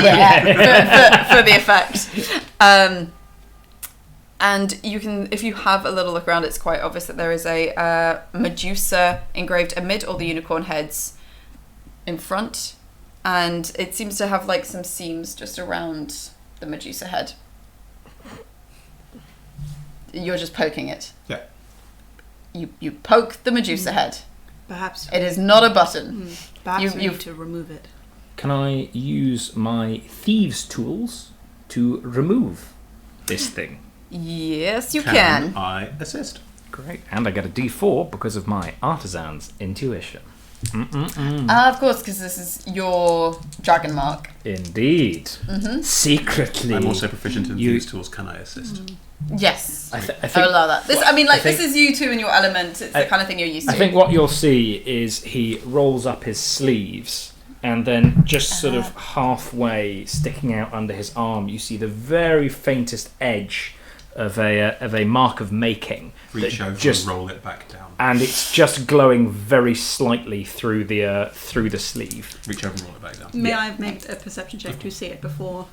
Yeah, for the effect. And you can, if you have a little look around, it's quite obvious that there is a Medusa engraved amid all the unicorn heads in front, and it seems to have like some seams just around the Medusa head. You're just poking it. Yeah. You poke the Medusa head. Perhaps It is not a button. perhaps we you- need to remove it. Can I use my thieves' tools to remove this thing? Yes, you Can can. I assist? Great. And I get a D4 because of my artisan's intuition. Of course, because this is your dragon mark. Indeed. Secretly. I'm also proficient in You- these tools. Can I assist? Yes. I I think allow that. This, I mean, like, I think- this is you two in your element. It's the kind of thing you're used to. I think what you'll see is he rolls up his sleeves, and then just sort of halfway sticking out under his arm, you see the very faintest edge of a mark of making. Reach that over just, and roll it back down. and it's just glowing very slightly through the sleeve. Reach over and roll it back down. May I make a perception check to see it before?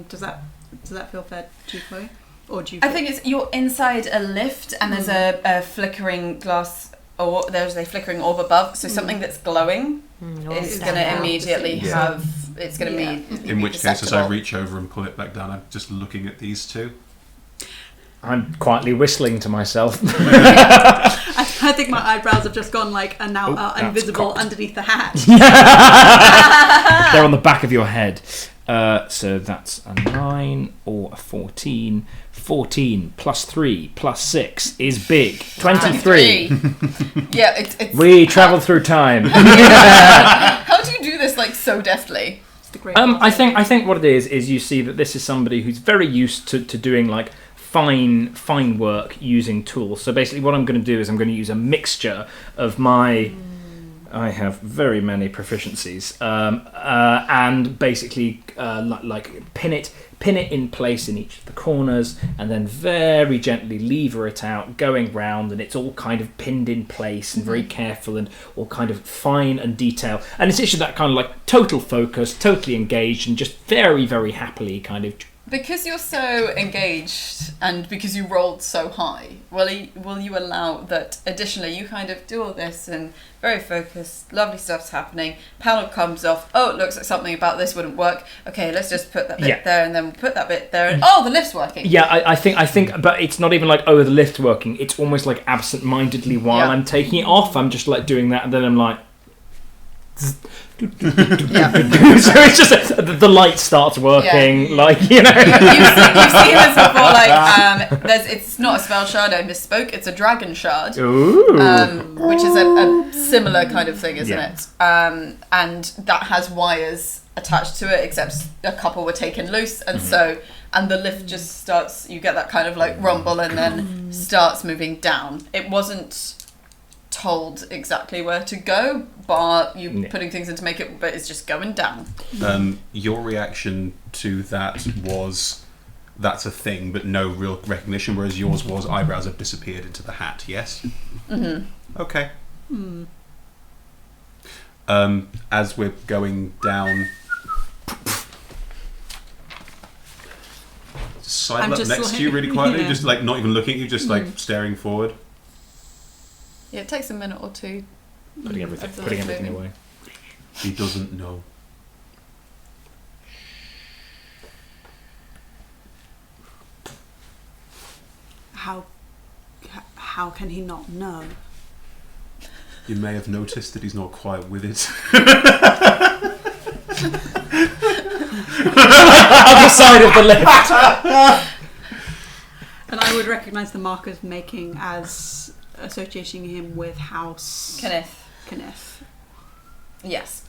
Does that feel fair to you, Chloe? Or do you? I think it's you're inside a lift, and there's a flickering glass, or there's a flickering orb above. So something that's glowing is going to immediately Yeah. have. It's going to be. In which case, as I perceptible. reach over and pull it back down, I'm just looking at these two. I'm quietly whistling to myself. I think my eyebrows have just gone like and now are that's invisible cocked. underneath the hat. They're on the back of your head. So that's a 9 or a 14. 14 plus 3 plus 6 is big. 23. Yeah, it's. We travel through time. How do you do this like so deftly? It's the great I think what it is you see that this is somebody who's very used to doing like fine work using tools. So basically what I'm going to do is I'm going to use a mixture of my... I have very many proficiencies, and basically like pin it in place in each of the corners, and then very gently lever it out, going round, and it's all kind of pinned in place and very careful and all kind of fine and detailed. And it's actually that kind of like total focus, totally engaged, and just very, very happily kind of. Because you're so engaged and because you rolled so high, will you allow that additionally you kind of do all this and very focused, lovely stuff's happening, panel comes off, oh, it looks like something about this wouldn't work, okay, let's just put that bit there and then we'll put that bit there and oh, the lift's working. Yeah, I think, but it's not even like, oh, the lift's working, it's almost like absent-mindedly while I'm taking it off, I'm just like doing that and then I'm like... so it's just the light starts working, like you know. You've seen this before. Like, it's not a spell shard. I misspoke. It's a dragon shard, which is a similar kind of thing, isn't it? And that has wires attached to it, except a couple were taken loose, and and the lift just starts. You get that kind of like rumble, and then starts moving down. It wasn't told exactly where to go, but you putting things in to make it, but it's just going down. Your reaction to that was that's a thing, but no real recognition, whereas yours was eyebrows have disappeared into the hat. Yes. Okay. As we're going down, sidle I'm up just next like- to you really quietly, yeah. just like not even looking at you, just like staring forward. Yeah, it takes a minute or two. Putting everything away. He doesn't know. How can he not know? You may have noticed that he's not quite with it. Other side of the lift. And I would recognise the markers making as associating him with House Kenneth. Yes.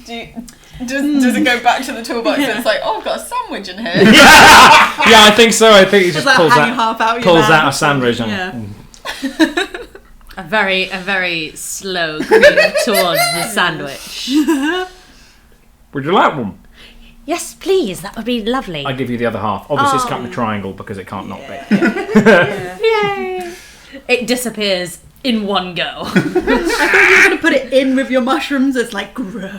Does it go back to the toolbox and it's like, oh, I've got a sandwich in here? Yeah, I think so. I think he just like pulls hanging half out your pulls mouth. out a sandwich. And, A very slow creep towards the sandwich. Would you like one? Yes, please. That would be lovely. I give you the other half. Obviously, it's cut in a triangle because it can't not be. Yay! It disappears in one go. I thought you were going to put it in with your mushrooms. It's like, grow.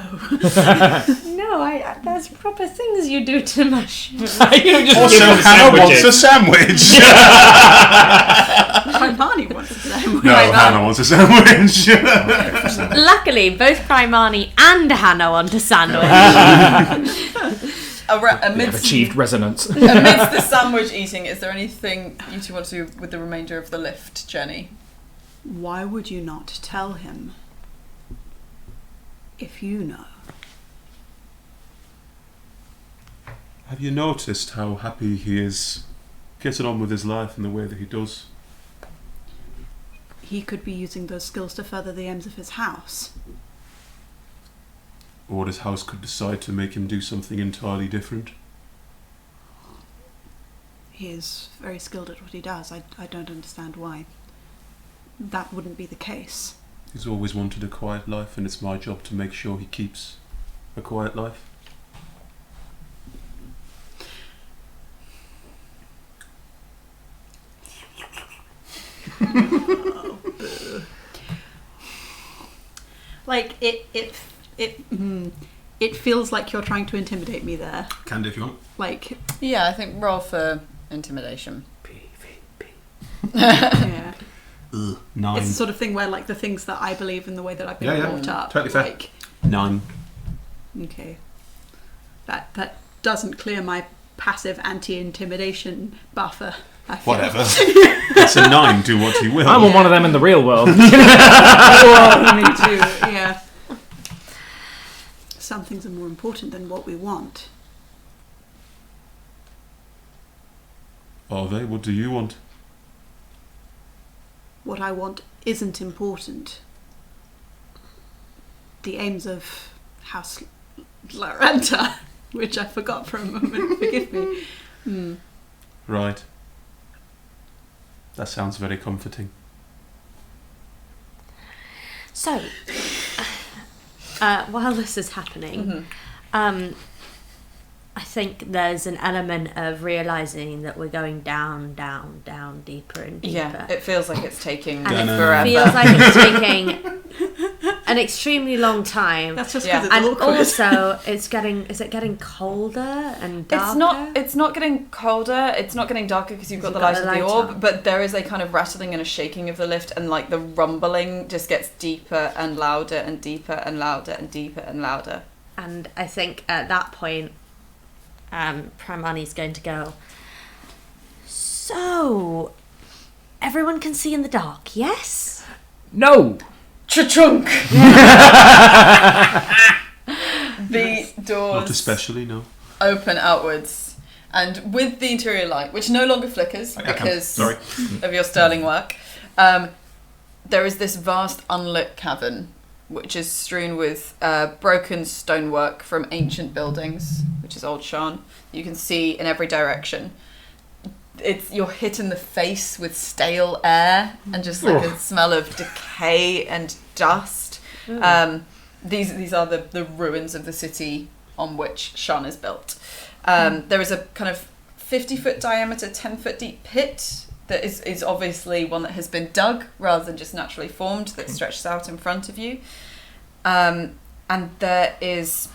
No, there's proper things you do to mushrooms. You just Also, give them Hannah wants a sandwiches. sandwich. Primarni wants a sandwich. No, Hannah wants a sandwich. Luckily, both Primarni and Hannah want a sandwich. They have achieved resonance. Amidst the sandwich eating, is there anything you two want to do with the remainder of the lift, Jenny? Why would you not tell him if you know? Have you noticed how happy he is getting on with his life in the way that he does? He could be using those skills to further the aims of his house. Or his house could decide to make him do something entirely different. He is very skilled at what he does. I don't understand why that wouldn't be the case. He's always wanted a quiet life, and it's my job to make sure he keeps a quiet life. Like it feels like you're trying to intimidate me there. Can do if you want. Like, Yeah, I think roll for intimidation. yeah. 9. It's the sort of thing where, like, the things that I believe in, the way that I've been brought up. Totally fair. Like, 9. okay, that doesn't clear my passive anti-intimidation buffer. I feel. Whatever. It's a 9. Do what you will. I want one of them in the real world. Me too. Yeah. Some things are more important than what we want. Are they? What do you want? What I want isn't important. The aims of House Larenta, which I forgot for a moment, forgive me. Right. That sounds very comforting. So, while this is happening, I think there's an element of realising that we're going down, deeper and deeper. Yeah, it feels like it's taking And it forever. feels like it's taking an extremely long time. That's just Yeah. because And it's awkward. also, is it getting colder and darker? It's not getting colder, it's not getting darker because you've got the light of the orb, but there is a kind of rattling and a shaking of the lift, and like the rumbling just gets deeper and louder and deeper and louder and deeper and louder. And I think at that point, Primarni's going to go, so, everyone can see in the dark, yes? No. Cha-chunk! The doors Not especially, no. open outwards, and with the interior light, which no longer flickers because Sorry. of your sterling work, there is this vast unlit cavern which is strewn with broken stonework from ancient buildings, which is Old Sharn. You can see in every direction. You're hit in the face with stale air and just like a smell of decay and dust. These are the ruins of the city on which Sharn is built. There is a kind of 50-foot diameter, 10-foot deep pit that is obviously one that has been dug rather than just naturally formed, that stretches out in front of you. And there is,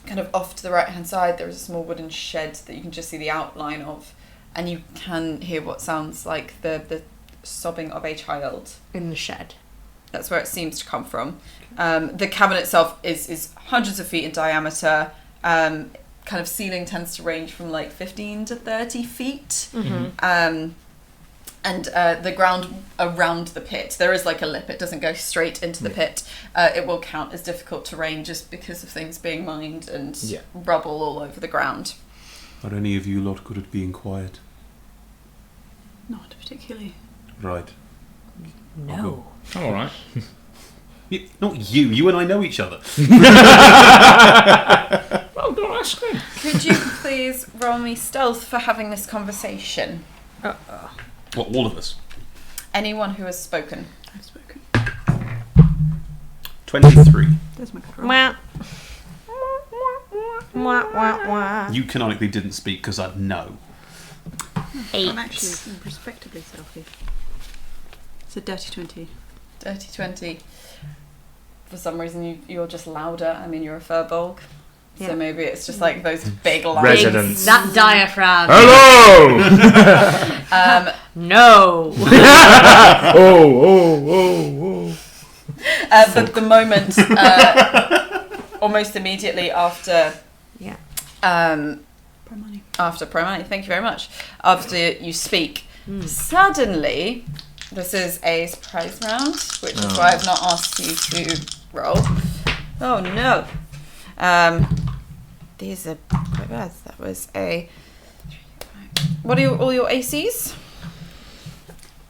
kind of off to the right-hand side, there is a small wooden shed that you can just see the outline of, and you can hear what sounds like the sobbing of a child. In the shed. That's where it seems to come from. The cavern itself is hundreds of feet in diameter. Kind of ceiling tends to range from like 15 to 30 feet. And the ground around the pit, there is like a lip, it doesn't go straight into the pit. It will count as difficult terrain just because of things being mined and rubble all over the ground. Are any of you lot good at being quiet? Not particularly. Right. No. All right. Not you. You and I know each other. Well, don't ask me. Could you please roll me stealth for having this conversation? What, all of us? Anyone who has spoken. I've spoken. 23. There's my card roll. Wah. Wah, wah, wah. You canonically didn't speak because I'd know. 8. I'm actually respectably stealthy. It's a dirty 20. Dirty 20. For some reason you're just louder. I mean, you're a firbolg. Yeah. So maybe it's just like those big lines. Residents. That diaphragm. Hello! No. oh. But the moment, almost immediately after... Yeah. Primarni. After Primarni, thank you very much. After you speak, suddenly, this is a surprise round, which is why I've not asked you to roll. Oh no. These are quite bad. That was a... What are all your ACs?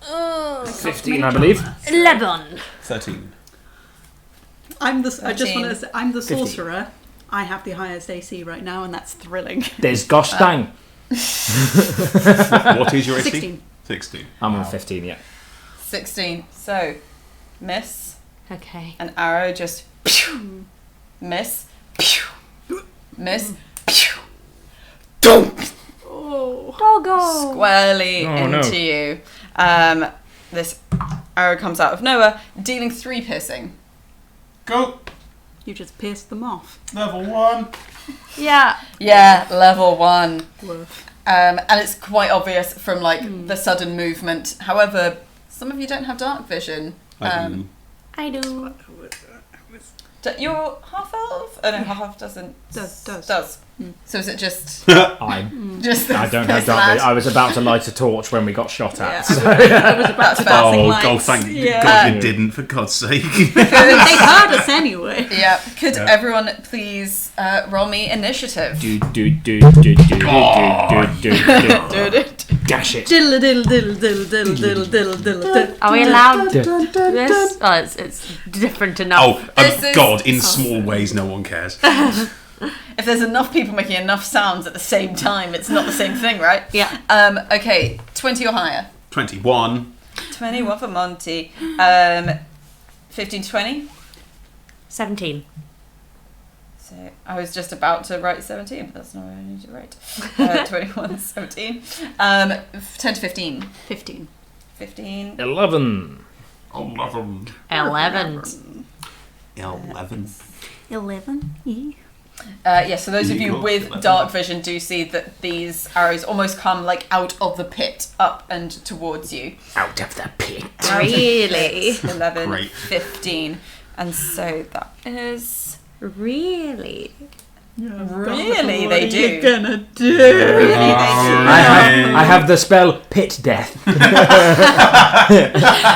15, I believe. 11. 13. I just want 13. to say, I'm the 15. sorcerer. I have the highest AC right now, and that's thrilling. There's gosh dang. What is your AC? 16. 16. I'm on 15, yeah. 16. So, miss. Okay. An arrow just... Pew, miss. Pew, miss. Pew, dunk, Oh. Doggo. squarely Oh, into no. you. This arrow comes out of nowhere, dealing 3 piercing. Go. You just pierced them off. Level 1. Yeah. Yeah, level 1. Woof. And it's quite obvious from like the sudden movement. However, some of you don't have dark vision. I do. I do. You're half elf? Oh no, half doesn't. Does. So is it just I just? don't have dark vision. I was about to light a torch when we got shot at. Yeah. So. I was about to dancing Oh, lights. God, thank Yeah. God you didn't, for God's sake. They heard us anyway. Yeah. Could everyone please roll me initiative? Do. Dash it. Diddle diddle diddle diddle diddle diddle diddle diddle diddle. Are we allowed this? Oh, it's different enough. This is- God, in small ways, no one cares. If there's enough people making enough sounds at the same time, it's not the same thing, right? Yeah. Okay, 20 or higher. 21. 21 for Monty. 15 to 20. 17. So I was just about to write 17, but that's not what I need to write. 21, 17. 10 to 15. 15. 15. 11. 11. 11. 11. 11. Yeah. Yeah, so those of you Illegal. with dark vision do see that these arrows almost come like out of the pit, up and towards you. Out of the pit. Really? 11, Great. 15. And so that is... Really? Really, what they are do. you gonna do? Really, they do. I have the spell Pit Death. I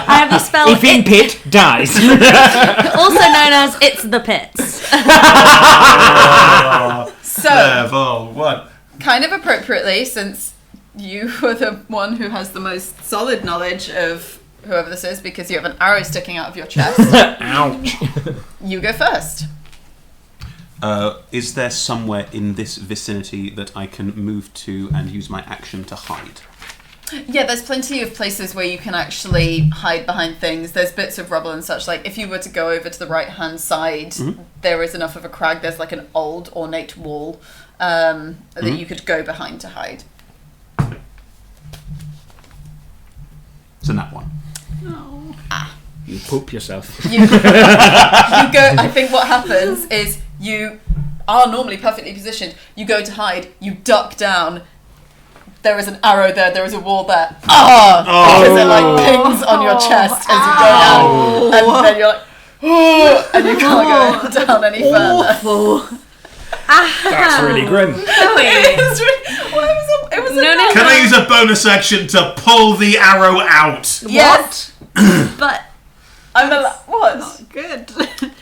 have the spell If in pit, dies. also known as It's the Pits. So, Level 1. kind of appropriately, since you were the one who has the most solid knowledge of whoever this is, because you have an arrow sticking out of your chest, Ouch. you go first. Is there somewhere in this vicinity that I can move to and use my action to hide? Yeah, there's plenty of places where you can actually hide behind things. There's bits of rubble and such. Like, if you were to go over to the right-hand side, there is enough of a crag. There's like an old ornate wall that you could go behind to hide. So that one. Oh. You poop yourself. You go. I think what happens is you are normally perfectly positioned. You go to hide. You duck down. There is an arrow there. There is a wall there. Because it like pings on your chest as you go down, and then you're like, and you can't go down any further. Awful. That's really grim. It was No. Can I use a bonus action to pull the arrow out? Yes. But What? Not good.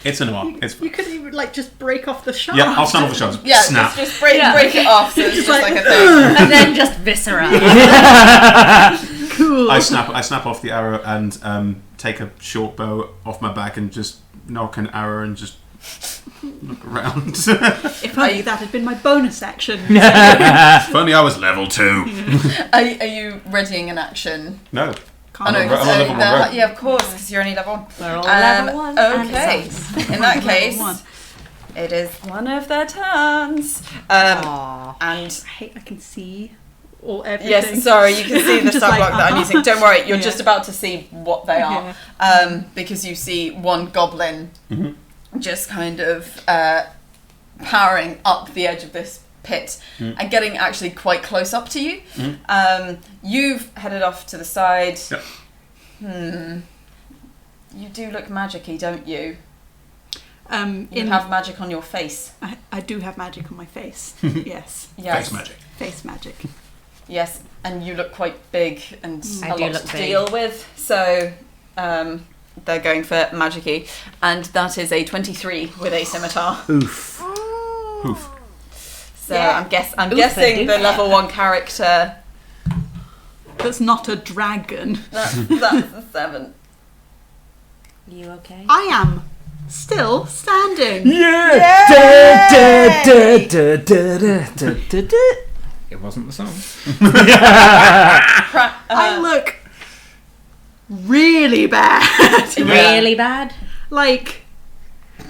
It's an arm. It's You could even just break off the shaft. yeah. I'll stand off the shards. Yeah, Snap. just break it off so it's just like a thing. and then just viscera. Cool. I snap off the arrow and take a short bow off my back and just knock an arrow and just look around. If only that had been my bonus action. If only I was level 2. Are you readying an action? No. Oh, no, I'm on level 1, right? yeah, of course, because you're only level 1. We're all level 1. Okay, and in that case, Level 1. it is one of their turns. Aww. And I can see everything. yes, sorry, you can see the Just sub like, block that I'm using. Don't worry, you're Yeah. just about to see what they are. Because you see one goblin just kind of powering up the edge of this pit and getting actually quite close up to you. You've headed off to the side. Yep. You do look magic-y, don't you? You In have magic on your face. I do have magic on my face. Yes. Yes. Face magic. Face magic. Yes, and you look quite big and I a do lot look to big. deal with. So they're going for magic-y. And that is a 23 with a scimitar. Oof. Oof. So Yeah. I'm guessing the level 1 character, That's not a dragon. that's a 7. You okay? I am still standing. Yeah! It wasn't the song. I look really bad. Really bad? Like,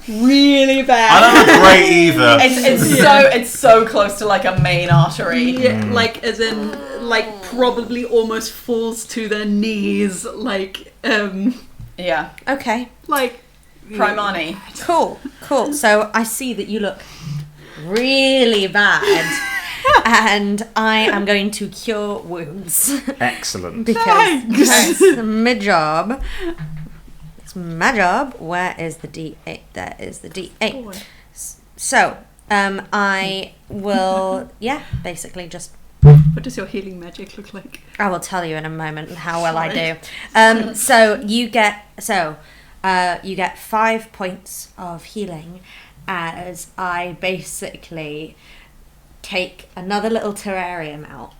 really bad. I don't look great either. It's so close to like a main artery. Yeah, like as in like probably almost falls to their knees. Like Yeah. Okay. like Primarni. Cool. So I see that you look really bad. And I am going to cure wounds. Excellent. Because that's my job. It's my job. Where is the D8? There is the D8. Boy. So, I will, basically just, What does your healing magic look like? I will tell you in a moment how well I do. So you get 5 points of healing as I basically take another little terrarium out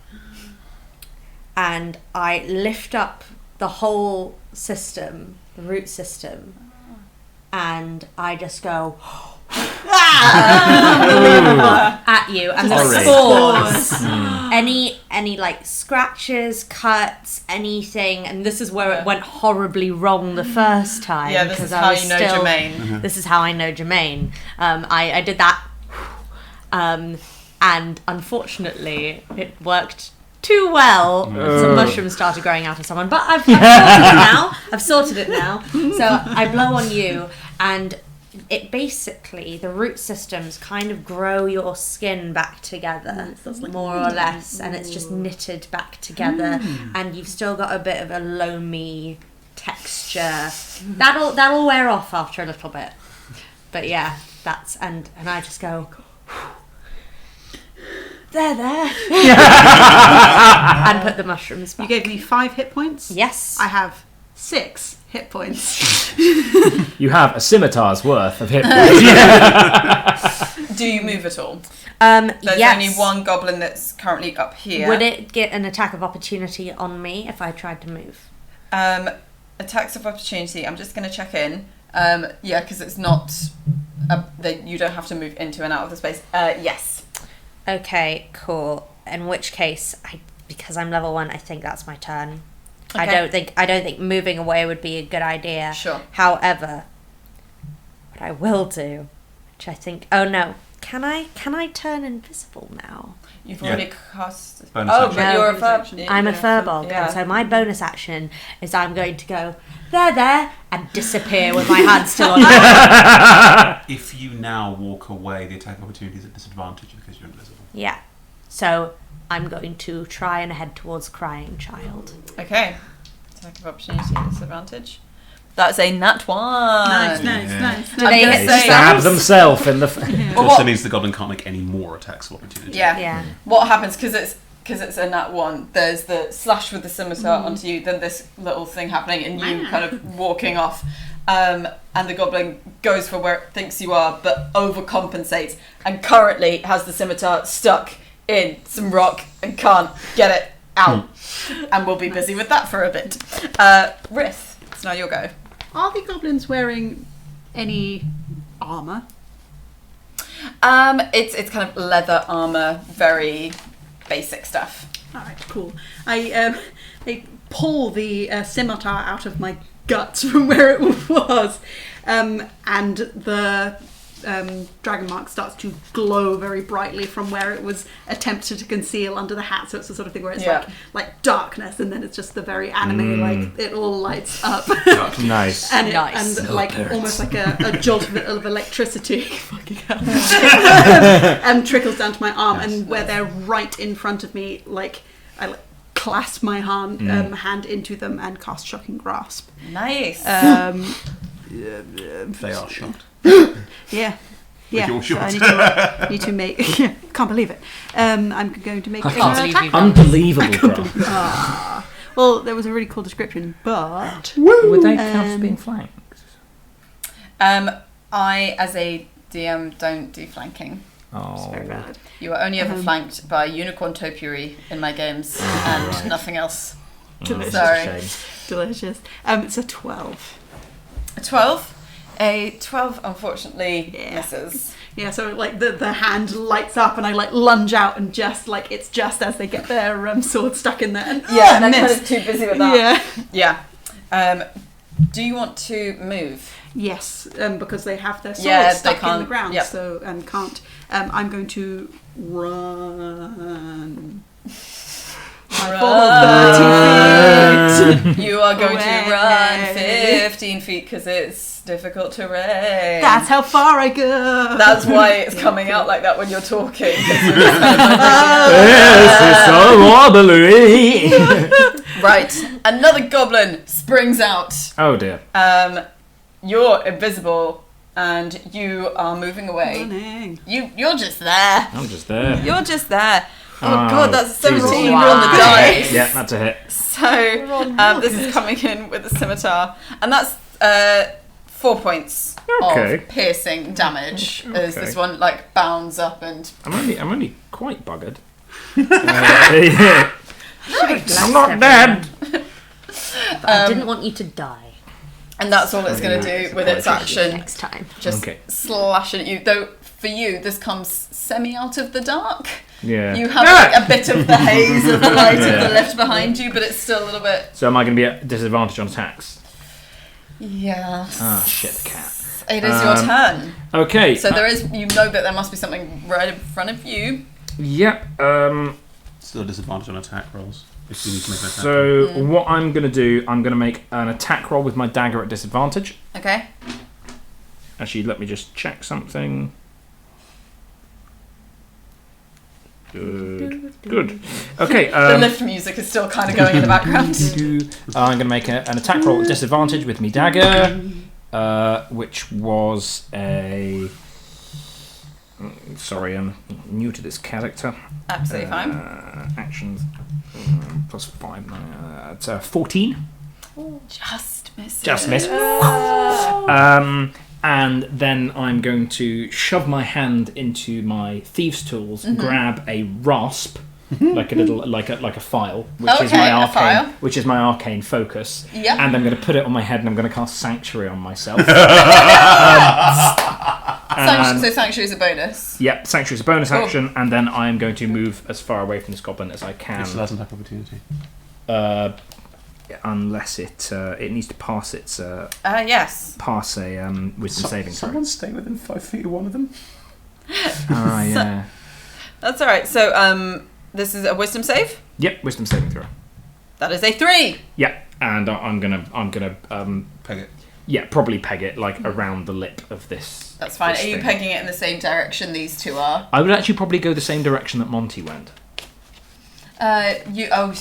and I lift up the whole system, the root system, and I just go at you, and the Sorry. spores, any like scratches, cuts, anything, and this is where it went horribly wrong the first time. Yeah, this because is I how was you know still- Germaine. This is how I know Germaine. I did that, and unfortunately, it worked too well. Some mushrooms started growing out of someone, but I've sorted it now. So I blow on you, and it basically, the root systems kind of grow your skin back together, more or less, and it's just knitted back together, and you've still got a bit of a loamy texture. That'll wear off after a little bit, but yeah, that's and I just go. There. And put the mushrooms You back. gave me 5 hit points. Yes. I have 6 hit points. You have a scimitar's worth of hit points. Do you move at all? There's There's only one goblin that's currently up here. Would it get an attack of opportunity on me if I tried to move? Attacks of opportunity. I'm just going to check in. Yeah, because it's not. You don't have to move into and out of the space. Yes. Okay, cool. In which case, because I'm level 1, I think that's my turn. Okay. I don't think moving away would be a good idea. Sure. However, what I will do, which I think, oh no, can I turn invisible now? You've Yeah. already cast. Bonus Oh, action. but you're a Bonus fur. action. I'm a firbolg, Yeah. and so my bonus action is I'm going to go there and disappear with my hand still on. If you now walk away, the attack opportunity is at disadvantage because you're invisible. Yeah. So I'm going to try and head towards Crying Child. Okay. Attack of opportunity at disadvantage. That's a nat 1. Nice. They gonna say- Stab themselves in the. Yeah. Well, Also means the goblin can't make any more attacks of opportunity. Yeah. Yeah. What happens, because it's a nat 1, there's the slash with the scimitar onto you, then this little thing happening, and you kind of walking off. And the goblin goes for where it thinks you are, but overcompensates, and currently has the scimitar stuck in some rock and can't get it out. And we'll be busy with that for a bit. Rith, it's now your go. Are the goblins wearing any armour? It's kind of leather armor, very basic stuff. Alright, cool. I pull the scimitar out of my guts from where it was, and the dragon mark starts to glow very brightly from where it was attempted to conceal under the hat. So it's the sort of thing where it's like darkness, and then it's just the very anime, like it all lights up. Nice. And Nice. and like almost like a jolt of electricity fucking hell, trickles down to my arm, and where they're right in front of me, like I clasp my hand into them and cast Shocking Grasp. Nice. They are shocked. Yeah. You're So I need to make. Can't believe it. I'm going to make I an can't believe attack. you've Unbelievable, bro. Well, there was a really cool description, but Would they count as being flanked? I, as a DM, don't do flanking. Oh. very valid. You are only ever flanked by unicorn topiary in my games, and nothing else. Delicious. Sorry. Delicious. It's a 12. A 12? A 12, unfortunately, misses. Yeah, so like the hand lights up, and I like lunge out, and just like it's just as they get their sword stuck in there, and Yeah, and they're miss. kind of too busy with that. Yeah. Do you want to move? Yes, because they have their swords Yeah, they stuck in the can't- ground, yep. so and can't. I'm going to run. My full 30 feet. You are going Away. to run 15 feet because it's difficult terrain. That's how far I go. That's why it's coming out like that when you're talking. Yes, it's so wobbly. Right, another goblin springs out. Oh dear. You're invisible and you are moving away. Running. You're just there. I'm just there. You're just there. Oh, Oh, god, that's a 17 Jesus. on the dice. Yeah, that's a hit. So this is coming in with a scimitar, and that's 4 points Okay. of piercing damage as Okay. this one like bounds up and. I'm only quite buggered. Yeah. I'm not dead. But I didn't want you to die And that's all it's going to do with its action. next time. Just Okay. slashing at you. Though for you, this comes semi out of the dark. Yeah. You have like a bit of the haze of the light of the lift behind you, but it's still a little bit. So am I going to be at disadvantage on attacks? Yeah. Ah, shit, the cat. It is your turn. Okay. So there is. You know that there must be something right in front of you. Yep. Still a disadvantage on attack rolls if you need to make an attack. So what I'm going to do, I'm going to make an attack roll with my dagger at disadvantage. Okay. Actually, let me just check something. Good. Okay. The lift music is still kind of going in the background. I'm going to make an attack roll at disadvantage with me dagger, which was a. Sorry, I'm new to this character. Absolutely fine. Actions plus 5. It's 14. Just miss. Just miss. And then I'm going to shove my hand into my thieves' tools, grab a rasp, like a little, like a file, which is Okay, my a arcane, file. which is my arcane focus. Yep. And I'm going to put it on my head, and I'm going to cast Sanctuary on myself. So sanctuary is a bonus. Yep, Sanctuary is a bonus action, and then I'm going to move as far away from this goblin as I can. It still has an attack opportunity. Unless it needs to pass its Yes. pass a wisdom saving throw. Someone stay within 5 feet of one of them. Ah, yeah. That's all right. So this is a wisdom save. Yep, wisdom saving throw. That is a 3. Yep, and I'm gonna Peg it. yeah, probably peg it like around the lip of this. That's fine. this Are you thing. pegging it in the same direction these two are? I would actually probably go the same direction that Monty went. So you I am went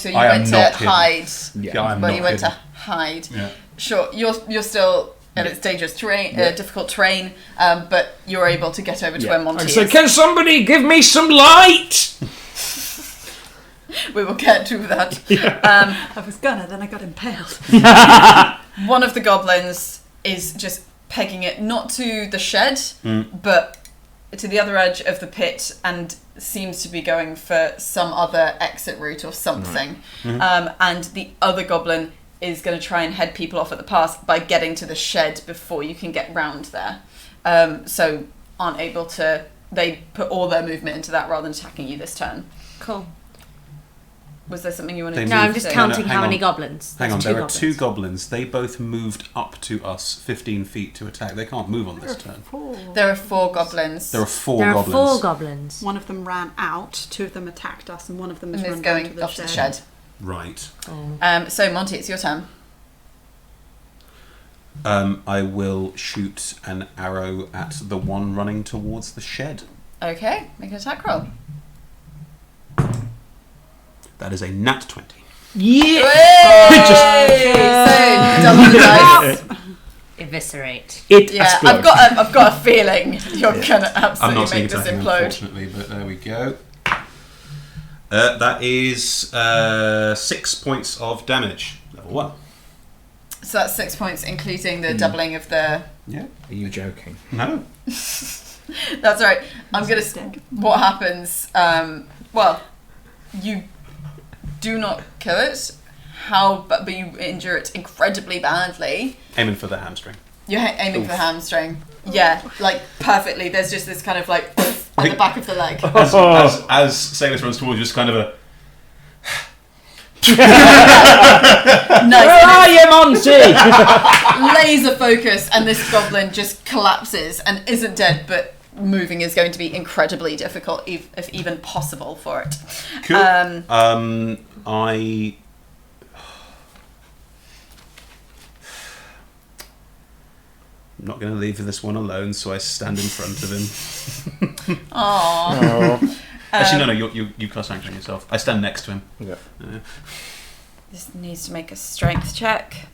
to not hidden. hide. Yeah. Yeah, I'm Well, not you went hidden. to hide. Yeah. Sure, you're still in its dangerous terrain, difficult terrain, but you're able to get over to where Monty So is. can somebody give me some light? We will get to that. I was gonna, then I got impaled. One of the goblins is just pegging it not to the shed, but to the other edge of the pit, and seems to be going for some other exit route or something. And the other goblin is going to try and head people off at the pass by getting to the shed before you can get round there. So aren't able to... They put all their movement into that rather than attacking you this turn. Cool. Was there something you wanted to No, I'm say? just counting hang how many on. goblins. Hang There's on, there are goblins. 2 goblins. They both moved up to us 15 feet to attack. They can't move on this turn. There are 4 goblins. There are 4 There are goblins. 4 goblins. One of them ran out, 2 of them attacked us, and one of them is And is run down going to the off shed. to the shed. Right. So Monty, it's your turn. I will shoot an arrow at the one running towards the shed. Okay, make an attack roll. That is a nat 20. Yeah. So double the dice. Eviscerate. It Yeah, explodes. I've got a feeling you're gonna I'm absolutely not seeing make this attacking, implode. unfortunately, but there we go. That is 6 points of damage. Level 1. So that's 6 points, including the doubling of the. Yeah. Are you joking? No. That's right. I'm gonna. What happens? Well, you do not kill it. But you injure it incredibly badly. Aiming for the hamstring. You're aiming for the hamstring. Yeah, like perfectly. There's just this kind of like at the back of the leg. As Salis runs towards you, just kind of a... Nice. Where are you, Monty? Laser focus, and this goblin just collapses and isn't dead, but moving is going to be incredibly difficult, if even possible, for it. Cool. I'm not going to leave this one alone, so I stand in front of him. Aww. Actually, no, you cast action yourself. I stand next to him. Yeah. This needs to make a strength check,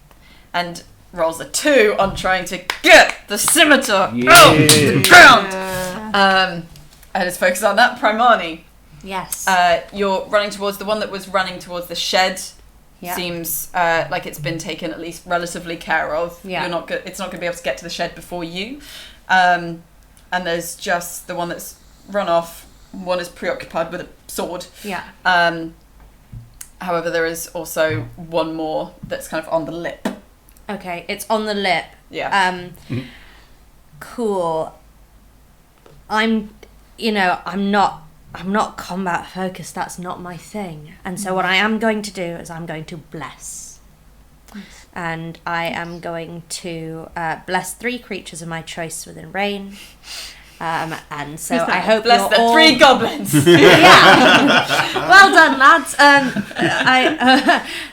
and rolls a 2 on trying to get the scimitar out of the ground. And let's focus on that. Primarni, Yes. you're running towards the one that was running towards the shed. Yeah. Seems like it's been taken at least relatively care of. Yeah. You're not it's not going to be able to get to the shed before you. And there's just the one that's run off. One is preoccupied with a sword. Yeah. However, there is also one more that's kind of on the lip. Okay, it's on the lip. Yeah. Cool. I'm not combat focused. That's not my thing. And so what I am going to do is I'm going to bless. And I am going to bless 3 creatures of my choice within range. And so I hope Bless you're the all... 3 goblins. Yeah. Well done, lads.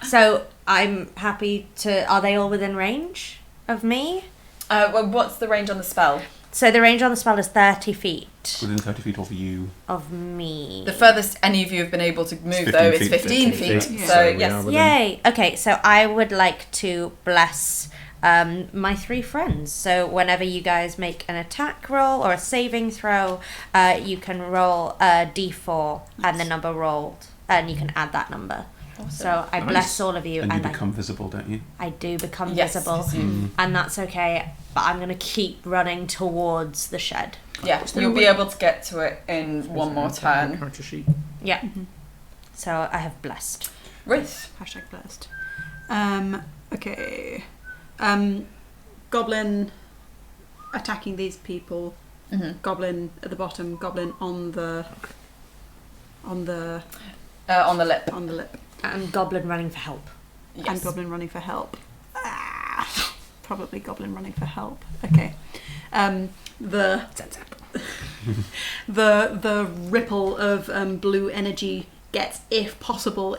So I'm happy to... Are they all within range of me? Well, what's the range on the spell? So the range on the spell is 30 feet Within 30 feet of you. of me. The furthest any of you have been able to move, 15 though, is feet. 15 feet. Yeah. So, So we yes. are within- Yay! Okay, so I would like to bless my 3 friends. So whenever you guys make an attack roll or a saving throw, you can roll a d4 and the number rolled, and you can add that number. Awesome. So I bless all of you, And you and become visible, don't you? I do become Yes, visible, yes, you- and that's okay. But I'm gonna keep running towards the shed. Yeah, you'll be able to get to it in one more turn. Character sheet. Yeah. So I have blessed. Rith. Hashtag blessed. Okay. Goblin attacking these people. Mm-hmm. Goblin at the bottom. Goblin on the On the lip. lip. And goblin running for help. Yes. And goblin running for help. Probably goblin running for help. Okay. The ripple of blue energy gets, if possible,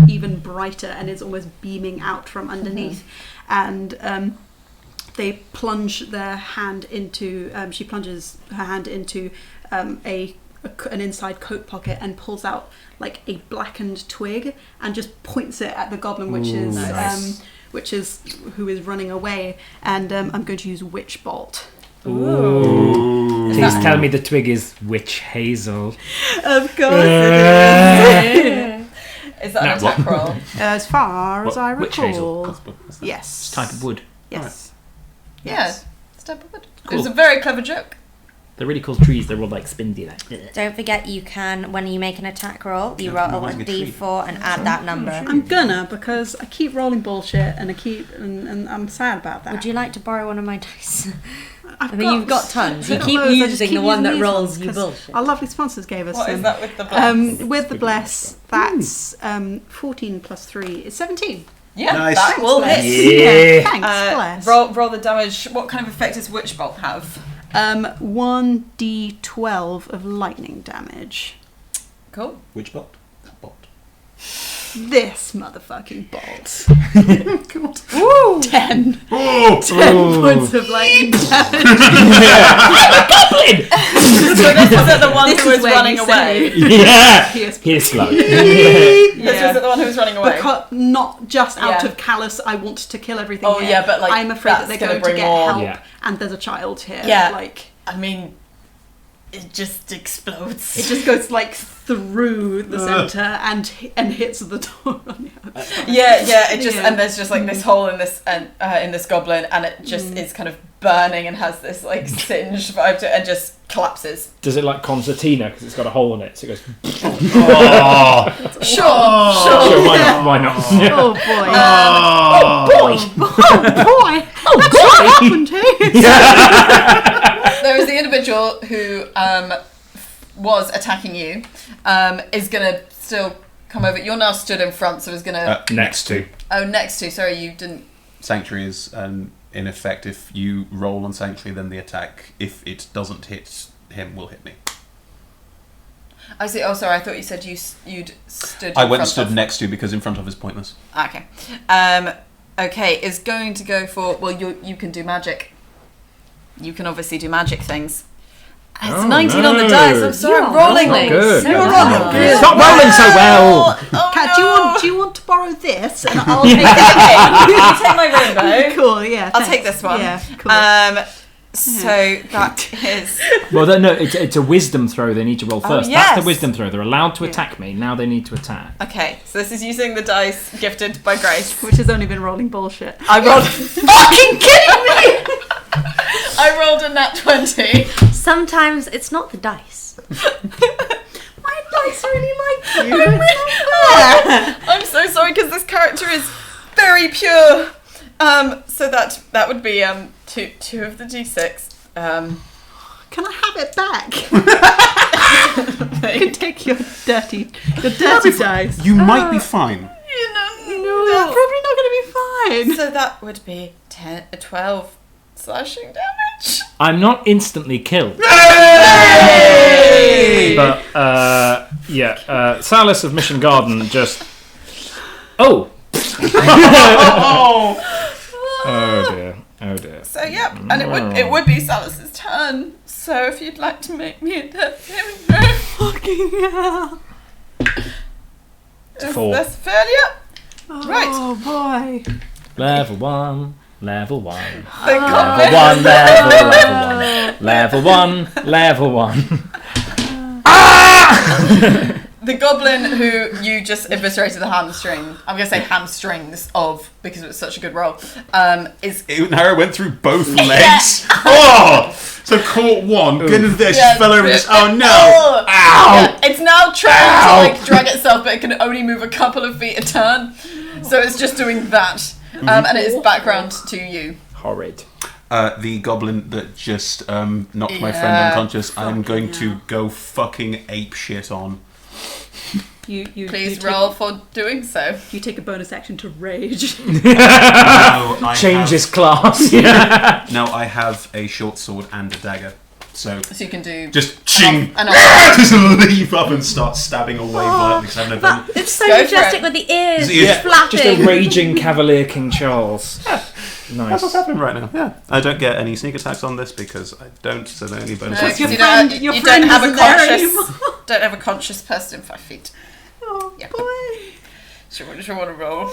even brighter, and is almost beaming out from underneath. And they plunge their hand into. She plunges her hand into an inside coat pocket and pulls out like a blackened twig and just points it at the goblin, which is nice. which is who is running away, and I'm going to use Witch Bolt. Ooh. Please tell me the twig is witch hazel. Of course it is. Is that an attack roll? As far as I Witch recall. hazel. Yes. It's a type of wood. Yes. Yeah, it's a type of wood. Cool. It was a very clever joke. They're really cool trees. They're all like spindly. Like. Don't forget, you can, when you make an attack roll, you Yeah, roll a using a tree. d4 and add that number. I'm gonna, because I keep rolling bullshit and and I'm sad about that. Would you like to borrow one of my dice? I've I mean, you've got tons. You I've got keep loads, I just using keep the one that these rolls ones, you 'cause bullshit. Our lovely sponsors gave us What some. is that with the bless? With the bless, that's 14 plus 3 is 17. Yeah, Nice. that will Bless. hit. Yeah, thanks, bless. Roll the damage. What kind of effect does Witch Bolt have? 1d12 of lightning damage. Cool. Which bot? That bot. This motherfucking bolt. God. Woo! 10. Oh! 10 points of lightning damage. So this was at the one This who is was where running you away. Yeah. Here's Hislop. This was at the one who was running away. Because not just out Yeah. of callous, I want to kill everything. Oh, here. yeah, but, like, I'm afraid that that's they're gonna going to bring get more- help, Yeah. and there's a child here. Yeah. Like I mean, it just explodes. it just goes like through the center and hits the door on the outside. Yeah, it just Yeah. and there's just like this hole in this in this goblin, and it just is kind of burning and has this like singed vibe to it, and just collapses. Does it like concertina because it's got a hole in it? So it goes. Sure. Sure, why not? Why not? Oh boy! boy! boy! That's what happened here. There is the individual who was attacking you, is gonna still come over. You're now stood in front, so is gonna Next to. next to. Sorry, you didn't. Sanctuary is in effect. If you roll on Sanctuary, then the attack, if it doesn't hit him, will hit me. I see. Oh, sorry. I thought you said you'd stood. I in went and front stood of. next to because in front of is pointless. Okay. Okay, is going to go for. Well, you can do magic. You can obviously do magic things. It's 19 on the dice. I'm sorry, I'm rolling. Not good. You're Not rolling. good. Stop rolling so well. Oh, Kat, do you want to borrow this? And I'll Okay, take you take my rainbow. Cool. Yeah. I'll thanks. take this one. Yeah. Cool. So that is. Well, no, it's a wisdom throw they need to roll first. yes. That's the wisdom throw. They're allowed to attack me. Now they need to attack. Okay, so this is using the dice gifted by Grace. Which has only been rolling bullshit. I rolled. Fucking kidding me! I rolled a nat 20. Sometimes it's not the dice. My dice really like you. I'm so sorry because this character is very pure. So that would be two of the d6. Can I have it back? You can take your dirty dice. You might be fine. That's probably not going to be fine. So that would be 12 slashing damage. I'm not instantly killed. Hey! But, Salis of Mission Garden just... Oh! Oh dear. Oh dear. So yeah, and it would be Salis's turn. So if you'd like to make me a death saving throw, Fucking hell. is 4. this failure? Right. Oh boy. Level 1. Level 1. The goblin. Level 1. Level 1. The goblin who you just eviscerated the hamstring, I'm going to say hamstrings of, because it was such a good roll, is... An arrow went through both legs. Oh! So caught one, get into there, she fell over this. Oh no! Oh. Ow! Yeah, it's now trying to like drag itself, but it can only move a couple of feet a turn. So it's just doing that. And it is background to you. Horrid. The goblin that just knocked my friend unconscious, I'm going to go fucking ape shit on. You Please roll for doing so. You take a bonus action to rage. Change his class. Yeah. No, I have a short sword and a dagger. So So you can do... just ching! an Just leap up and start stabbing away violently because I have no gun. It's so Go for majestic it. with the ears Yeah. flapping. Just a raging Cavalier King Charles. That's Nice. what's happening right now. Yeah, I don't get any sneak attacks on this because I don't. So the only bonus. No, action- you friend- don't, your you friend don't have a isn't there conscious... anymore. Don't have a conscious person in 5 feet. Oh Yeah. boy. Should we want to roll?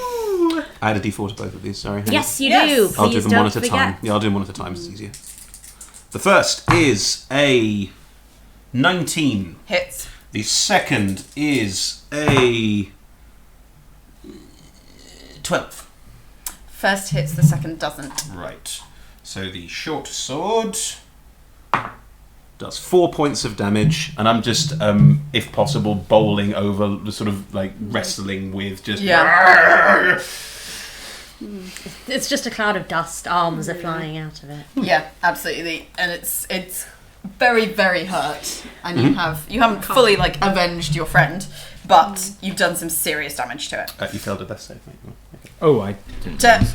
I had a d4 to both of these, sorry. Yes, you Yes. do. Please I'll do them don't one at a forget. time. Yeah, I'll do them one at a time, it's easier. The first is a 19. Hits. The second is a 12. First hits, the second doesn't. Right. So the short sword does 4 points of damage, and I'm just, if possible, bowling over, sort of like wrestling with just. Yeah. It's just a cloud of dust. Arms are flying out of it. Yeah, absolutely. And it's very, very hurt. And you haven't fully like avenged your friend, but you've done some serious damage to it. You failed a death save, mate. Okay. Oh, I didn't. To-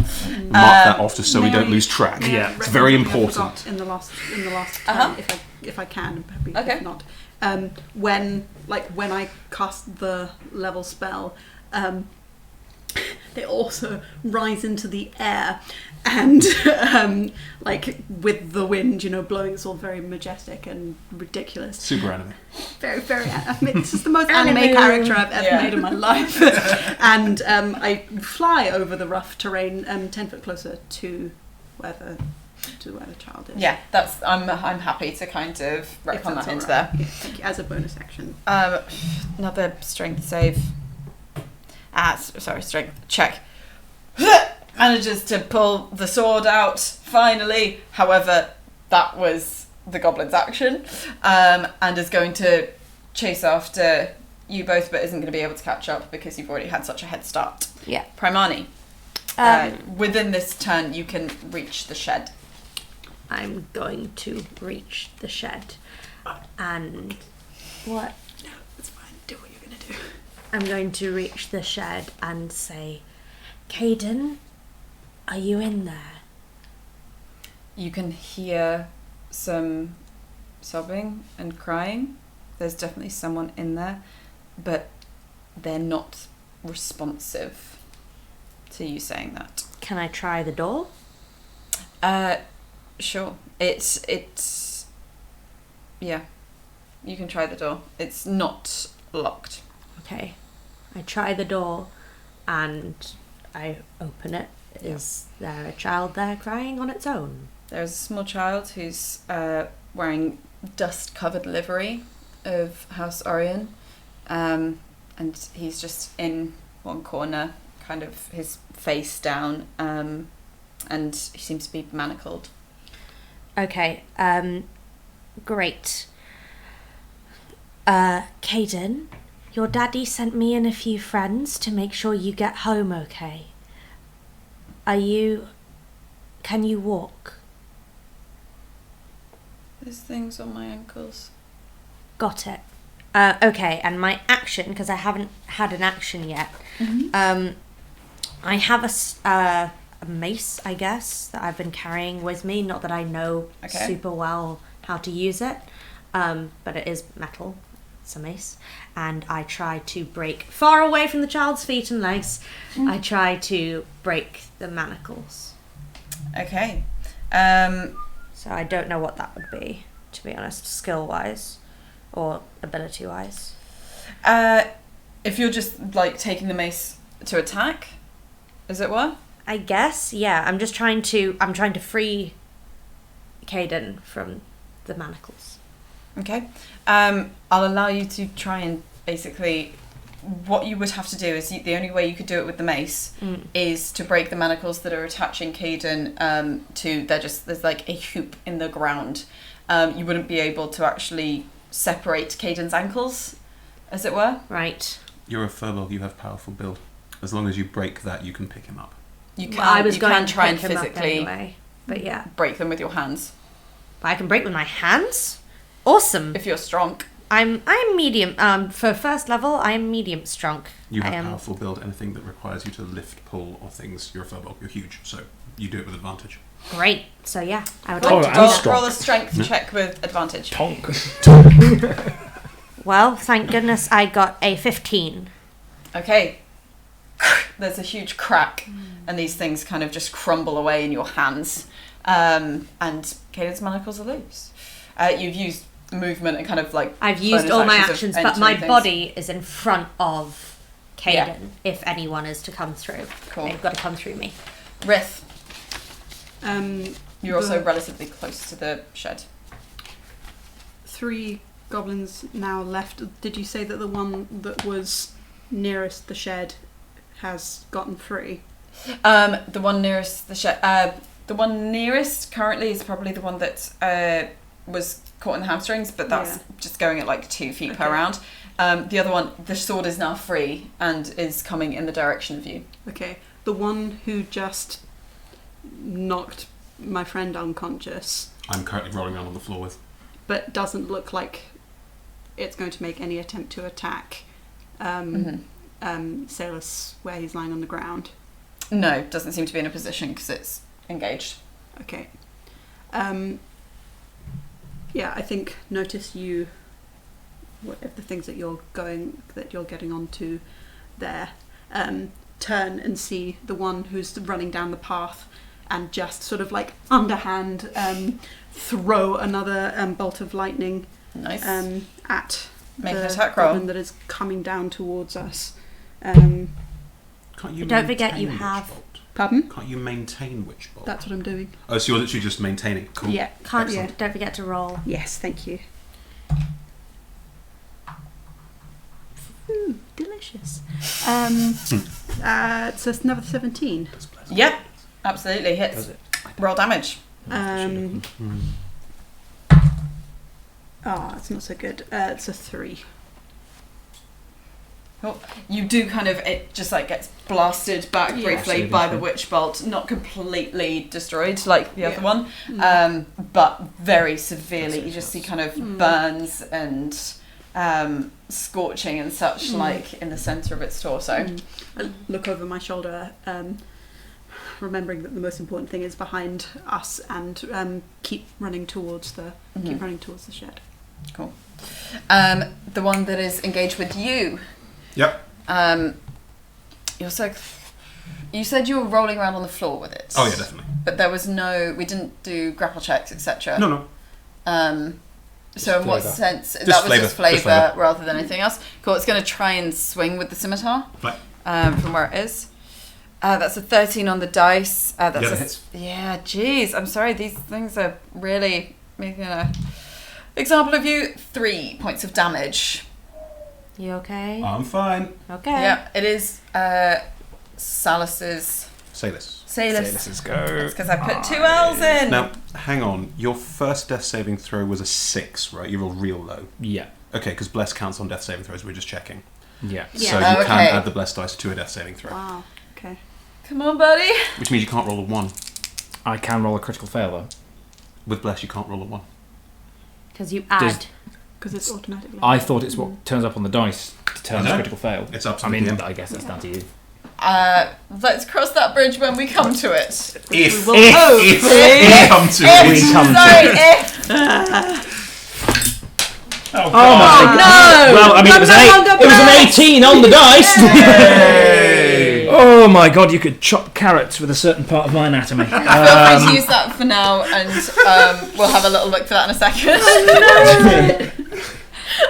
Mark that off just so we May don't I- lose track. may I Yeah. recommend It's very something I important. forgot in the last Uh-huh. turn, if I can, maybe Okay. if not. When I cast the level spell, they also rise into the air, and like with the wind, blowing. It's all very majestic and ridiculous. Super anime. Very, very. I mean, this is the most anime character I've ever made in my life. And I fly over the rough terrain, 10 foot closer to where the child is. Yeah, I'm happy to kind of If retcon that's that into all right. there. Yeah, thank you. As a bonus action. Another strength save. Strength check. Manages to pull the sword out, finally. However, that was the goblin's action. And is going to chase after you both, but isn't going to be able to catch up because you've already had such a head start. Yeah. Primarni, within this turn, you can reach the shed. I'm going to reach the shed. And what? No, it's fine. Do what you're going to do. I'm going to reach the shed and say, Caden, are you in there? You can hear some sobbing and crying. There's definitely someone in there, but they're not responsive to you saying that. Can I try the door? Sure. It's yeah. You can try the door. It's not locked. Okay. I try the door and I open it. Is there a child there crying on its own? There's a small child who's wearing dust-covered livery of House Orion, and he's just in one corner, kind of his face down, and he seems to be manacled. Okay, great. Caden, your daddy sent me and a few friends to make sure you get home okay. Can you walk? There's things on my ankles. Got it. Okay, and my action, because I haven't had an action yet, I have a mace, I guess, that I've been carrying with me. Not that I know super well how to use it, but it is metal. It's a mace. And I try to break, far away from the child's feet and legs, I try to break the manacles. Okay. So I don't know what that would be, to be honest, skill-wise or ability-wise. If you're just like taking the mace to attack, as it were. I guess, yeah. I'm trying to free Caden from the manacles. Okay. I'll allow you to try and basically, what you would have to do is the only way you could do it with the mace is to break the manacles that are attaching Caden to. There's like a hoop in the ground. You wouldn't be able to actually separate Caden's ankles, as it were. Right. You're a firbolg, you have powerful build. As long as you break that, you can pick him up. You can. Well, I was you going can to try and pick him up physically anyway, but yeah. break them with your hands But I can break with my hands? Awesome. if you're strong. I'm medium. For first level, I am medium strong. You I have am. powerful build, anything that requires you to lift, pull, or things. You're a firbolg, you're huge, so you do it with advantage. Great. So yeah, I would Oh, like to I'm do roll, that. strong. roll a strength check with advantage. Tonk. Well, thank goodness I got a 15. Okay. There's a huge crack, and these things kind of just crumble away in your hands. And Caden's manacles are loose. You've used movement and kind of like. I've used bonus all my of actions, but entering my things. body is in front of Caden, if anyone is to come through. Cool. They've got to come through me. Rith, you're also The relatively close to the shed. 3 goblins now left. Did you say that the one that was nearest the shed has gotten free? The one nearest the shed. The one nearest currently is probably the one that was caught in the hamstrings, but that's just going at like 2 feet per round. The other one, the sword is now free and is coming in the direction of you. Okay. The one who just knocked my friend unconscious, I'm currently rolling around on the floor with. but doesn't look like it's going to make any attempt to attack Salis where he's lying on the ground. No, doesn't seem to be in a position because it's engaged. Okay. Yeah, I think notice you. If the things that you're getting onto there, turn and see the one who's running down the path, and just sort of like underhand throw another bolt of lightning Nice. At Make the an attack roll. goblin that is coming down towards us. Can't you Don't forget maintain you Witch have- Bolt? Pardon? Can't you maintain Witch Bolt? That's what I'm doing. Oh, so you're literally just maintaining. Cool. Yeah. Can't Excellent. don't forget to roll. Yes, thank you. Ooh, delicious. It's another 17. Yep, absolutely hits. Does it? Roll damage. It's not so good. It's a 3. Cool. You do kind of, it just like gets blasted back Yeah. briefly Saving by the throw. witch bolt, not completely destroyed like the other Yeah. one, but very severely. You just see kind of burns and scorching and such like in the centre of its torso. I look over my shoulder, remembering that the most important thing is behind us, and keep running towards the shed. Cool. The one that is engaged with you. Yep. You said you were rolling around on the floor with it. Oh yeah, definitely. But there was we didn't do grapple checks, etc. No. So in what flavour. sense? Just That was flavour, just flavour just flavour. rather than anything else. Cool, it's going to try and swing with the scimitar Right. from where it is. That's a 13 on the dice. Yeah, that hits. Yeah, geez. I'm sorry, these things are really making an example of you. 3 points of damage. You okay? I'm fine. Okay. Yeah, it is Salis's. Salis. Salis. Let's go. That's because I put 2 L's in. Now, hang on. Your first death saving throw was a 6, right? You rolled real low. Yeah. Okay, because bless counts on death saving throws. We're just checking. Yeah. Yeah. So you Oh, can okay. add the blessed dice to a death saving throw, Wow. Okay. Come on, buddy. which means you can't roll a 1. I can roll a critical fail though. With bless, you can't roll a 1. Because you add. Because it's automatically. I thought it's what turns up on the dice to turn I as know. critical fail. It's up to I mean, the DM. I guess that's down to you. Let's cross that bridge when we come to it. If will we hope. come to If, it. sorry, if. Oh, Oh my No! Well, I mean, it was an 18 on the dice. Hey! Oh my god, you could chop carrots with a certain part of my anatomy. Feel free to use that for now, and we'll have a little look for that in a second.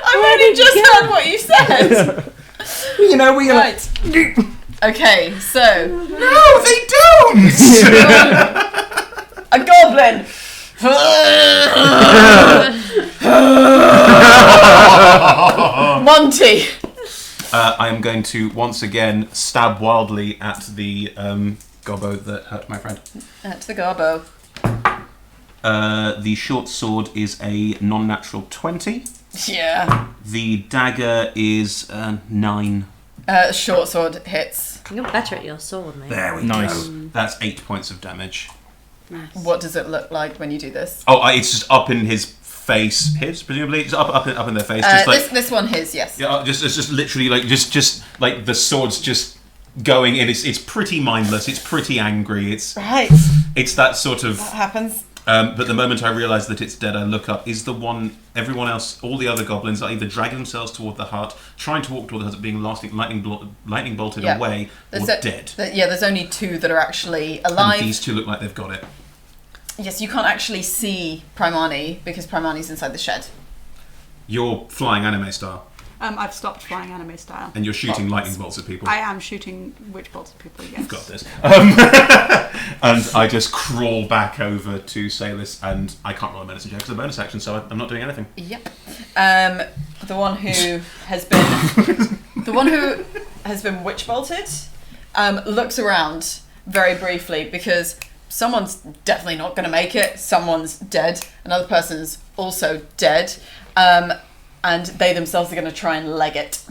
I've only just heard what you said. You know, we're gonna. Right. Okay, so No, they don't! a goblin. Monty. I am going to once again stab wildly at the gobbo that hurt my friend. To the garbo. The short sword is a non-natural 20. Yeah. The dagger is 9. Short sword hits. You're better at your sword, mate. There we Nice. go. That's 8 points of damage. What does it look like when you do this? Oh, it's just up in his face. His, presumably? Just up in their face. Just like, this one his, yes. yeah, it's just literally like just like the sword's just going in. It's pretty mindless. It's pretty angry. Right. It's that sort of. That happens. But the moment I realise that it's dead, I look up. Is the one everyone else, all the other goblins, are either dragging themselves toward the hut, trying to walk toward the hut, being lightning bolted Yeah. away, or dead? There's only 2 that are actually alive. And these 2 look like they've got it. Yes, you can't actually see Primarni because Primarni's inside the shed. Your flying anime star. I've stopped flying anime style. And you're shooting lightning bolts at people. I am shooting witch bolts at people, yes. You've got this. And I just crawl back over to Salis, and I can't roll a medicine check because it's a bonus action, so I'm not doing anything. Yep. The one who has been witch bolted looks around very briefly because someone's definitely not going to make it. Someone's dead. Another person's also dead. And they themselves are going to try and leg it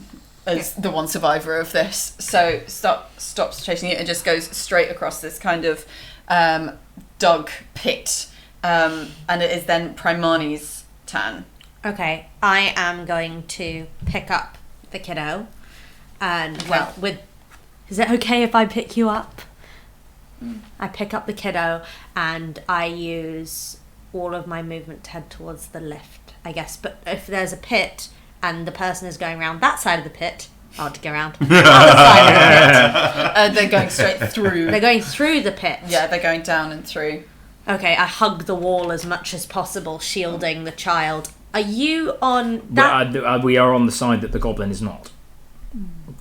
as the one survivor of this. So stops chasing it and just goes straight across this kind of dug pit. And it is then Primarni's turn. Okay, I am going to pick up the kiddo. And, is it okay if I pick you up? I pick up the kiddo and I use all of my movement to head towards the lift, I guess. But if there's a pit and the person is going around that side of the pit, hard to go around. Other side of the pit. They're going straight through. They're going through the pit. Yeah, they're going down and through. Okay, I hug the wall as much as possible, shielding the child. Are you on that? We are on the side that the goblin is not.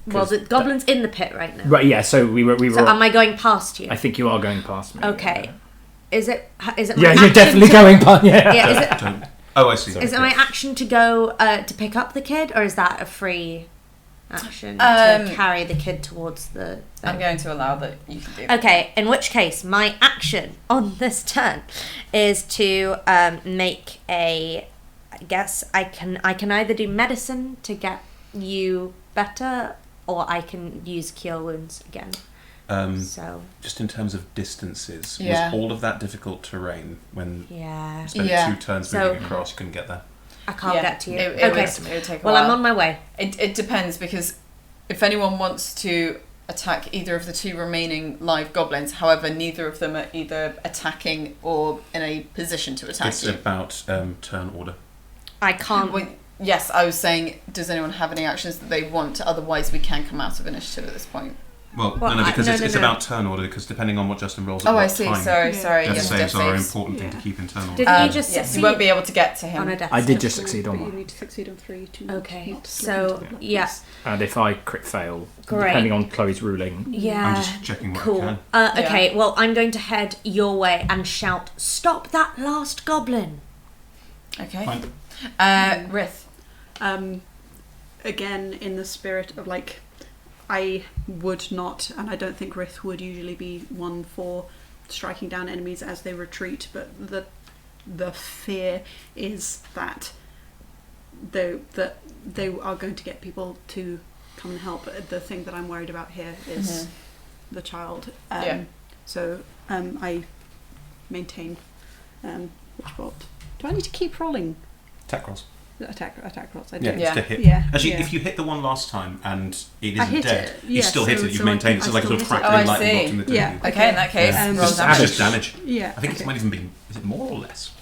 Well, the goblin's in the pit right now. Right, yeah, so we were... So am I going past you? I think you are going past me. Okay. Is it my Yeah, action you're definitely going past... Yeah, is it... Don't. Oh, I see. Is it my action to go to pick up the kid, or is that a free action to carry the kid towards the thing? I'm going to allow that you can do that. Okay, in which case, my action on this turn is to make a... I guess I can either do medicine to get you better, or I can use cure wounds again. So just in terms of distances, Yeah. was all of that difficult terrain when yeah, you spent Yeah. 2 turns So- moving across, you couldn't get there? I can't Yeah, get to you. It Okay, would take a well while. I'm on my way. It depends, because if anyone wants to attack either of the 2 remaining live goblins, however, neither of them are either attacking or in a position to attack It's you. about turn order. I can't. Well, yes, I was saying, does anyone have any actions that they want? Otherwise, we can come out of initiative at this point. Well, Well, no, because it's no. about turn order, because depending on what Justin rolls at Oh, what I see. time, Sorry. death Yes, saves are an saves. important thing to Yeah. keep in turn order. Didn't you just Yes, succeed you won't be able to get to him. on a death I did save? just succeed on But one. you need to succeed on 3 to Okay, not slip so, into the black yeah. holes. And if I crit fail, Great. depending on Chloe's ruling... Yeah. I'm just checking what I Cool. can. Okay, well, I'm going to head your way and shout, "Stop that last goblin!" Okay. Fine. Rith. Again, in the spirit of like, I would not, and I don't think Rith would usually be one for striking down enemies as they retreat, but the fear is that they are going to get people to come and help. The thing that I'm worried about here is the child. Yeah. So I maintain which bolt. Do I need to keep rolling Attack rolls. attack rolls? I do. Yeah, Yeah. just a hit. Yeah. Actually, yeah. if you hit the one last time and it I isn't hit dead, it. you Yeah, still hit so- it. You've so maintained it. I So like a sort of still hit it. crackling Oh, I lightning bolt see. in the Yeah. two. Okay, in that case, Um, roll It's damage. just damage. Yeah. I think it okay. might even be. Is it more or less?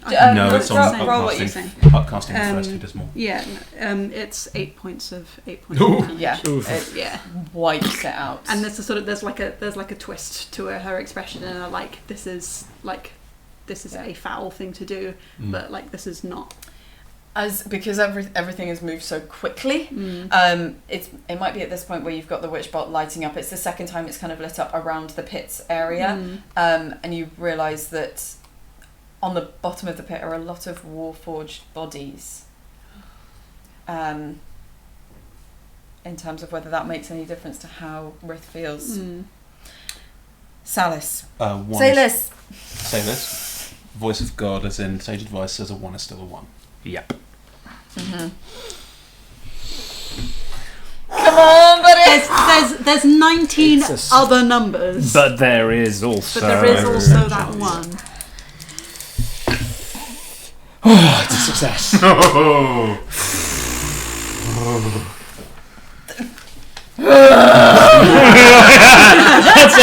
No, No, it's on roll what you're upcasting. saying. Upcasting first, it does more. Yeah, it's 8 points of Ooh. damage. Yeah, Oof. it Yeah, wipes it out. and there's like a twist to her expression, and like this is Yeah. a foul thing to do, but like this is not. Because everything has moved so quickly, it might be at this point where you've got the witch bolt lighting up. It's the second time it's kind of lit up around the pit's area, and you realise that on the bottom of the pit are a lot of warforged bodies. In terms of whether that makes any difference to how Rith feels. Salis. One Salis. Salis. Voice of God, as in sage advice, says a 1 is still a 1. Yep. Come on, buddy! There's 19 It's a other numbers, But there is also... but there is also that one. Oh, it's a success.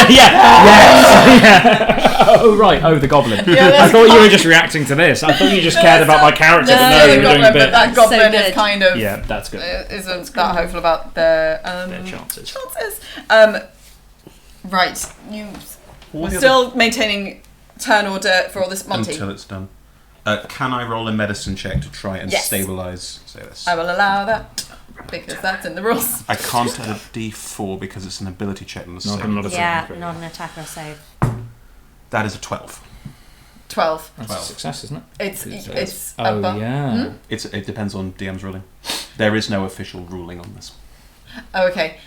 Yeah. Oh, right. Oh, the goblin. I thought you were just reacting to this. I thought you just cared about my character. But no, you were doing a but bit. that goblin So is good. kind of... Yeah, that's good. Isn't that hopeful about their chances. Right, we're the still maintaining turn order for all this, Monty. Until it's done. Can I roll a medicine check to try and Yes. stabilise Salis? I will allow that because that's in the rules. I can't add a D4 because it's an ability check. Not a Yeah, saving throw. not an attack or save. That is a 12. 12. That's 12. a success, isn't it? It's Oh, above. yeah. It depends on DM's ruling. There is no official ruling on this. Oh, okay.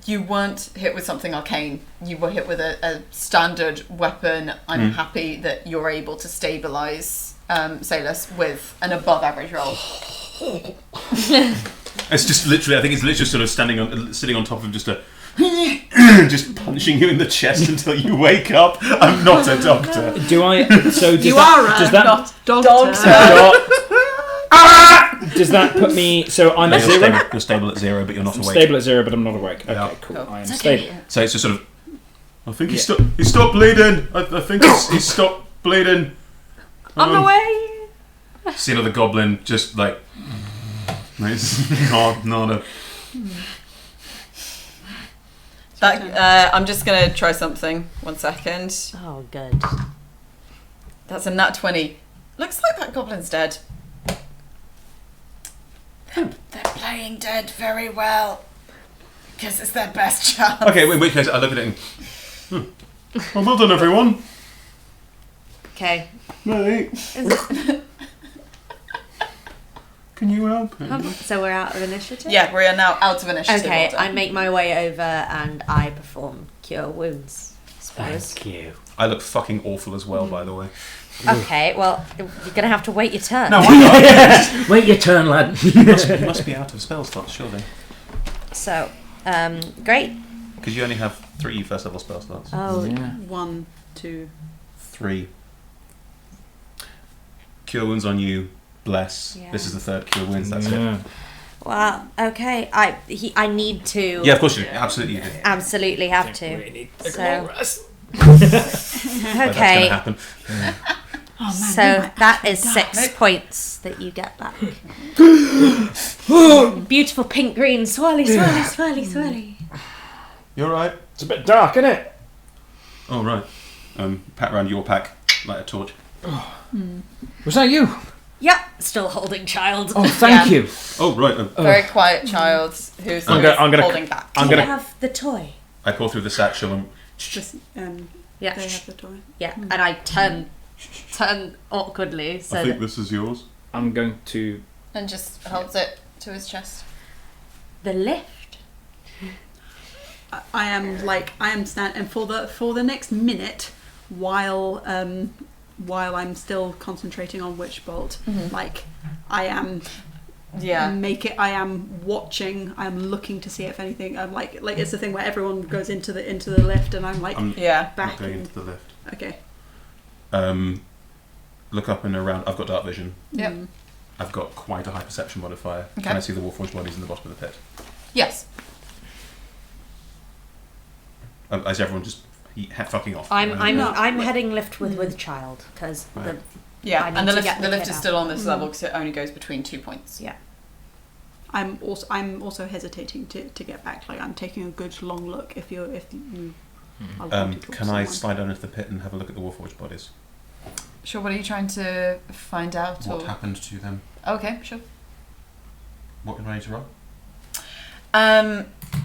You weren't hit with something arcane. You were hit with a standard weapon. I'm happy that you're able to stabilise Salis with an above average roll. It's just literally, I think it's literally sort of sitting on top of just just punching you in the chest until you wake up. I'm not a doctor. Do I? So does You that, are does that not doctor. does that put me? So I'm No, at 0. You're stable at 0, but you're not awake. Stable at 0, but I'm not awake. Okay, Yeah. cool. Cool. I am It's stable. okay. So it's just sort of. I think he stopped bleeding. I think he stopped bleeding. On the way. See another goblin just like. It's not a. I'm just going to try something. 1 second. Oh, good. That's a nat 20. Looks like that goblin's dead. They're playing dead very well. Because it's their best chance. Okay, in which case I look at it and. Well done, everyone. Okay. Hey, can you help? So we're out of initiative? Yeah, we are now out of initiative. Okay, order. I make my way over and I perform Cure Wounds, I suppose. Thank you. I look fucking awful as well, by the way. Okay, well, you're going to have to wait your turn. No, why not? Wait your turn, lad. You must be out of spell slots, surely. So, great. Because you only have 3 first level spell slots. Oh, Yeah. 1, 2. 3. Cure wounds on you. Bless. Yeah. This is the 3rd cure wounds. That's Yeah. well, okay. I need to. it. Yeah, of course you do. Absolutely you do. Absolutely have to. Really need So- long rest. But that's going to Okay, happen. Oh man. so that is 6 points that you get back. Beautiful pink green, swirly, swirly, swirly, swirly. You're right. It's a bit dark, isn't it? Oh, right. Pat around your pack. Light a torch. Was that you? Yep, still holding child. Oh, thank Yeah. you. Oh, right. Very quiet child who's I'm gonna- holding back. I'm Do you gonna. have the toy? I pull through the satchel and... Just, Yeah, they have the toy. yeah. And I turn awkwardly so I think that this is yours. I'm going to. And just holds it to his chest. the lift. I am stand and for the next minute while I'm still concentrating on Witchbolt, like I am I am watching, I am looking to see if anything. I'm like it's the thing where everyone goes into the lift and I'm like Yeah. Not back going in. into the lift. Okay. Look up and around. I've got dark vision. Yep. I've got quite a high perception modifier. Okay. Can I see the warforged bodies in the bottom of the pit? Yes. Is everyone just fucking off? I'm heading lift with child because Right. Yeah. I need And the to lift get the kid is out. still on this level because it only goes between 2 points. yeah. I'm also hesitating to get back. Like I'm taking a good long look. If you I want to talk to Can I someone. slide down into the pit and have a look at the warforged bodies? Sure, what are you trying to find out? What or... happened to them? Okay, sure. What am I to roll?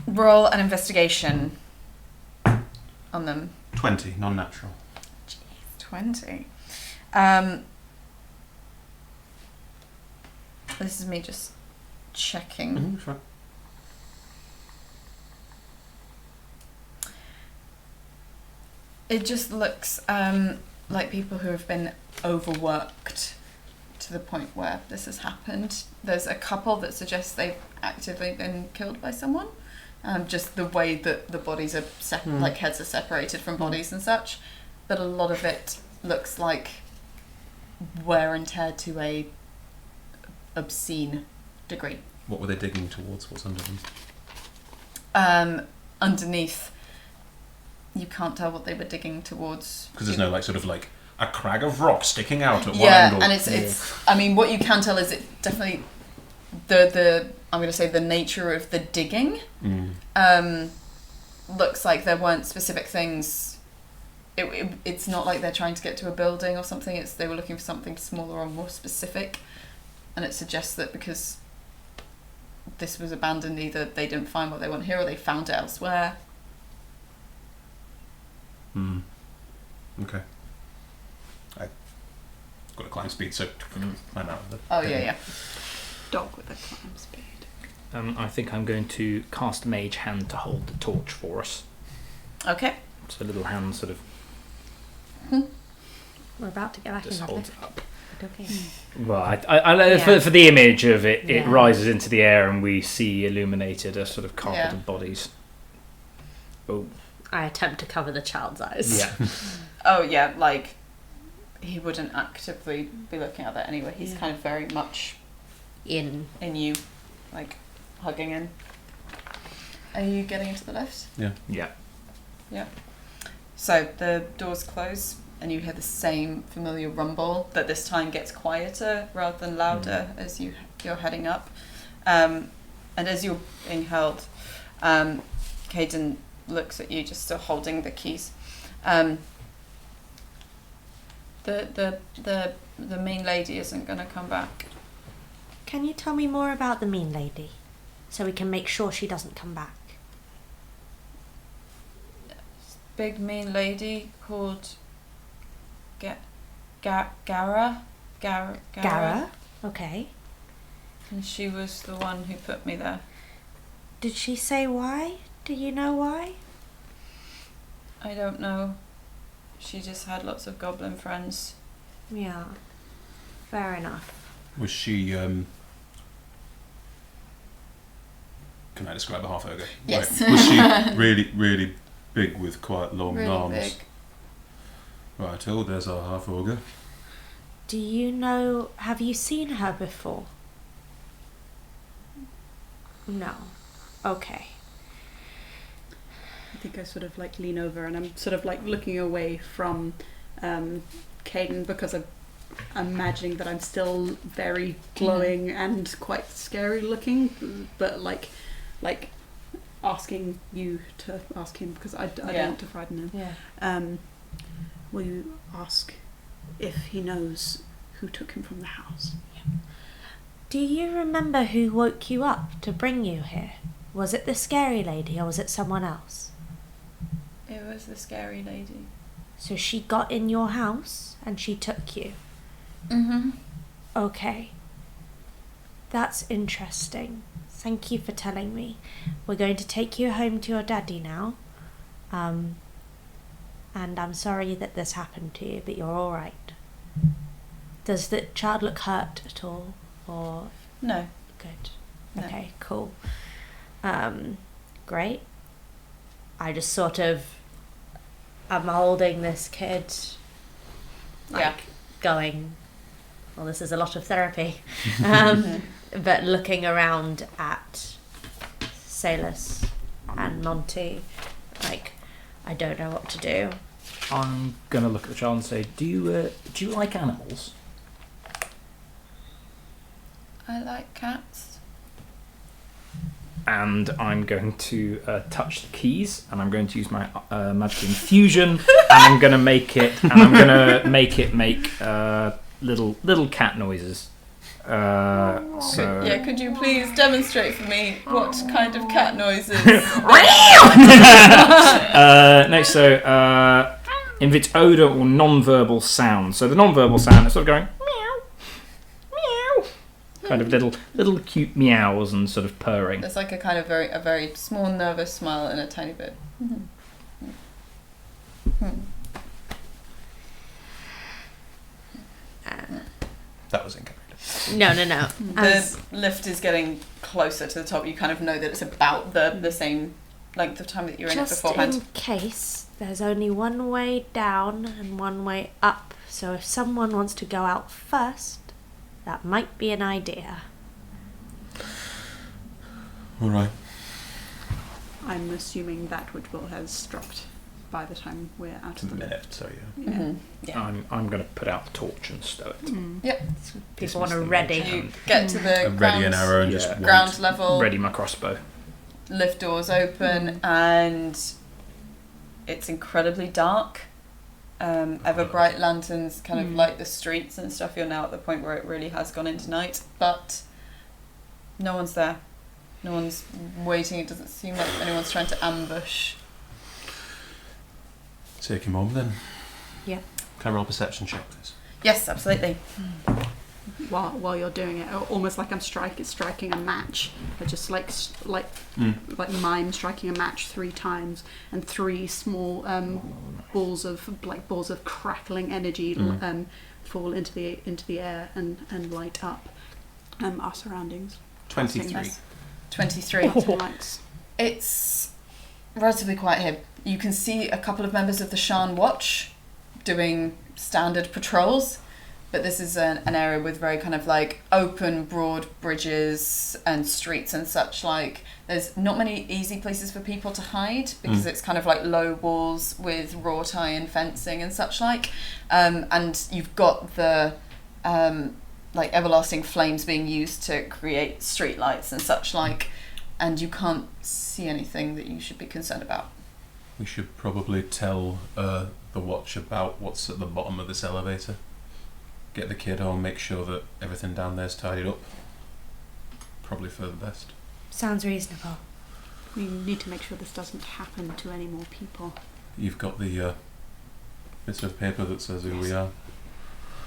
Roll an investigation on them. 20, non-natural. 20. This is me just checking. Mm-hmm, sure. It just looks like people who have been overworked to the point where this has happened. There's a couple that suggest they've actively been killed by someone. Just the way that the bodies are like heads are separated from bodies and such. But a lot of it looks like wear and tear to a obscene degree. What were they digging towards? What's under them? Underneath, you can't tell what they were digging towards. Because there's no like sort of like a crag of rock sticking out at one Yeah, angle. and it's. I mean, what you can tell is it definitely the I'm going to say the nature of the digging. Looks like there weren't specific things it's not like they're trying to get to a building or something. They were looking for something smaller or more specific, and it suggests that because this was abandoned, either they didn't find what they want here or they found it elsewhere. Okay. I've got a climb speed, so I'm out of it. Oh yeah. Dog with a climb speed. I think I'm going to cast Mage Hand to hold the torch for us. Okay. So little hand sort of We're about to get back just in holds it up. Okay. Well, Yeah. for the image of it, it Yeah. rises into the air and we see illuminated a sort of carpet of bodies. Oh, I attempt to cover the child's eyes. yeah. Oh yeah, like he wouldn't actively be looking at that anyway. He's kind of very much In. you, like hugging in. Are you getting into the lift? Yeah. Yeah. So the doors close and you hear the same familiar rumble, but this time gets quieter rather than louder as you're heading up. And as you're being held, Caden looks at you, just still holding the keys. The mean lady isn't going to come back. Can you tell me more about the mean lady, so we can make sure she doesn't come back? Big mean lady called Gara. Gara? Okay. And she was the one who put me there. Did she say why? Do you know why? I don't know. She just had lots of goblin friends. Yeah. Fair enough. Was she, can I describe a half ogre? Yes. Right. Was she really, really big with quite long Really arms? big. Right, oh, there's our half ogre. Do you know, have you seen her before? No. Okay. I think I sort of like lean over and I'm sort of like looking away from Caden because I'm imagining that I'm still very glowing and quite scary looking, but like asking you to ask him because I don't want to frighten him. Yeah. Will you ask if he knows who took him from the house? Do you remember who woke you up to bring you here? Was it the scary lady or was it someone else? It was the scary lady. So she got in your house and she took you? Mm-hmm. Okay. That's interesting. Thank you for telling me. We're going to take you home to your daddy now. And I'm sorry that this happened to you, but you're alright. Does the child look hurt at all? Or No. good? No. Okay, cool. Great. I just sort of am holding this kid, like going, well, this is a lot of therapy. But looking around at Salis and Monty, like, I don't know what to do. I'm going to look at the child and say, do you like animals? I like cats. And I'm going to touch the keys, and I'm going to use my magical infusion, and I'm going to make it make little cat noises. Could you please demonstrate for me what kind of cat noises? If it's odor or non-verbal sound. So the non-verbal sound is sort of going meow, meow, kind of little cute meows and sort of purring. There's like a kind of very small nervous smile and a tiny bit. That was incorrect. No. The lift is getting closer to the top. You kind of know that it's about the same length of time that you were in it Just beforehand. in case, there's only one way down and one way up. So if someone wants to go out first, that might be an idea. All right. I'm assuming that which will has stopped by the time we're out To of the the lift. minute, so yeah. Mm-hmm. Yeah. I'm going to put out the torch and stow it. Yep. People want Dismiss to the ready. mage You hand. get to the A ready an arrow and Yeah. just wait. ground level. Ready my crossbow. Lift doors open and it's incredibly dark. ever bright lanterns kind of light the streets and stuff. You're now at the point where it really has gone into night, but no one's there. No one's waiting. It doesn't seem like anyone's trying to ambush. Take him home then. Yeah. Can I roll a perception check, please? Yes, absolutely. While you're doing it, almost like I'm striking a match. I just like mime striking a match 3 times, and 3 small balls of crackling energy fall into the air and light up our surroundings. 23. 23. Lights. It's relatively quiet here. You can see a couple of members of the Sharn Watch doing standard patrols, but this is an area with very kind of like open, broad bridges and streets and such like. There's not many easy places for people to hide because it's kind of like low walls with wrought iron fencing and such like. And you've got the like everlasting flames being used to create street lights and such like, and you can't see anything that you should be concerned about. We should probably tell the watch about what's at the bottom of this elevator. Get the kid home, make sure that everything down there's tidied up. Probably for the best. Sounds reasonable. We need to make sure this doesn't happen to any more people. You've got the bits of paper that says who we are.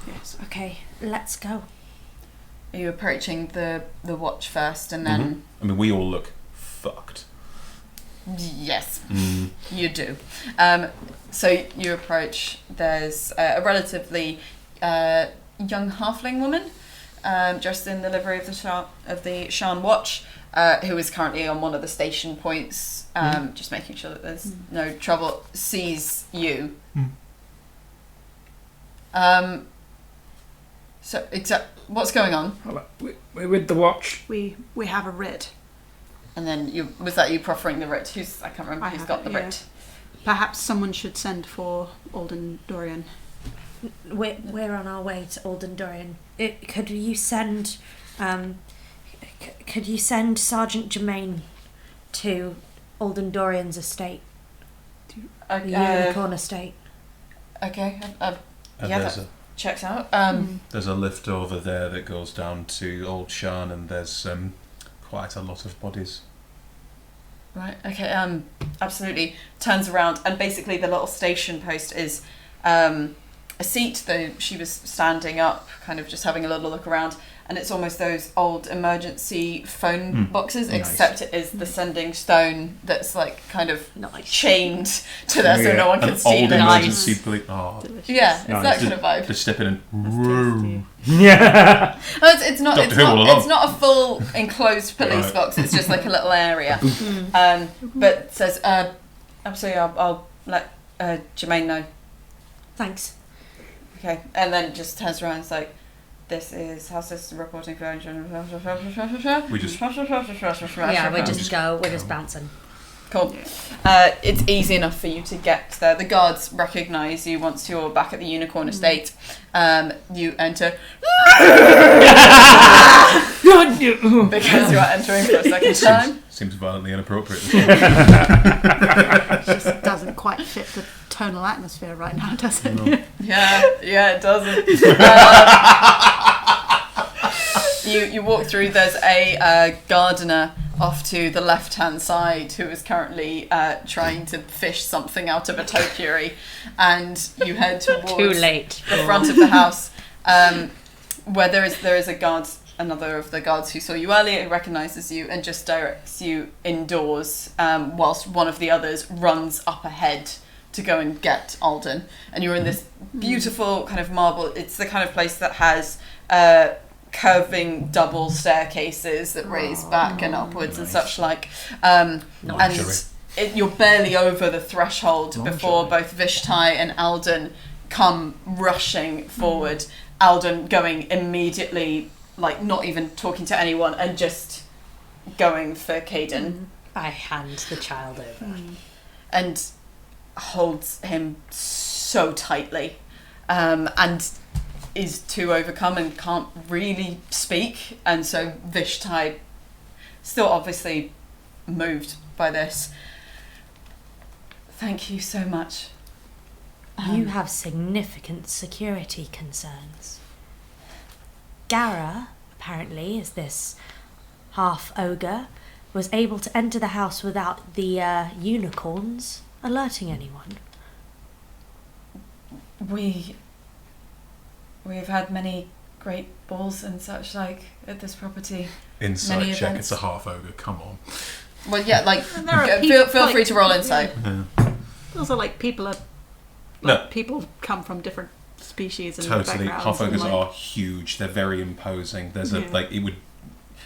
Yes. Okay, let's go. Are you approaching the watch first and then... I mean, we all look fucked. Yes, you do. So you approach, there's a relatively young halfling woman dressed in the livery of the Sharn Watch, who is currently on one of the station points, just making sure that there's no trouble, sees you. So, what's going on? We're with the watch. We have a writ. And then was that you proffering the writ? I can't remember who's got the writ. Perhaps someone should send for Alden Dorian. We're on our way to Alden Dorian. Could you send Sergeant Germaine to Alden Dorian's estate? The Unicorn estate. Okay. And Yeah, there's that checks out. there's a lift over there that goes down to Old Sharn, and there's quite a lot of bodies. Right, okay, absolutely. Turns around, and basically the little station post is a seat, though she was standing up, kind of just having a little look around, and it's almost those old emergency phone boxes, except it is the sending stone that's like kind of chained to there so no one can see old the emergency police. Oh, Delicious. Yeah, it's that Nice. kind of vibe. just step in and That's Yeah. Oh, it's not. Doctor It's Who all not. along. It's not a full enclosed police Right. box. It's just like a little area. But it says, absolutely, I'll let Germaine know. Thanks. Okay, and then just turns around and is like, "This is house system reporting for." We just- Yeah, we just go. We're just bouncing. Cool. It's easy enough for you to get there. The guards recognise you once you're back at the Unicorn Estate. You enter because you are entering for a second time. Seems violently inappropriate. It just doesn't quite fit the tonal atmosphere right now, does it? No. Yeah, it doesn't. You walk through. There's a gardener off to the left-hand side who is currently trying to fish something out of a topiary, and you head towards Too late. the front of the house, where there is a guard, another of the guards who saw you earlier, who recognises you and just directs you indoors, whilst one of the others runs up ahead to go and get Alden. And you're in this beautiful kind of marble. It's the kind of place that has curving double staircases that raise back and upwards and such like. And you're barely over the threshold before both Vishtai and Alden come rushing forward. Alden going immediately, like not even talking to anyone and just going for Caden. I hand the child over. And holds him so tightly, and is too overcome and can't really speak. And so Vishtai, still obviously moved by this, "Thank you so much. You have significant security concerns. Gara, apparently, is this half-ogre, was able to enter the house without the unicorns alerting anyone. We've had many great balls and such like at this property. Insight Many check. events. It's a half ogre. Come on. Well, yeah, like And there are feel people, free to roll insight. Yeah. Also, like people are. No. Like, people come from different species and Totally. backgrounds. Half ogres and, are huge. They're very imposing. There's Yeah. it would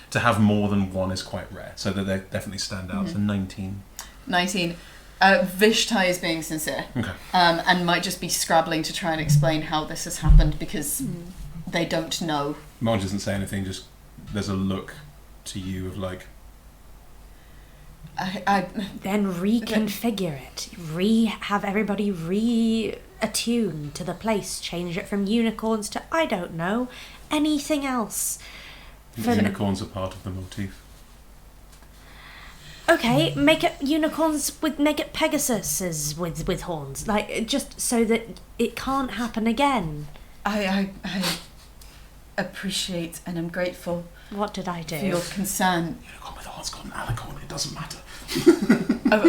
to have more than one is quite rare. So that they definitely stand out. So 19. 19. Vishtai is being sincere. Okay. And might just be scrabbling to try and explain how this has happened because they don't know. Marge doesn't say anything. Just there's a look to you of like. Then reconfigure it. Have everybody reattune to the place. Change it from unicorns to, I don't know, anything else. Unicorns are part of the motif. Okay, make it unicorns make it Pegasuses with horns. Like, just so that it can't happen again. I appreciate and am grateful What did I for do? your concern. Unicorn with horns called an alicorn. It doesn't matter.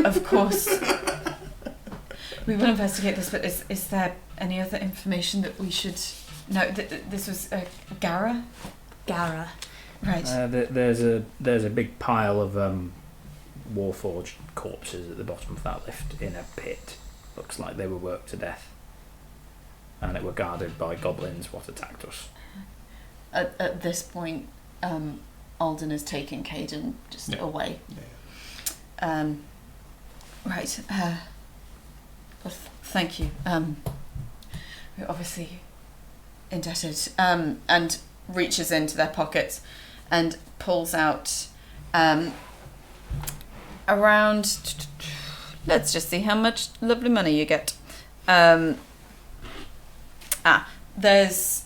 Of course. We will investigate this, but is there any other information that we should know? This was Gara? Gara. Right. There's a big pile of warforged corpses at the bottom of that lift in a pit. Looks like they were worked to death, and it were guarded by goblins what attacked us. At this point, Alden is taking Caden just away. Yeah. Right. Well, thank you. We're obviously indebted. And reaches into their pockets and pulls out around. Let's just see how much lovely money you get. There's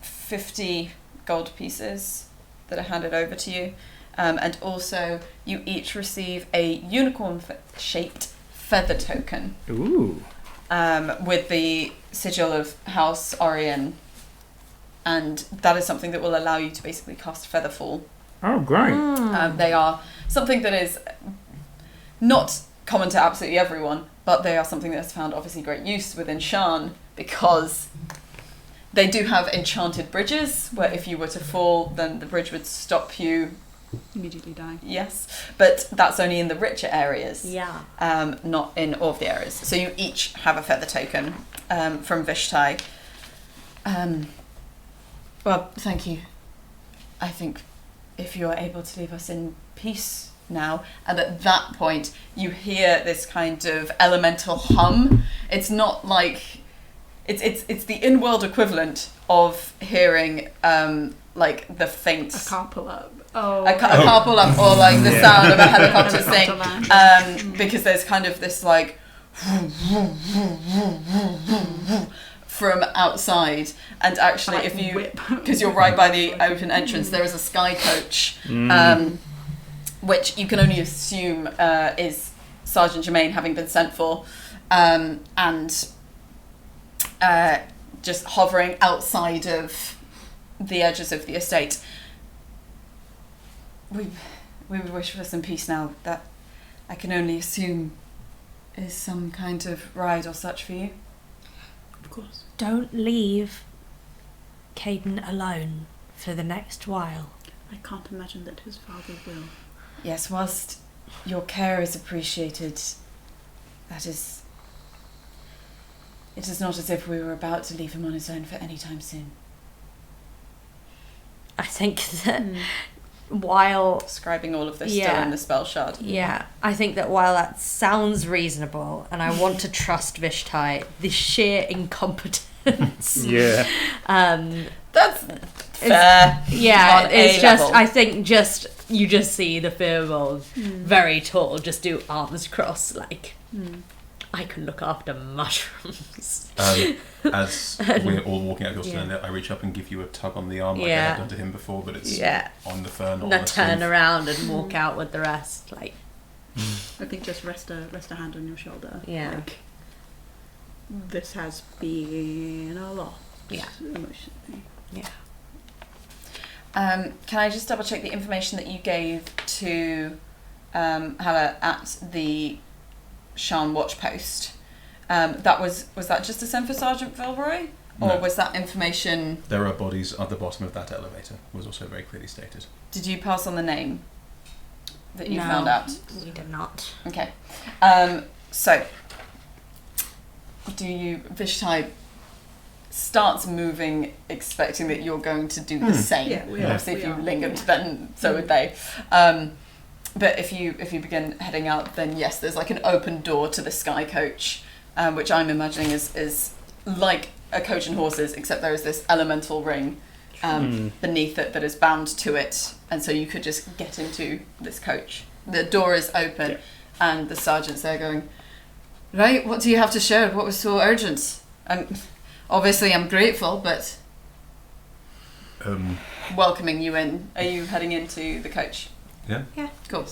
50 gold pieces that are handed over to you. And also, you each receive a unicorn-shaped feather token. Ooh. With the sigil of House Orion. And that is something that will allow you to basically cast Featherfall. Oh, great. They are something that is not common to absolutely everyone, but they are something that has found obviously great use within Sharn because they do have enchanted bridges where if you were to fall, then the bridge would stop you. Immediately die. Yes, but that's only in the richer areas. Yeah. Not in all of the areas. So you each have a feather token from Vishtai. Well, thank you. I think if you're able to leave us in peace now, and at that point you hear this kind of elemental hum. It's not like it's the in-world equivalent of hearing like the faint A car pull up. Oh. a car pull up or like the sound of a helicopter sing, Helicopter because there's kind of this like from outside, and actually Like if you whip. because you're right by the open entrance, there is a sky coach, which you can only assume is Sergeant Germaine having been sent for, and just hovering outside of the edges of the estate. We would wish for some peace now. That I can only assume is some kind of ride or such for you. Of course. Don't leave Caden alone for the next while. I can't imagine that his father will. Yes, whilst your care is appreciated, it is not as if we were about to leave him on his own for any time soon. I think that while... Describing all of this still Yeah. in the spell shard. Yeah, I think that while that sounds reasonable, and I want to trust Vishtai, the sheer incompetence... Yeah. That's fair. Yeah, On it's a just, level. I think just, you just see the firbolg very tall, just do arms crossed, like, I can look after mushrooms. As we're all walking out of your stand, I reach up and give you a tug on the arm like I Yeah. have done to him before, but it's Yeah. on the fur, not on And I the turn sleeve. around and walk out with the rest, like, I think just rest a hand on your shoulder. Yeah. Like, this has been a lot. Yeah. Emotionally. Yeah. Can I just double check the information that you gave to Hannah at the Sharn Watch post? That was that just to send for Sergeant Vilroy? Or No. was that information... There are bodies at the bottom of that elevator, was also very clearly stated. Did you pass on the name that you No. found out? We did not. Okay. So, do you... Vishtai starts moving, expecting that you're going to do the same. Yeah, we are. Obviously, if We you are. lingered, then so would they. But if you begin heading out, then yes, there's like an open door to the sky coach, which I'm imagining is like a coach and horses, except there is this elemental ring beneath it that is bound to it, and so you could just get into this coach. The door is open, and the sergeant's there going, right, what do you have to share? What was so urgent? Obviously I'm grateful, but welcoming you in. Are you heading into the coach? Yeah. Yeah. Cool.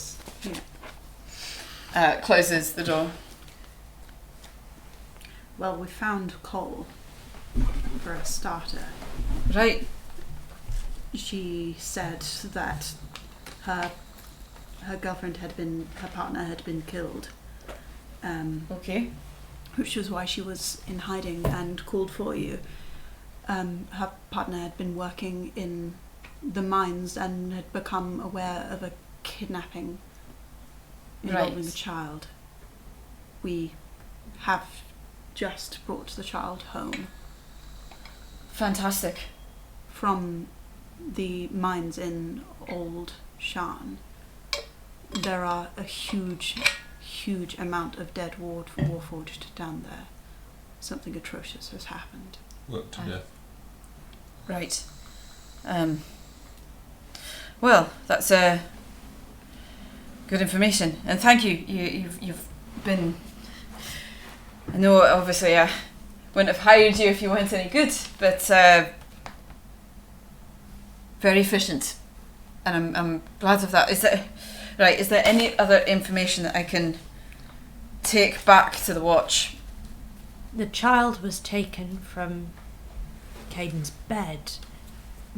Yeah. Closes the door. Well, we found coal for a starter. Right. She said that her girlfriend her partner had been killed. Okay. Which was why she was in hiding and called for you. Her partner had been working in the mines and had become aware of a kidnapping involving Right. a child. We have just brought the child home Fantastic. from the mines in Old Sharn. There are a huge amount of dead warforged down there. Something atrocious has happened. Worked to death. Right. Well, that's good information, and thank you. You've been. I know, obviously, I wouldn't have hired you if you weren't any good, but very efficient, and I'm glad of that. Is there any other information that I can take back to the watch? The child was taken from Caden's bed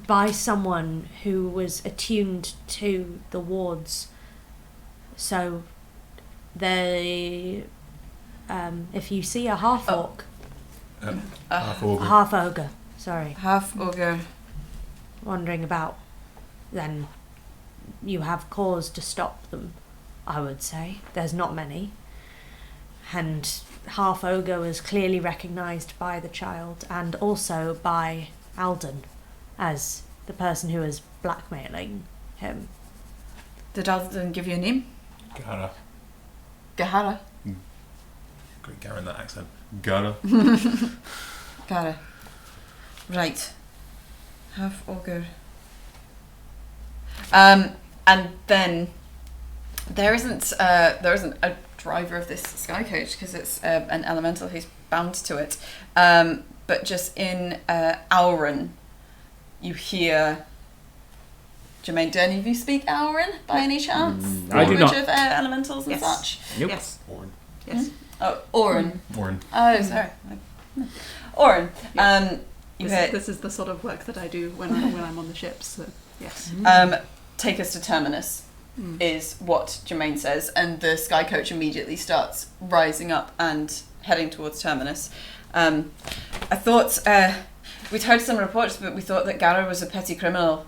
by someone who was attuned to the wards. So they, if you see a half orc, Half auger. half ogre, sorry, Half ogre. wandering about, then you have cause to stop them, I would say. There's not many. And half ogre was clearly recognised by the child and also by Alden as the person who was blackmailing him. Did Alden give you a name? Gara. Gahara. Great Gara in that accent. Gara. Gara. Right. Half ogre. And then there isn't a driver of this sky coach because it's an elemental who's bound to it. But just in Auron, you hear. Jermaine, do any of you speak Auron by any chance? I do Language not. of elementals and Yes. such. Nope. Yes. Orin. Yes. Oh, Auron. Orin. Oh, sorry. Auron. Yeah. You hear. This is the sort of work that I do when I'm on the ships. So yes. Take us to Terminus is what Jermaine says, and the sky coach immediately starts rising up and heading towards Terminus. I thought we'd heard some reports, but we thought that Gara was a petty criminal.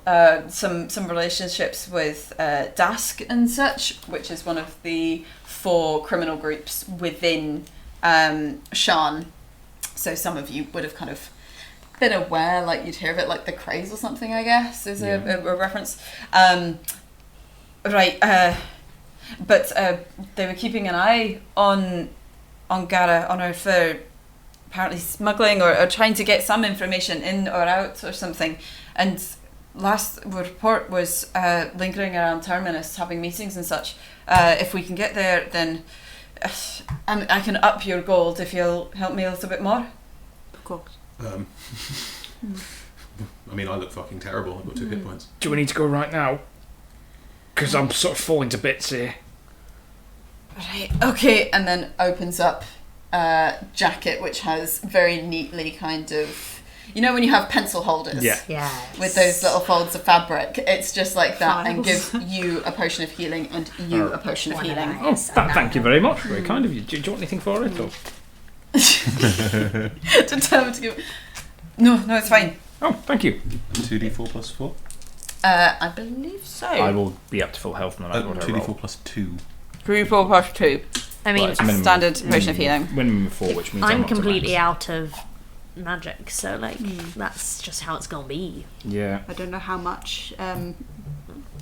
Some relationships with Dask and such, which is one of the 4 criminal groups within Sharn. So some of you would have kind of been aware, like you'd hear of it, like the Craze or something, I guess, is a reference. But they were keeping an eye on Gara, on her for apparently smuggling or trying to get some information in or out or something. And last report was lingering around Terminus, having meetings and such. If we can get there, then I can up your gold if you'll help me a little bit more. Of course. I mean, I look fucking terrible. I've got 2 hit points. Do we need to go right now? Because I'm sort of falling to bits here. Right, okay, and then opens up jacket, which has very neatly kind of, you know, when you have pencil holders Yes. with those little folds of fabric, it's just like that, and Files. gives you a potion of healing and you a potion of healing. Oh, thank you very much. Very kind of you. Do you want anything for it? Or? Determined to give. No, it's fine. Oh, thank you. 2d4 plus 4? I believe so. I will be up to full health no matter what I roll. 2d4 plus 2. 3, 4, plus 2. I mean, Well, it's a minimum. Standard potion of healing. Minimum of 4, which means I'm not to completely max. out of magic, so like that's just how it's gonna be. Yeah. I don't know how much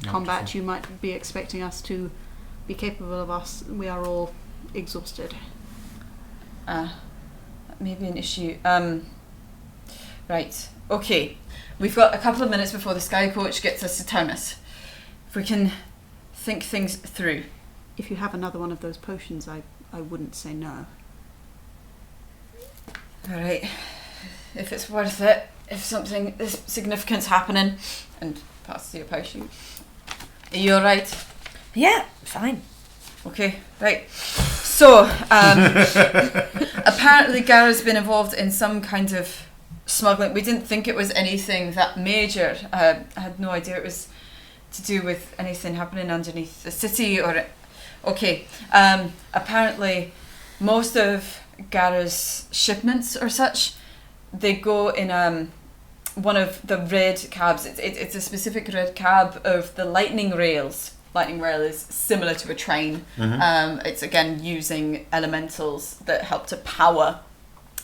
combat you might be expecting us to be capable of. Us, we are all exhausted. Maybe an issue. Right. Okay. We've got a couple of minutes before the Sky Coach gets us to Terminus. If we can think things through. If you have another one of those potions, I wouldn't say no. All right. If it's worth it, if something this significant's happening, and pass you a potion. Are you all right? Yeah, fine. Okay, right. So, apparently Gara's been involved in some kind of smuggling. We didn't think it was anything that major. I had no idea it was to do with anything happening underneath the city or... Okay, apparently most of Gara's shipments or such, they go in one of the red cabs. It's a specific red cab of the lightning rails. Lightning rail is similar to a train. It's again using elementals that help to power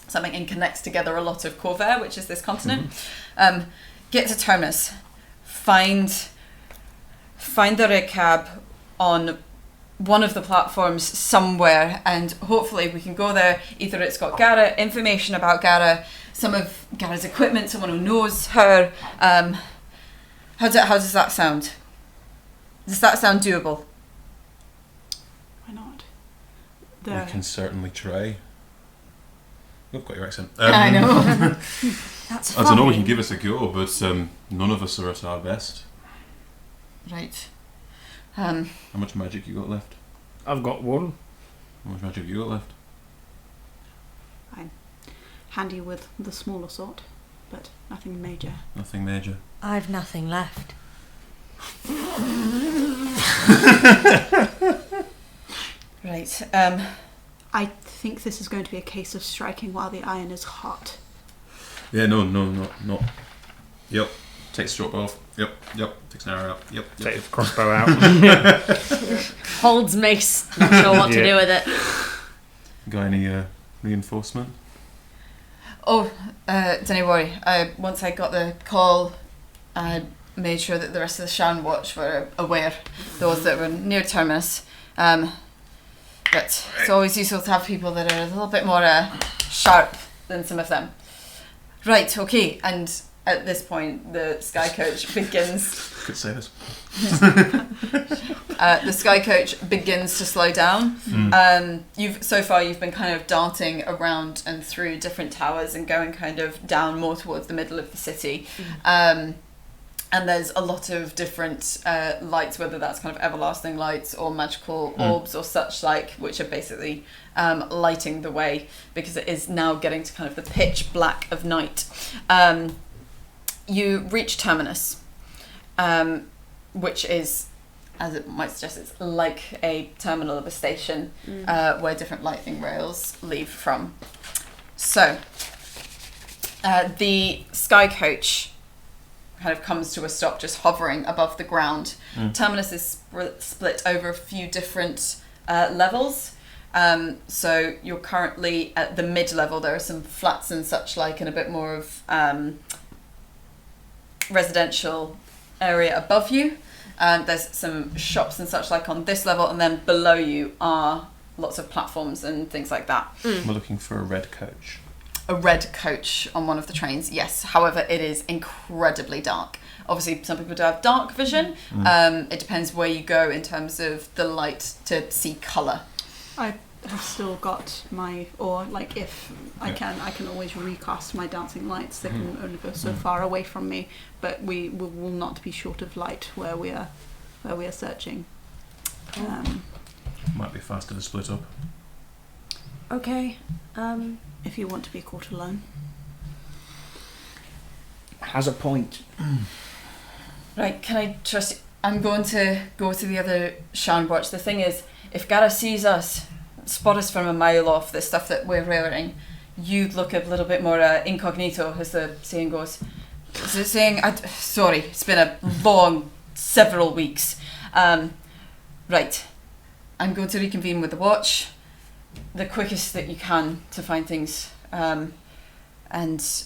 something and connects together a lot of Corvair, which is this continent. Get to Terminus, find the red cab on one of the platforms somewhere, and hopefully we can go there. Either it's got Gara, information about Gara, some of Gara's equipment, someone who knows her. How does that sound? Does that sound doable? Why not? We can certainly try. You've got your accent. I know. That's I fine. don't know, we can give it a go, but none of us are at our best. Right. How much magic you got left? I've got one. How much magic have you got left? Handy with the smaller sort, but nothing major. Nothing major. I've nothing left. Right. I think this is going to be a case of striking while the iron is hot. Yeah, no. Yep. Take the stroke off. Yep. Takes an arrow out. Yep. Take the crossbow out. Holds mace, not sure what to do with it. Got any reinforcement? Don't worry. Once I got the call, I made sure that the rest of the Sharn Watch were aware, those that were near Terminus. But it's always useful to have people that are a little bit more sharp than some of them. Right, okay, and at this point the Sky Coach begins... Could say this. The Sky Coach begins to slow down. You've been kind of darting around and through different towers and going kind of down more towards the middle of the city. And there's a lot of different lights, whether that's kind of everlasting lights or magical orbs or such like, which are basically lighting the way because it is now getting to kind of the pitch black of night. You reach Terminus, which is, as it might suggest, it's like a terminal of a station where different lightning rails leave from. So, the Sky Coach kind of comes to a stop, just hovering above the ground. Terminus is split over a few different levels. So you're currently at the mid-level. There are some flats and such like, and a bit more of residential area above you. There's some shops and such like on this level, and then below you are lots of platforms and things like that. We're looking for a red coach. A red coach on one of the trains, yes. However, it is incredibly dark. Obviously, some people do have dark vision. It depends where you go in terms of the light to see colour. I have still got my, or like if I can always recast my dancing lights. They can only go so far away from me, but we will not be short of light where we are searching. Might be faster to split up. Okay. If you want to be caught alone. Has a point. Right, can I trust you? I'm going to go to the other Sharn Watch. The thing is, if Gareth sees us, spot us from a mile off, the stuff that we're wearing, you'd look a little bit more incognito, as the saying goes. Is it saying? Sorry, it's been a long several weeks. Right, I'm going to reconvene with the watch, the quickest that you can to find things. And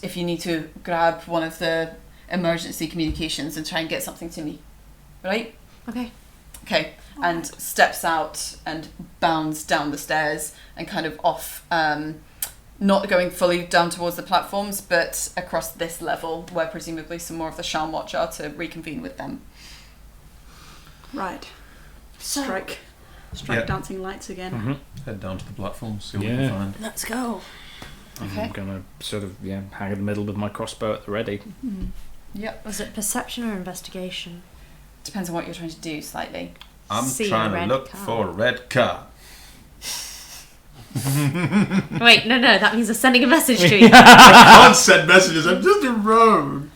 if you need to grab one of the emergency communications and try and get something to me. Right? Okay. Okay. And steps out and bounds down the stairs and kind of off, not going fully down towards the platforms, but across this level where presumably some more of the Sharn Watch are to reconvene with them. Right. So- Strike Yeah. dancing lights again. Mm-hmm. Head down to the platform, see what we Yeah. can find. Let's go. Okay. I'm going to sort of hang in the middle with my crossbow at the ready. Yep. Was it perception or investigation? Depends on what you're trying to do slightly. I'm See a trying to red look car. for a red car. Wait, no, that means I'm sending a message to you. I can't send messages, I'm just a rogue.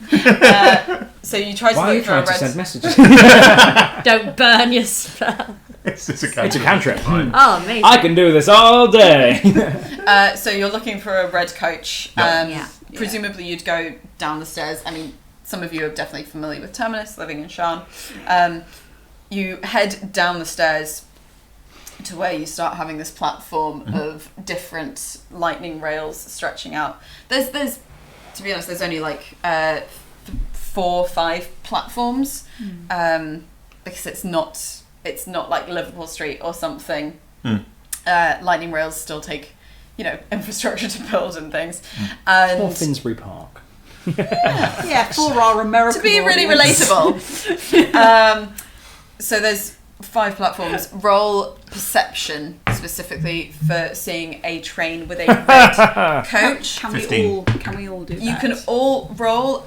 So you try to Why are you look for a trying to red... send messages? Don't burn your spell. It's just a cantrip. It's a cantrip. Oh, amazing. I can do this all day. So you're looking for a red coach. Yep. Yeah. Presumably you'd go down the stairs. I mean, some of you are definitely familiar with Terminus, living in Sharn. You head down the stairs to where you start having this platform of different lightning rails stretching out. There's to be honest, there's only like 4 or 5 platforms, because it's not like Liverpool Street or something. Lightning rails still take, infrastructure to build and things. And Or Finsbury Park. Yeah, for our American to be really audience. relatable. So there's 5 platforms. Roll perception specifically for seeing a train with a red coach. Can 15. we all do that? You can all roll.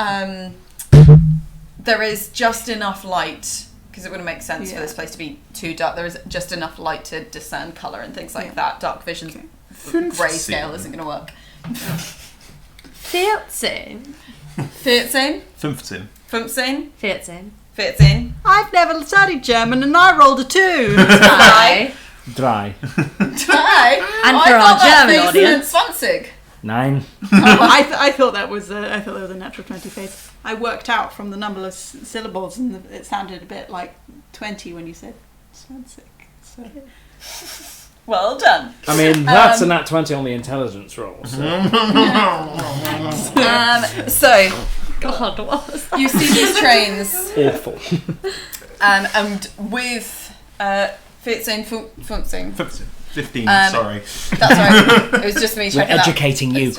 There is just enough light, because it wouldn't make sense for Yeah. this place to be too dark. There is just enough light to discern colour and things like Yeah. that. Dark vision, grayscale isn't going to work. 14. 14? 15. 15? 14. 14? I've never studied German and I rolled a 2. Hi. Dry. Hi. And I for our thought that German Faison and audience. 20. 9. I thought that was a natural 20 face. I worked out from the number of syllables and it sounded a bit like 20 when you said 20. So. Well done. I mean, that's a nat 20 on the intelligence roll. So. So God, what was that? you see these trains, Awful. and with 15, 15. 15, sorry. That's right. It was just me We're checking that. educating you.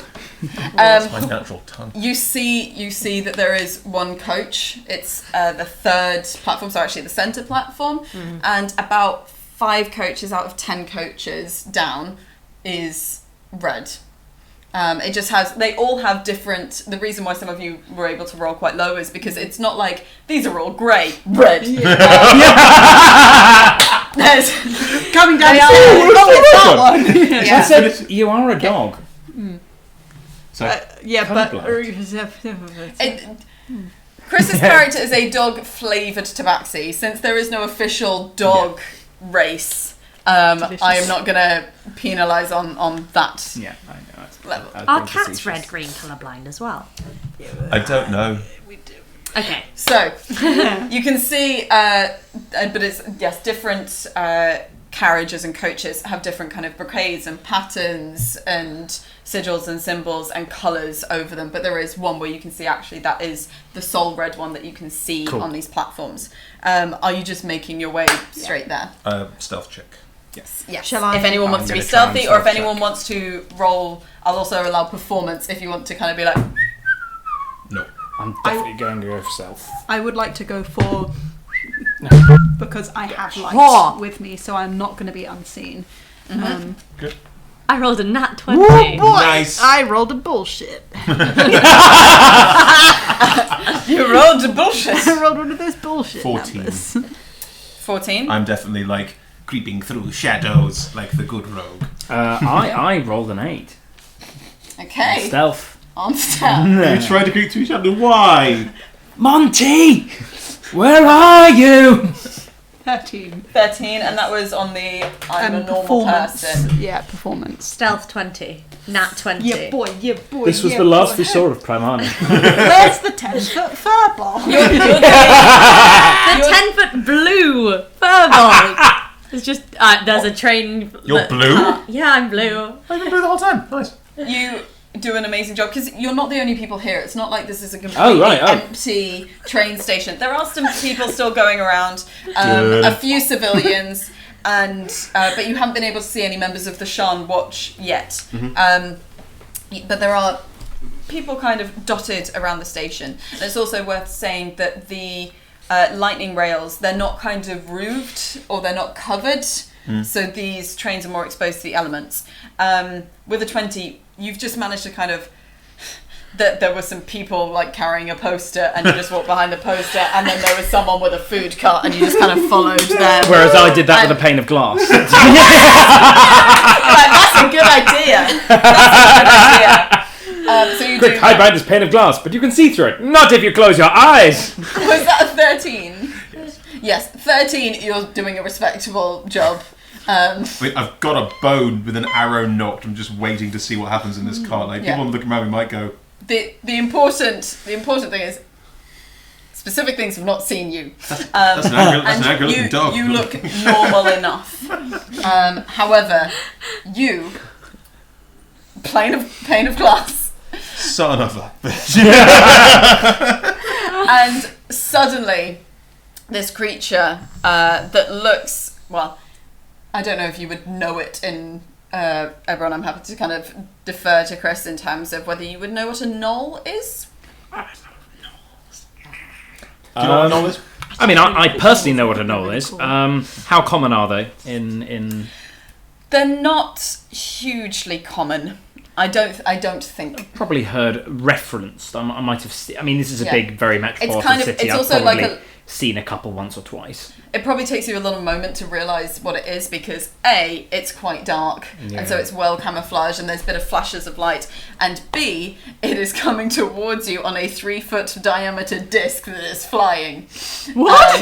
That's my natural tongue. You see that there is one coach. It's the 3rd platform, so actually the centre platform, and about 5 coaches out of 10 coaches down is red. It just has, they all have different, the reason why some of you were able to roll quite low is because it's not like, these are all grey, red. There's Coming down They the stairs. are. Oh, it's that one. I yeah. said, you are a dog. So, Yeah, but Colourblind. Chris's character is a dog-flavoured tabaxi. Since there is no official dog race, I am not going to penalise on that Yeah, I know. level. Are cats red-green colourblind as well? I don't know. Okay. So, you can see, but it's, yes, different carriages and coaches have different kind of brocades and patterns and sigils and symbols and colours over them, but there is one where you can see actually that is the sole red one that you can see Cool. on these platforms. Are you just making your way straight there? Stealth check. Yes. Yes. Shall I- If anyone wants to I'm be gonna try and stealthy, or if stealth anyone check. wants to roll, I'll also allow performance if you want to kind of be like, No. I'm definitely going to go for self. I would like to go for because I have light Whoa. with me, so I'm not going to be unseen. Good. I rolled a nat 20. Woo, boy! Nice. I rolled a bullshit. you rolled a bullshit. I rolled one of those bullshit 14. numbers. 14. I'm definitely like creeping through shadows like the good rogue. I rolled an 8. Okay. Stealth. On stealth. You tried to creep through shadows. Why? Monty! Where are you? 13. 13, and that was on the I'm a normal performance. person. Yeah, performance. Stealth 20. Nat 20. Yeah, boy. This was the last we saw of Primarni. Where's the 10-foot furball? The 10-foot blue firbolg. It's just there's a train. You're blue? Yeah, I'm blue. I've been blue the whole time. Nice. You do an amazing job because you're not the only people here. It's not like this is a completely empty train station. There are some people still going around, a few civilians, and but you haven't been able to see any members of the Sharn Watch yet. But there are people kind of dotted around the station. And it's also worth saying that the lightning rails, they're not kind of roofed or they're not covered. So these trains are more exposed to the elements. With a 20, you've just managed to kind of... There were some people like carrying a poster and you just walked behind the poster, and then there was someone with a food cart and you just kind of followed them. Whereas I did that with a pane of glass. Like, that's a good idea. So you Quick, hide behind this pane of glass, but you can see through it. Not if you close your eyes. Was that a 13? Yes, 13, you're doing a respectable job. Wait, I've got a bone with an arrow knocked. I'm just waiting to see what happens in this cart. Like, people looking around me might go... The important thing is, specific things have not seen you. That's an angry looking dog. You look normal enough. However, you, pane of glass. Son of a bitch. And suddenly, this creature that looks, well, I don't know if you would know it in Eberron. I'm happy to kind of defer to Chris in terms of whether you would know what a knoll is. Do you know what a knoll is? I mean, I personally know what a knoll is. How common are they in? They're not hugely common. I don't think. Probably heard referenced. I might have. I mean, this is a big, very metropolitan kind of, city. it's I've also probably like seen a couple once or twice. It probably takes you a little moment to realise what it is because A, it's quite dark and so it's well camouflaged and there's a bit of flashes of light, and B, it is coming towards you on a 3-foot diameter disc that is flying. What?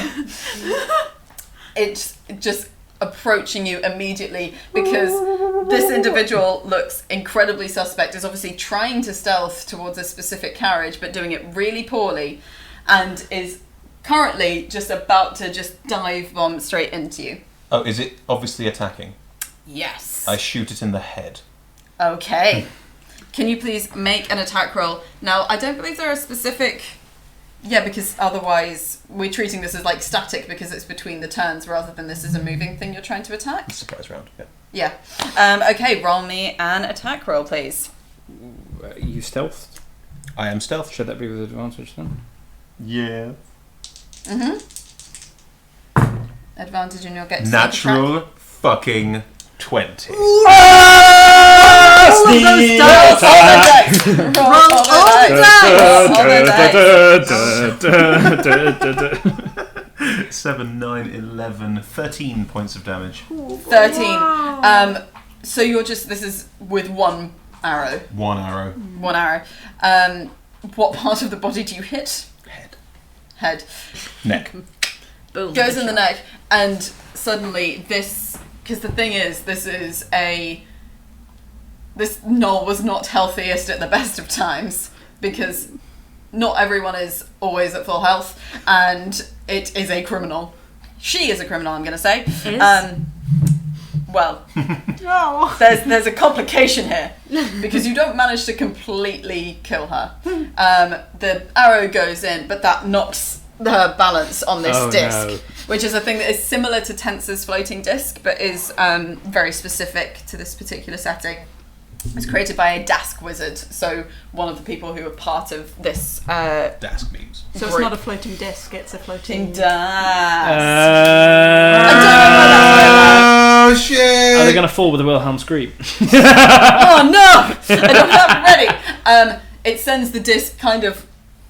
It's just approaching you immediately because this individual looks incredibly suspect, is obviously trying to stealth towards a specific carriage but doing it really poorly, and is currently just about to just dive bomb straight into you. Oh, is it obviously attacking? Yes. I shoot it in the head. Okay. Can you please make an attack roll? Now, I don't believe there are specific... Yeah, because otherwise we're treating this as like static because it's between the turns rather than this is a moving thing you're trying to attack. Surprise round, Yeah. Okay, roll me an attack roll, please. You stealthed? I am stealth. Should that be with advantage then? Yeah. Advantage and you'll get to Natural fucking 20. Roll all the 7, 9, 11, 13 points of damage. 13. So you're just, this is with one arrow. One arrow. One arrow. What part of the body do you hit? Head. Neck. Boom. Goes in the neck, and suddenly this, because the thing is, this knoll was not healthiest at the best of times, because not everyone is always at full health, and it is a criminal. She is a criminal, I'm going to say. Well, there's a complication here, because you don't manage to completely kill her. The arrow goes in, but that knocks her balance on this disc, which is a thing that is similar to Tensor's floating disc, but is very specific to this particular setting. It's created by a Dask wizard, so one of the people who are part of this Dask memes. So it's not a floating disc, it's a floating... Oh shit! Are they going to fall with a Wilhelm scream? Oh no! I don't have it ready! It sends the disc kind of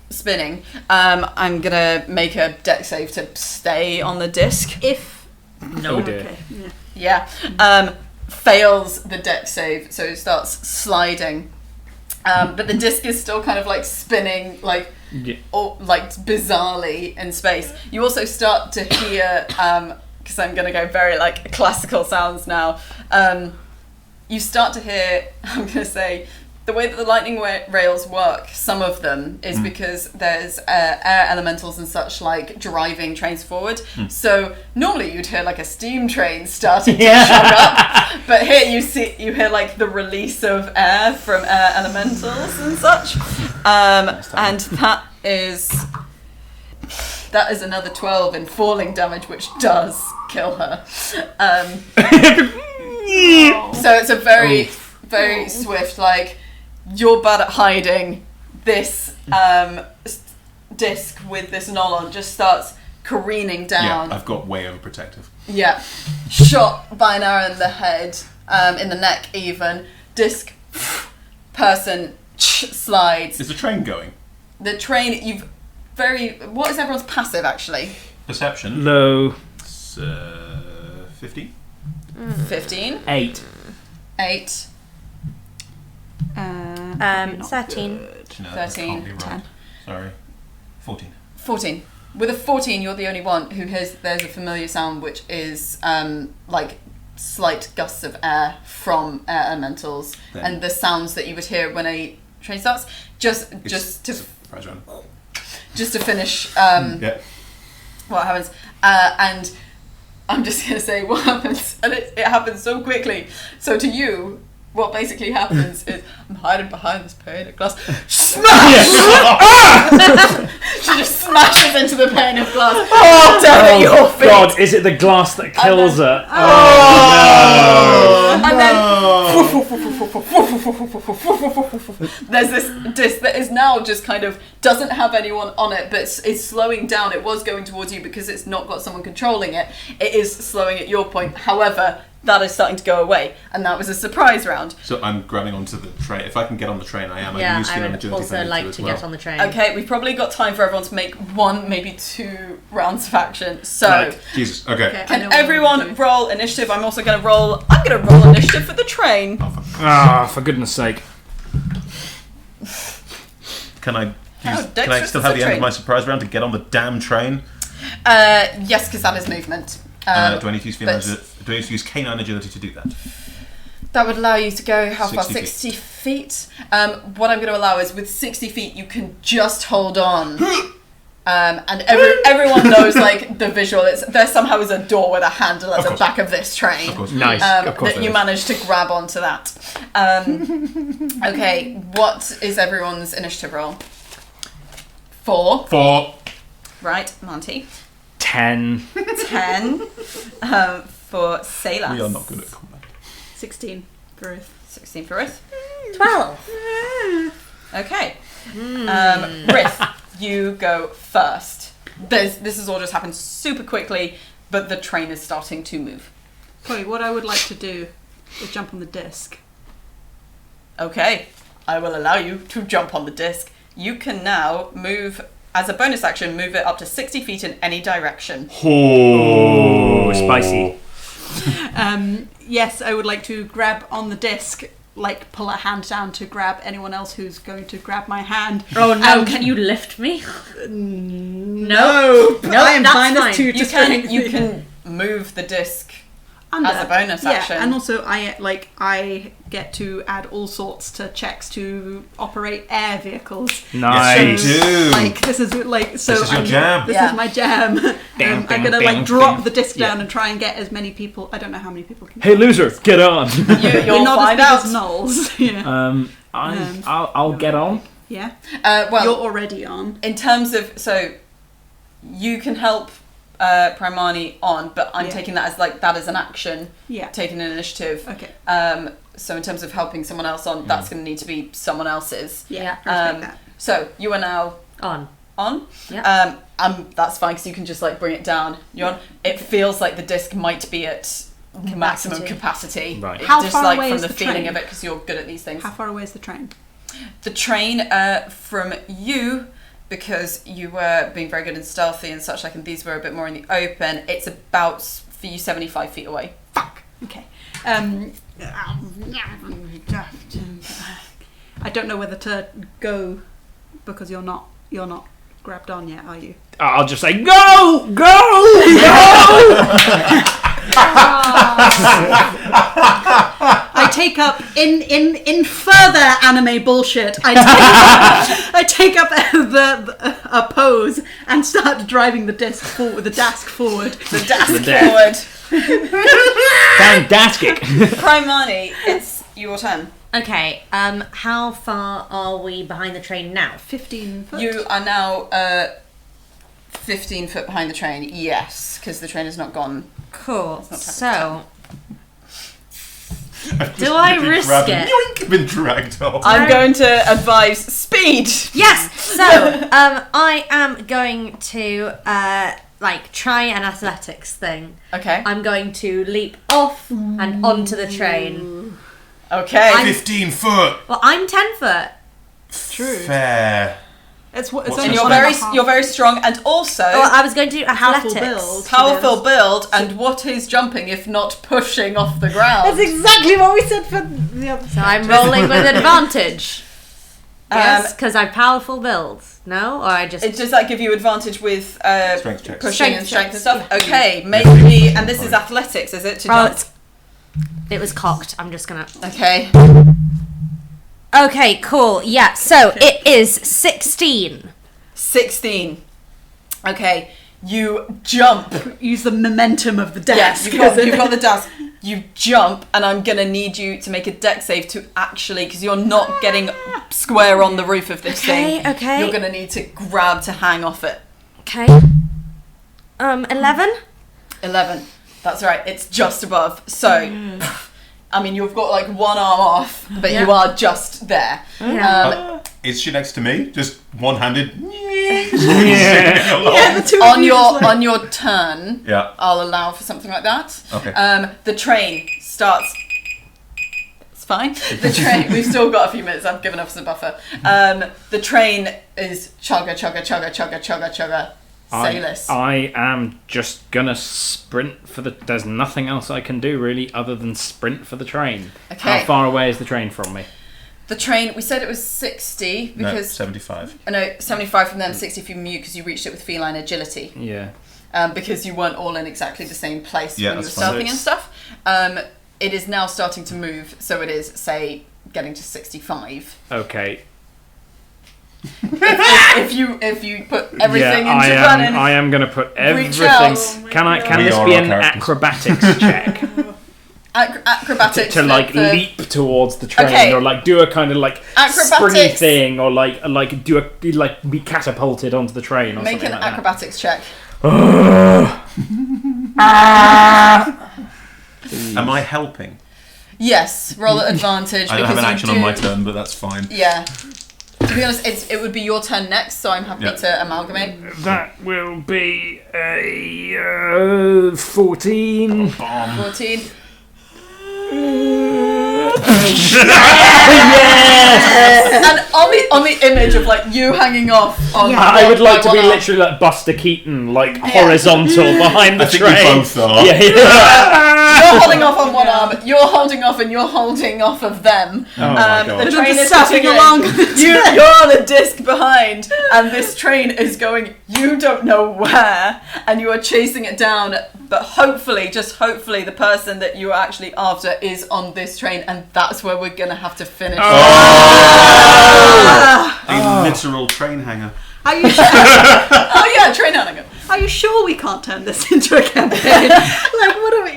spinning. I'm gonna make a deck save to stay on the disc. If No. Oh dear. Okay. Yeah. Yeah. Fails the deck save, so it starts sliding. But the disc is still kind of like spinning, like, Yeah. or like bizarrely in space. You also start to hear, because I'm going to go very like classical sounds now. You start to hear, I'm going to say, the way that the lightning rails work, some of them, is because there's air elementals and such like driving trains forward. So normally you'd hear like a steam train starting to chug up, but here you hear like the release of air from air elementals and such. And that is another 12 in falling damage, which does kill her. So it's a very swift, like, you're bad at hiding. This disc with this knoll on just starts careening down. Yeah, I've got way overprotective. Yeah. Shot by an arrow in the head, in the neck even. Disc, person, slides. Is the train going? The train, what is everyone's passive actually? Perception. Low. It's 15. 15. 8. 8. Maybe not 13. good. No, that 13, can't be right. 10. Sorry. 14. 14. With a 14, you're the only one who hears there's a familiar sound, which is like slight gusts of air from air elementals, Then. and the sounds that you would hear when a train starts. Just to finish Yeah. what happens, and I'm just gonna say what happens, and it happens so quickly. So to you, what basically happens is I'm hiding behind this pane of glass. Smash! She just smashes into the pane of glass. Oh, damn it, your feet! God, is it the glass that kills her? And then there's this disc that is now just kind of doesn't have anyone on it, but it's slowing down. It was going towards you because it's not got someone controlling it. It is slowing at your point. However, that is starting to go away, and that was a surprise round. So I'm grabbing onto the train. If I can get on the train, I am. Yeah, I use I skill and would agility also if I need like as to well. get on the train. Okay, we've probably got time for everyone to make 1, maybe 2 rounds of action. So, Right. Jesus. Okay. Okay, I know can what I'm everyone gonna do. roll initiative? I'm gonna roll initiative for the train. For goodness sake. Can I How still dexterous is have the the end train? of my surprise round to get on the damn train? Yes, because that is movement. Do I need to use but- do I need to use canine agility to do that? That would allow you to go how far? 60 60 feet. What I'm going to allow is with 60 feet you can just hold on. And everyone knows like the visual. There somehow is a door with a handle at Of the course. back of this train. Of course. Nice. Of course That there you is. managed to grab onto that. Okay, what is everyone's initiative roll? 4. 4. Right, Monty. 10. 10 for Salis. We are not good at combat. 16 for Rith. 16 for Rith. 12. Okay. Rith, you go first. This has all just happened super quickly, but the train is starting to move. Chloe, what I would like to do is jump on the disc. Okay, I will allow you to jump on the disc. You can now move, as a bonus action, move it up to 60 feet in any direction. Oh, spicy. Yes, I would like to grab on the disc, like pull a hand down to grab anyone else who's going to grab my hand. Oh no, And- can you lift me? No, I am that's fine. minus 2 to You strength. can move the disc Under. as a bonus action. Yeah, and also I get to add all sorts to checks to operate air vehicles. Nice. Yes, you do. Like this is like so. This is your I'm- jam. This Yeah. is my jam. Bam, I'm bam, gonna bam, like drop bam. the disc down Yeah. and try and get as many people. I don't know how many people can. Hey, loser, get on. We're You'll not find as out. big as Knowles. Yeah. I'll get on. Yeah. Well, You're already on. in terms of, so you can help Primarni on, but I'm Yeah. taking that as like that as an action, Yeah. taking an initiative. Okay. So in terms of helping someone else on, that's going to need to be someone else's. Yeah. Respect Um, that. So you are now On. on. Yeah. That's fine because you can just like bring it down. You're on. It feels like the disc might be at maximum capacity. Right. How just far like away from is the the feeling train? of it because you're good at these things. How far away is the train? The train from you, because you were being very good and stealthy and such like, and these were a bit more in the open. It's about for you 75 feet away. Fuck. Okay. I don't know whether to go because you're not grabbed on yet, are you? I'll just say, go! Go! I take up in further anime bullshit. I take up a pose and start driving the desk forward. The desk forward. Fantastic. Primarni, it's your turn. Okay, how far are we behind the train now? 15 foot. You are now 15 foot behind the train. Yes, because the train has not gone. Cool. not So, do I risk it? Yoink, been dragged off. I'm going to advise speed. Yes. So, I am going to try an athletics thing. Okay. I'm going to leap off and onto the train. Okay. 15 foot. Well, I'm 10 foot. True. Fair. It's What's only And your you're one and very a half. you're very strong, and also Well, I was going to do Powerful athletics. build. powerful build. And what is jumping if not pushing off the ground? That's exactly what we said for the other So I'm rolling with advantage. Yes, Um, because I'm powerful build. No, or I just. It does that give you advantage with Strength checks. pushing and strength and Strength stuff? checks, Okay, make me. And this is athletics, is it? To Well, jump? it was cocked. I'm just gonna. Okay. Okay, cool. Yeah, so it is 16. 16. Okay, you jump. Use the momentum of the Yes, desk. you've got the desk. You jump, and I'm gonna need you to make a dex save to actually, because you're not getting square on the roof of this thing. Okay. You're gonna need to grab to hang off it. Okay. 11? 11. That's right. It's just above. So, I mean, you've got like one arm off, but Yeah. you are just there. Yeah. Is she next to me? Just one-handed? Yeah, the two of On you just like- on your turn, Yeah. I'll allow for something like that. Okay. The train starts. It's fine. The train. We've still got a few minutes. I've given us a buffer. The train is chugga chugga chugga chugga chugga chugga. Salis. I am just gonna sprint for the. There's nothing else I can do really other than sprint for the train. Okay. How far away is the train from me? The train. We said it was 60 No, because 75. no 75 from them, 60 from you because you reached it with feline agility. Yeah. Because you weren't all in exactly the same place Yeah, when you were that's fine. stealthing and stuff. It is now starting to move, so it is, say, getting to 65. Okay. if you put everything yeah, into running, I am gonna put reach everything. out. Can We this are be our an characters. acrobatics check acrobatics to like the- leap towards the train, Okay. or like do a kind of like springy Acrobatics. thing, or like do a like be catapulted onto the train, or Make something an like acrobatics check. Am I helping? Yes, roll at advantage. I don't have an because action you on my do- turn, but that's fine. Yeah. To be honest, it would be your turn next, so I'm happy Yeah. to amalgamate. That will be a 14. 14. And on the image of like you hanging off on I would like to one be arm. literally like Buster Keaton, like horizontal behind the I think train. we both are. Yeah, yeah. You're holding off on one arm, you're holding off, and you're holding off of them. Oh my God. The train is surfing continuing. along. You're on a disc behind, and this train is going, you don't know where, and you are chasing it down, but hopefully, just hopefully, the person that you are actually after is on this train, and that's where we're gonna have to finish. A literal train hanger. Are you sure? Oh yeah, train hanger. Are you sure we can't turn this into a campaign? Like, what are we?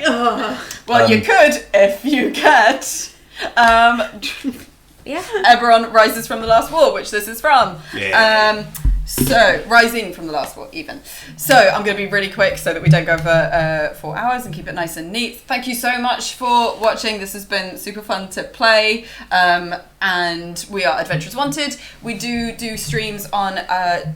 Well, you could if you get. Yeah. Eberron rises from the last war, which this is from. Yeah. So, rising from the last war, even. So, I'm going to be really quick so that we don't go over 4 hours and keep it nice and neat. Thank you so much for watching. This has been super fun to play. And we are Adventurers Wanted. We do streams on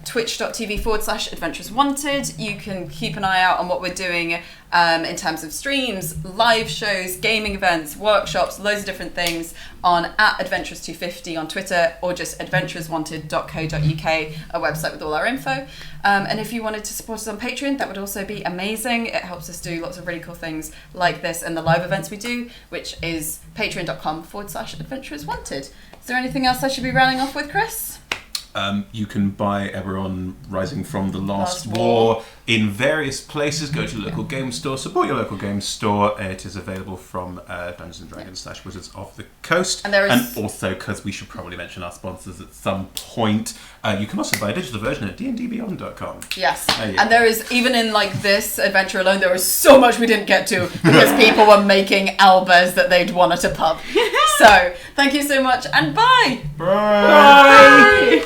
twitch.tv/Adventurers Wanted. You can keep an eye out on what we're doing in terms of streams, live shows, gaming events, workshops, loads of different things. on @adventurers250 on Twitter, or just adventurerswanted.co.uk, a website with all our info. And if you wanted to support us on Patreon, that would also be amazing. It helps us do lots of really cool things like this and the live events we do, which is patreon.com/adventurerswanted. Is there anything else I should be rounding off with, Chris? You can buy Eberron Rising from the Last War in various places. Go to your local game store, support your local game store. It is available from Dungeons & Dragons / Wizards of the Coast. And also, because we should probably mention our sponsors at some point, you can also buy a digital version at dndbeyond.com. Yes, and there is, even in like this adventure alone, there was so much we didn't get to because people were making albas that they'd won at a pub. So, thank you so much, and bye! Bye!